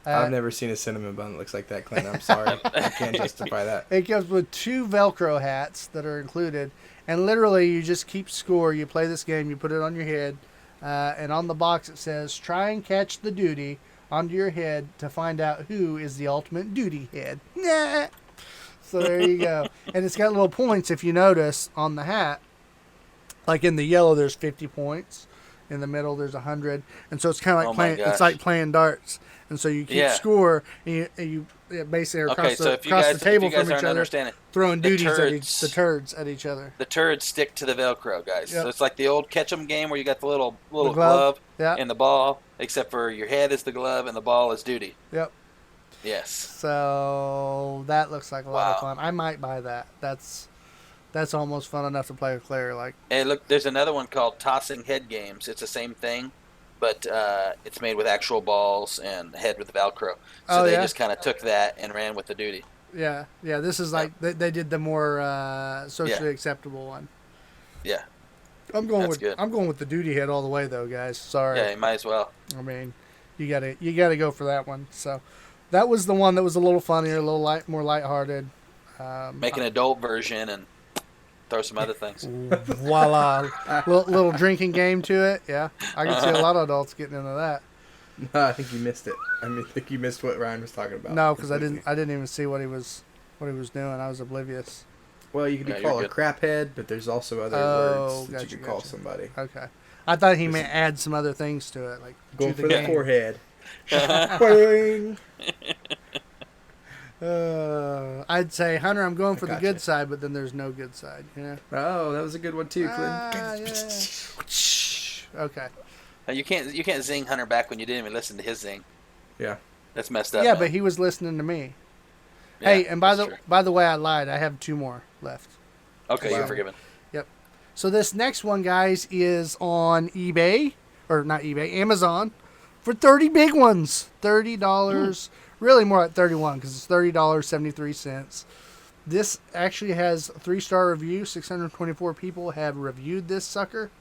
I've never seen a cinnamon bun that looks like that, Clint. I'm sorry. I can't justify that. It comes with 2 Velcro hats that are included, and literally you just keep score. You play this game, you put it on your head, and on the box it says, "Try and catch the duty onto your head to find out who is the ultimate duty head." Nah. So there you go. And it's got little points, if you notice, on the hat. Like in the yellow, there's 50 points. In the middle, there's 100. And so it's kind of like Oh my playing. It's gosh. like playing darts. And so you keep Yeah. score, and you basically are Okay, across, so if you across guys, the table if you guys from each aren't other, understanding, throwing the duties at turds- the turds at each other. the turds stick to the Velcro, guys. Yep. So it's like the old catch 'em game where you got the little glove. glove Yeah. and the ball, except for your head is the glove and the ball is duty. Yep. Yes. So that looks like a lot of Wow. fun. I might buy that. That's almost fun enough to play with Claire. Like, Hey, look, there's another one called Tossing Head Games. It's the same thing, but it's made with actual balls and head with Velcro. So Oh, they yeah? just kind of took that and ran with the duty. yeah. This is like they did the more socially acceptable one. Yeah. I'm going That's with good. I'm going with the duty head all the way though, guys. Sorry. Yeah, you might as well. I mean, you gotta go for that one. So that was the one that was a little funnier, a little more lighthearted. Make an adult version and throw some other things. Voila, little drinking game to it. Yeah, I can see a lot of adults getting into that. No, I think you missed it. I think you missed what Ryan was talking about. No, because I didn't even see what he was doing. I was oblivious. Well, you could be Yeah, you're called a good. crap head, but there's also other Oh, words that gotcha, you could call gotcha. somebody. Okay, I thought he meant add some other things to it, like Going to for the game. forehead. Boing. I'd say, Hunter, I'm going for the Gotcha. good side, but then there's no good side. Yeah. Oh, that was a good one too, Ah, Clint. yeah. Okay. Now, you can't zing Hunter back when you didn't even listen to his zing. Yeah. That's messed up. Yeah, man. but he was listening to me. Yeah, Hey, and by that's the way, I lied. I have 2 more left. true. Okay, Wow. you're forgiven. So this next one, guys, is on eBay, or not eBay, Amazon, for 30 big ones. $30. Really more like 31 because it's $30.73. This actually has a 3-star review. 624 people have reviewed this sucker.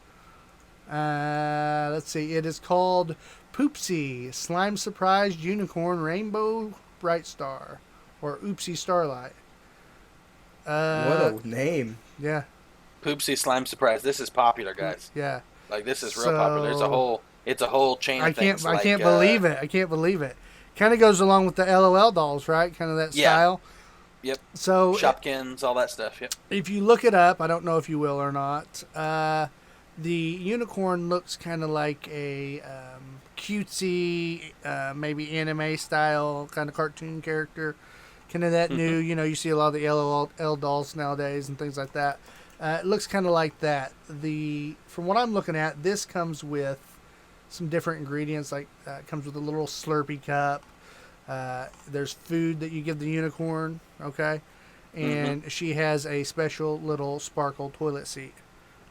Let's see. It is called Poopsie Slime Surprised Unicorn Rainbow Bright Star, or Oopsie Starlight. What a name. Yeah, Poopsie Slime Surprise. This is popular, guys. yeah. Like, this is real popular. So- It's a whole chain of I can't. things. I can't believe it. I can't believe it. Kind of goes along with the LOL dolls, right? Kind of that Yeah. style. Yep. So Shopkins, all that stuff. Yep. if you look it up, I don't know if you will or not. The unicorn looks kind of like a cutesy, maybe anime style kind of cartoon character. Kind of that new, you see a lot of the LOL dolls nowadays and things like that. It looks kind of like that. From what I'm looking at, this comes with some different ingredients. Like it comes with a little Slurpee cup. There's food that you give the unicorn. Okay, and she has a special little sparkle toilet seat,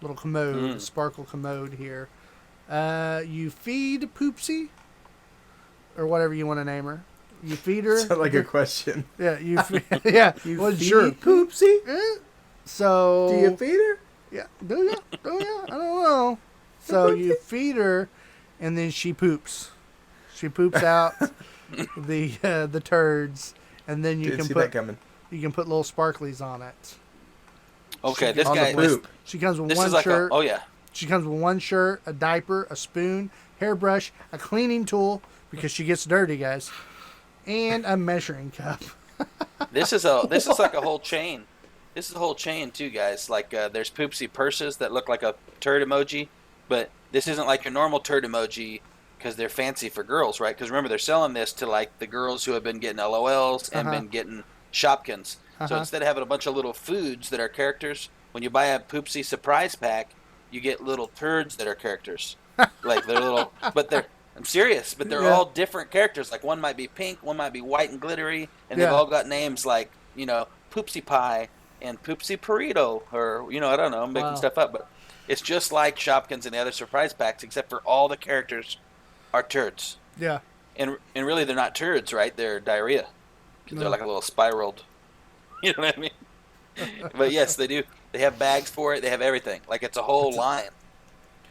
little commode, sparkle commode here. You feed Poopsie, or whatever you want to name her. You feed her. Sound like a question. Yeah, yeah. You well, feed sure. Poopsie? Eh, So Do you feed her? Yeah. Do you? I don't know. So you feed her, and then she poops. She poops out the turds, and then you Didn't can see put that coming. little sparklies on it. Okay, this On guy. the poop. She comes with This one is like shirt. oh yeah. She comes with one shirt, a diaper, a spoon, hairbrush, a cleaning tool because she gets dirty, guys, and a measuring cup. This is like a whole chain. This is a whole chain too, guys. Like there's Poopsie purses that look like a turd emoji, but this isn't like your normal turd emoji because they're fancy for girls, right? Because remember, they're selling this to like the girls who have been getting LOLs and been getting Shopkins. So instead of having a bunch of little foods that are characters, when you buy a Poopsie surprise pack, you get little turds that are characters. Like they're little, but they're. I'm serious, but they're Yeah. all different characters. Like one might be pink, one might be white and glittery, and they've Yeah. all got names like Poopsie Pie and Poopsie Burrito, or I don't know, I'm making Wow. stuff up, but it's just like Shopkins and the other surprise packs, except for all the characters are turds, Yeah. and really they're not turds, right? They're diarrhea because they're No. like a little spiraled. You know what I mean? But yes, they do. They have bags for it. They have everything. Like it's a whole line.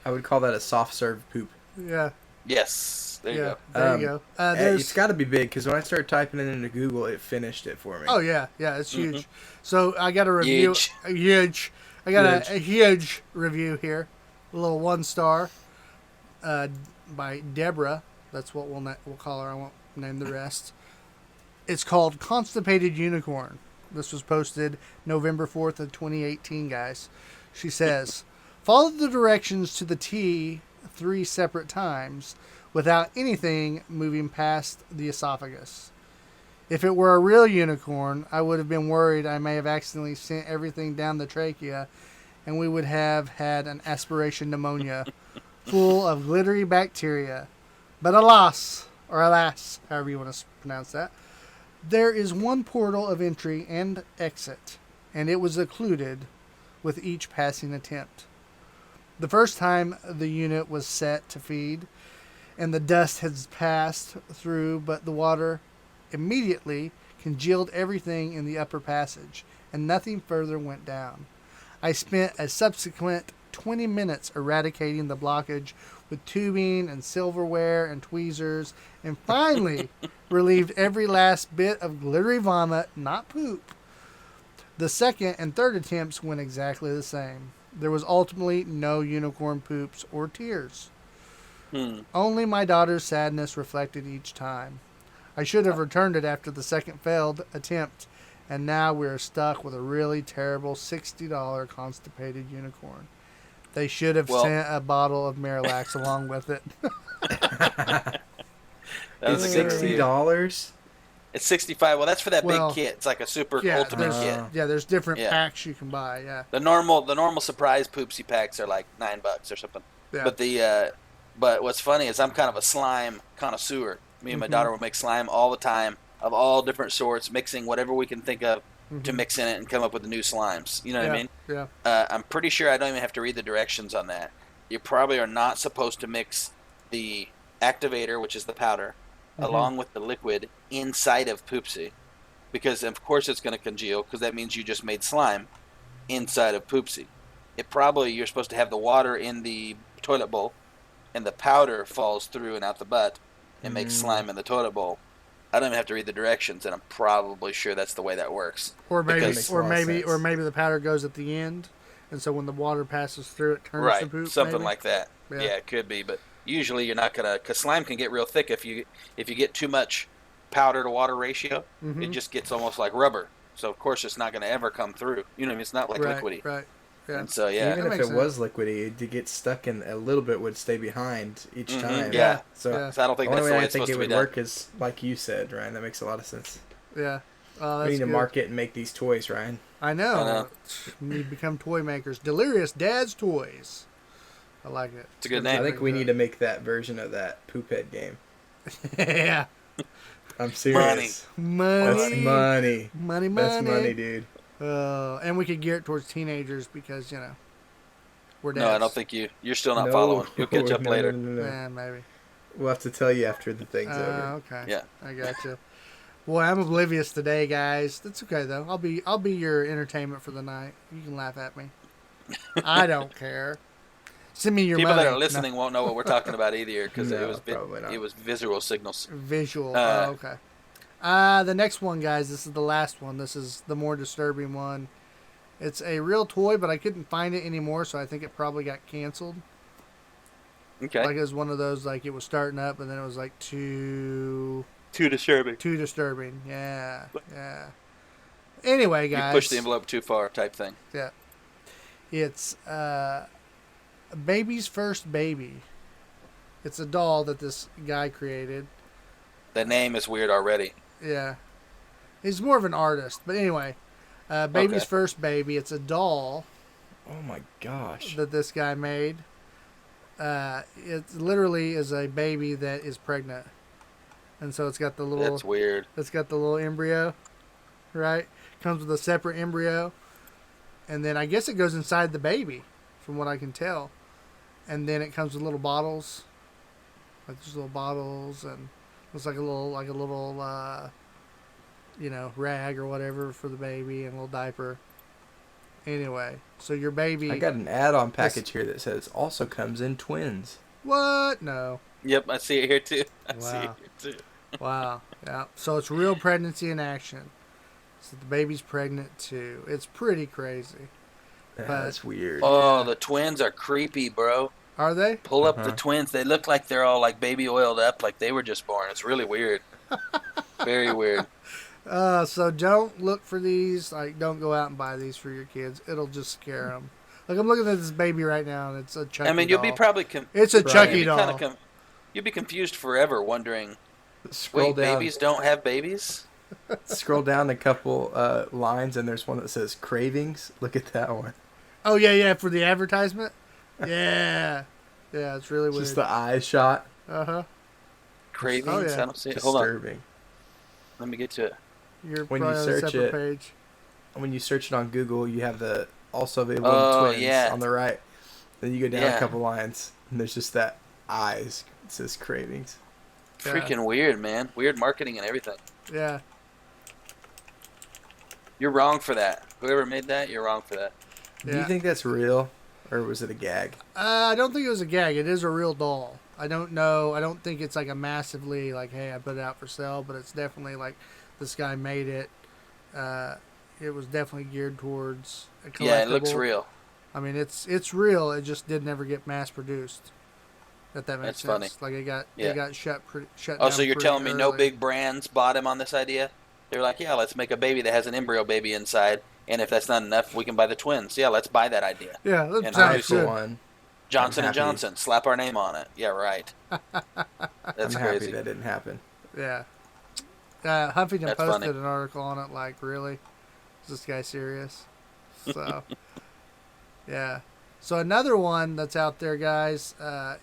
I would call that a soft serve poop. Yeah. Yes, there you Yeah. go. There you go. There's. It's got to be big because when I started typing it into Google, it finished it for me. Oh yeah, yeah, it's huge. So I got a review. Huge. Huge. I got Huge. a huge review here. A little 1-star. By Deborah. That's what we'll call her. I won't name the rest. It's called Constipated Unicorn. This was posted November 4th of 2018, guys. She says, follow the directions to the T 3 separate times without anything moving past the esophagus. If it were a real unicorn, I would have been worried I may have accidentally sent everything down the trachea and we would have had an aspiration pneumonia full of glittery bacteria. But alas, however you want to pronounce that, there is one portal of entry and exit, and it was occluded with each passing attempt. The first time the unit was set to feed, and the dust has passed through, but the water immediately congealed everything in the upper passage, and nothing further went down. I spent a subsequent 20 minutes eradicating the blockage with tubing and silverware and tweezers, and finally relieved every last bit of glittery vomit, not poop. The second and third attempts went exactly the same. There was ultimately no unicorn poops or tears. Only my daughter's sadness reflected each time. I should have returned it after the second failed attempt, and now we're stuck with a really terrible $60 constipated unicorn. They should have sent a bottle of Miralax along with it. That's It's $60. It's 65. Well, that's for that Well, big kit. It's like a super Yeah, ultimate there's, kit. yeah, there's different Yeah. packs you can buy. Yeah, The normal surprise poopsie packs are like $9 or something. yeah, But what's funny is I'm kind of a slime connoisseur. Me and my Mm-hmm. daughter will make slime all the time of all different sorts, mixing whatever we can think of to mix in it and come up with the new slimes. You know what I mean? Yeah, I'm pretty sure I don't even have to read the directions on that. You probably are not supposed to mix the activator, which is the powder, along with the liquid inside of Poopsie, because of course it's going to congeal, because that means you just made slime inside of Poopsie. You're supposed to have the water in the toilet bowl, and the powder falls through and out the butt and makes slime in the toilet bowl. I don't even have to read the directions, and I'm probably sure that's the way that works. or maybe, Because- or Makes a lot of maybe, sense. or maybe the powder goes at the end, and so when the water passes through, it turns to Right, poop. something maybe? like that. Yeah. Yeah, it could be, but usually you're not gonna, because slime can get real thick if you get too much powder to water ratio. Mm-hmm. It just gets almost like rubber. So of course it's not gonna ever come through. You know what I mean? It's not like Right, liquidy. right. Yeah. And so yeah, Even That if makes it was liquidy, to get stuck in a little bit would stay behind each time. yeah. So Yeah. So I don't the think only that's the way way I it's think supposed it to be would done. work is like you said, Ryan. That makes a lot of sense. Yeah. Oh, We that's need to good. market and make these toys, Ryan. I know. I know. We need to become toy makers. Delirious Dad's Toys. I like it. It's a good I name. think we need to make that version of that poop head game. Yeah. I'm serious. Money. That's money. Money. That's money, dude. And we could gear it towards teenagers because, we're dads. No, I don't think you're still not No. following. You'll catch up No, later. no. Yeah, maybe. We'll have to tell you after the thing's over. Okay. Yeah. I gotcha. Boy, I'm oblivious today, guys. That's okay though. I'll be your entertainment for the night. You can laugh at me. I don't care. Send me your People money. that are listening won't know what we're talking about either because No, probably not. it was visual signals. No, visual. Uh, Okay. The next one, guys. This is the last one. This is the more disturbing one. It's a real toy, but I couldn't find it anymore, so I think it probably got canceled. Okay. Like it was one of those, like it was starting up, and then it was like too Too disturbing. disturbing. Yeah, yeah. Anyway, You guys. push the envelope too far, type thing. Yeah. It's Baby's First Baby. It's a doll that this guy created. The name is weird already. Yeah. He's more of an artist. But anyway, Baby's Okay. First Baby. It's a doll Oh my gosh. that this guy made. It literally is a baby that is pregnant. And so it's got the little That's weird. embryo, right? Comes with a separate embryo. and then I guess it goes inside the baby, from what I can tell. And then it comes with little bottles, like these little bottles, and looks like a little rag or whatever for the baby and a little diaper. Anyway, so your baby. I got an add-on package here that says also comes in twins. What? No. Yep, I see it here too. I see it Wow. here too. Wow. Yeah. So it's real pregnancy in action. So the baby's pregnant too. It's pretty crazy. That's weird. Oh, the twins are creepy, bro. Are they? Pull up the twins. They look like they're all like baby oiled up, like they were just born. It's really weird. Very weird. So don't look for these. Like, don't go out and buy these for your kids. It'll just scare them. Like, I'm looking at this baby right now, and it's a Chucky I mean, you'll doll. be probably It's a Chucky you'll doll. be you'll be confused forever, wondering. Scroll Wait, down. babies don't have babies? Scroll down a couple lines, and there's one that says cravings. Look at that one. Oh, yeah, for the advertisement? Yeah. Yeah, it's really weird. Just the eye shot. Uh-huh. Cravings? Oh, yeah. I don't see it. Hold on. Disturbing. Let me get to it. You're When you probably on a search separate it- page. When you search it on Google, you have the also available Oh, twins yeah. on the right. Then you go down Yeah. a couple lines, and there's just that eyes. It says cravings. Yeah. Freaking weird, man. Weird marketing and everything. Yeah. You're wrong for that. Whoever made that, you're wrong for that. Yeah. Do you think that's real, or was it a gag? I don't think it was a gag. It is a real doll. I don't know. I don't think it's like a massively like, hey, I put it out for sale, but it's definitely like this guy made it. It was definitely geared towards a collectible. Yeah, it looks real. I mean, it's real. It just did never get mass produced. If that makes That's sense. funny. Like it Yeah. got shut Oh, down. so you're pretty telling me no early. big brands bought him on this idea? They're like, yeah, let's make a baby that has an embryo baby inside, and if that's not enough, we can buy the twins. Yeah, let's buy that idea. Yeah, that And sounds I, For good. one, Johnson I'm and happy. Johnson, slap our name on it. Yeah, right. I'm That's happy crazy. that didn't happen. Yeah. Huffington That's posted funny. an article on it. Like, really, is this guy serious? So, yeah. So another one that's out there, guys,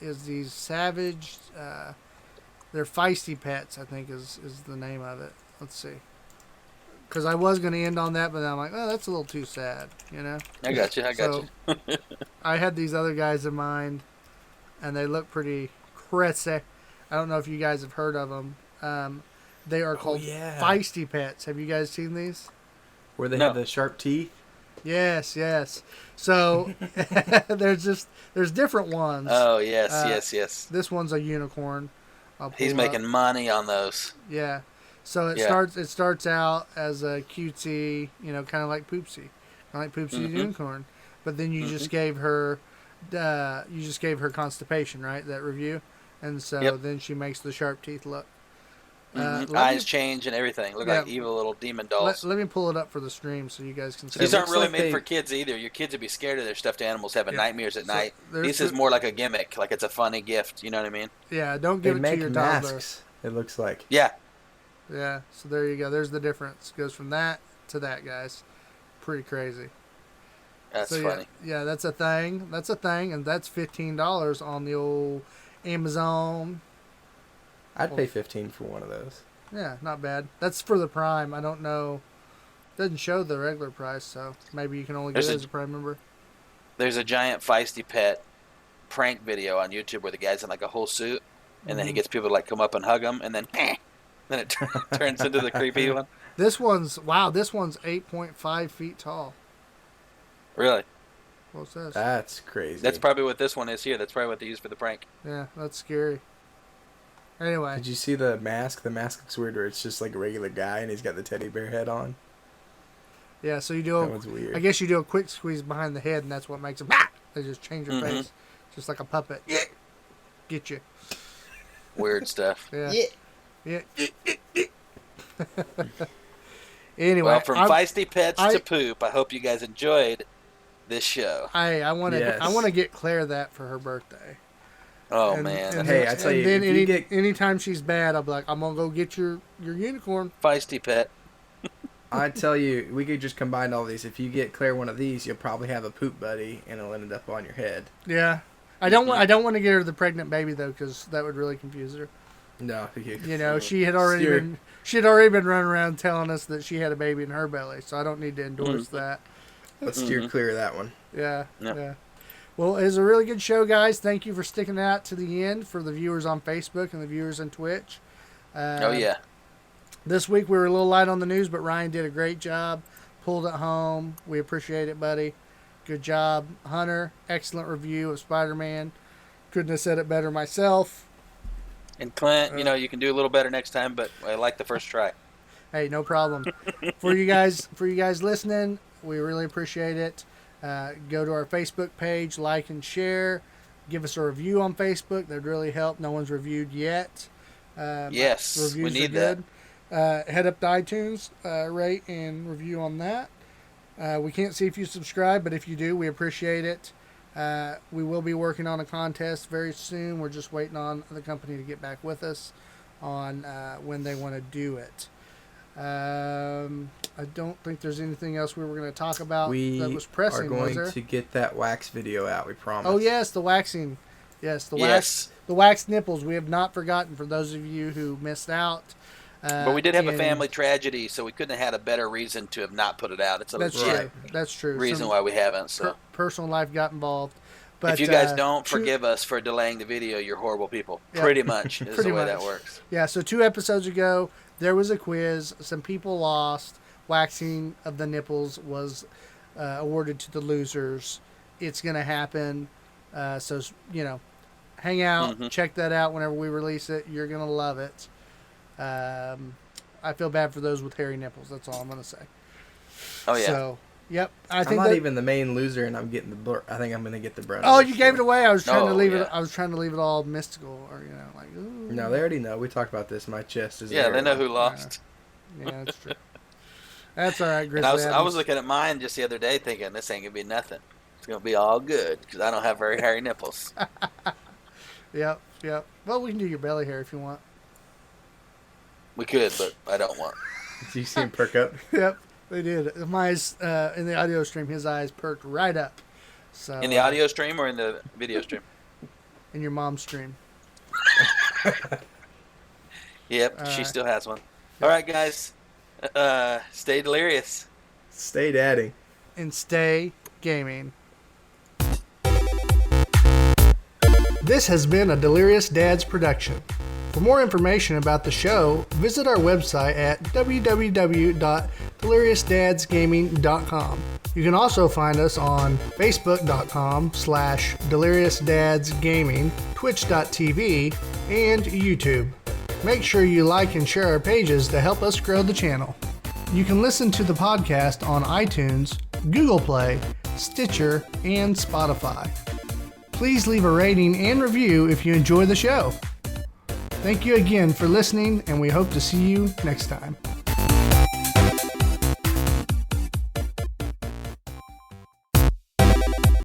is these Savage. They're feisty pets, I think is the name of it. Let's see. Because I was going to end on that, but then I'm like, oh, that's a little too sad, you know? I got you. So, I had these other guys in mind, and they look pretty crazy. I don't know if you guys have heard of them. They are called yeah. feisty pets. Have you guys seen these? Where they No. have the sharp teeth. Yes. So there's different ones. Oh, yes, Uh, yes. This one's a unicorn. I'll He's pull it making up. money on those. Yeah. So it Yeah. starts out as a cutesy, kind of like Poopsie, the unicorn. But then you just gave her constipation, right? That review, and so Yep. then she makes the sharp teeth look. Mhm. let Eyes me- change and everything. Look Yeah. like evil little demon Let, dolls. let me pull it up for the stream so you guys can see. These It aren't looks really like made they- for kids either. Your kids would be scared of their stuffed animals having Yeah. nightmares at So night. there's This is the- more like a gimmick. Like it's a funny gift. You know what I mean? Yeah, don't They give it to make your toddler. masks. It looks like. Yeah. Yeah, so there you go. There's the difference. Goes from that to that, guys. Pretty crazy. That's So funny. yeah, that's a thing. That's a thing, and that's $15 on the old Amazon. I'd pay $15 for one of those. Yeah, not bad. That's for the Prime. I don't know. Doesn't show the regular price, so maybe you can only get There's it a- as a Prime member. There's a giant feisty pet prank video on YouTube where the guy's in like a whole suit, and then he gets people to like come up and hug him, and then then it turns into the creepy one. This one's 8.5 feet tall. Really? What's this? That's crazy. That's probably what this one is here. That's probably what they use for the prank. Yeah, that's scary. Anyway, Did you see the mask? The mask looks weird where it's just like a regular guy and he's got the teddy bear head on. yeah. So you That do. one's weird. I guess you do a quick squeeze behind the head, and that's what makes them. They just change your Mhm. face, just like a puppet. Yeah. Get you. Weird stuff. Yeah. Yeah. Anyway, Well, from I'm- feisty pets I- to poop, I hope you guys enjoyed this show. I want to Yes. get Claire that for her birthday. Oh And- man, and Hey, then- I tell and you, then if you get- anytime she's bad, I'll be like, I'm gonna go get your unicorn. feisty pet. I tell you, we could just combine all these. If you get Claire one of these, you'll probably have a poop buddy, and it'll end up on your head. Yeah, I don't want to get her the pregnant baby though, because that would really confuse her. No, You know, she had already Steer- been running around telling us that she had a baby in her belly, so I don't need to endorse that. Let's steer clear of that one. Yeah, Yep. yeah. Well, it was a really good show, guys. Thank you for sticking out to the end for the viewers on Facebook and the viewers on Twitch. Oh yeah. This week we were a little light on the news, but Ryan did a great job. Pulled it home. We appreciate it, buddy. Good job. Hunter, excellent review of Spider-Man. Couldn't have said it better myself. And Clint, you can do a little better next time, but I like the first try. Hey, no problem. For you guys listening, we really appreciate it. Go to our Facebook page, like and share. Give us a review on Facebook. That'd really help. No one's reviewed yet. Yes, reviews we need are good. Head up to iTunes, rate and review on that. We can't see if you subscribe, but if you do, we appreciate it. We will be working on a contest very soon. We're just waiting on the company to get back with us on when they want to do it. I don't think there's anything else we were going to talk about that was pressing. We are was going there? to get that wax video out, we promise. Oh yes, the waxing. Yes, the wax nipples. We have not forgotten for those of you who missed out. But we did have a and family tragedy, so we couldn't have had a better reason to have not put it out. It's a That's legit true. That's true. reason Some why we haven't. So personal life got involved. But if you guys don't forgive us for delaying the video, you're horrible people. Yeah. Pretty much is Pretty the way much. that works. Yeah, so 2 episodes ago, there was a quiz. Some people lost. Waxing of the nipples was awarded to the losers. It's going to happen. So, hang out. Check that out whenever we release it. You're going to love it. I feel bad for those with hairy nipples. That's all I'm going to say. Oh yeah. So, yep. I'm not even the main loser, and I'm getting I think I'm going to get the brunt. Oh, of you this gave it show. away. I was trying to Oh, leave yeah. it. I was trying to leave it all mystical, or like. Ooh. No, they already know. We talked about this. My chest is. Yeah, hairy. they know who lost. Yeah, that's true. That's all right, And Grizzly. I was Adams. looking at mine just the other day, thinking this ain't gonna be nothing. It's gonna be all good because I don't have very hairy nipples. Yep. Well, we can do your belly hair if you want. We could, but I don't want. Do you see him perk up? Yep, they did. My eyes in the audio stream, his eyes perked right up. So In the audio stream or in the video stream? in your mom's stream. Yep, she still has one. All right, guys. Stay delirious. Stay dadding. And stay gaming. This has been a Delirious Dads production. For more information about the show, visit our website at www.deliriousdadsgaming.com. You can also find us on facebook.com/deliriousdadsgaming, twitch.tv, and YouTube. Make sure you like and share our pages to help us grow the channel. You can listen to the podcast on iTunes, Google Play, Stitcher, and Spotify. Please leave a rating and review if you enjoy the show. Thank you again for listening, and we hope to see you next time.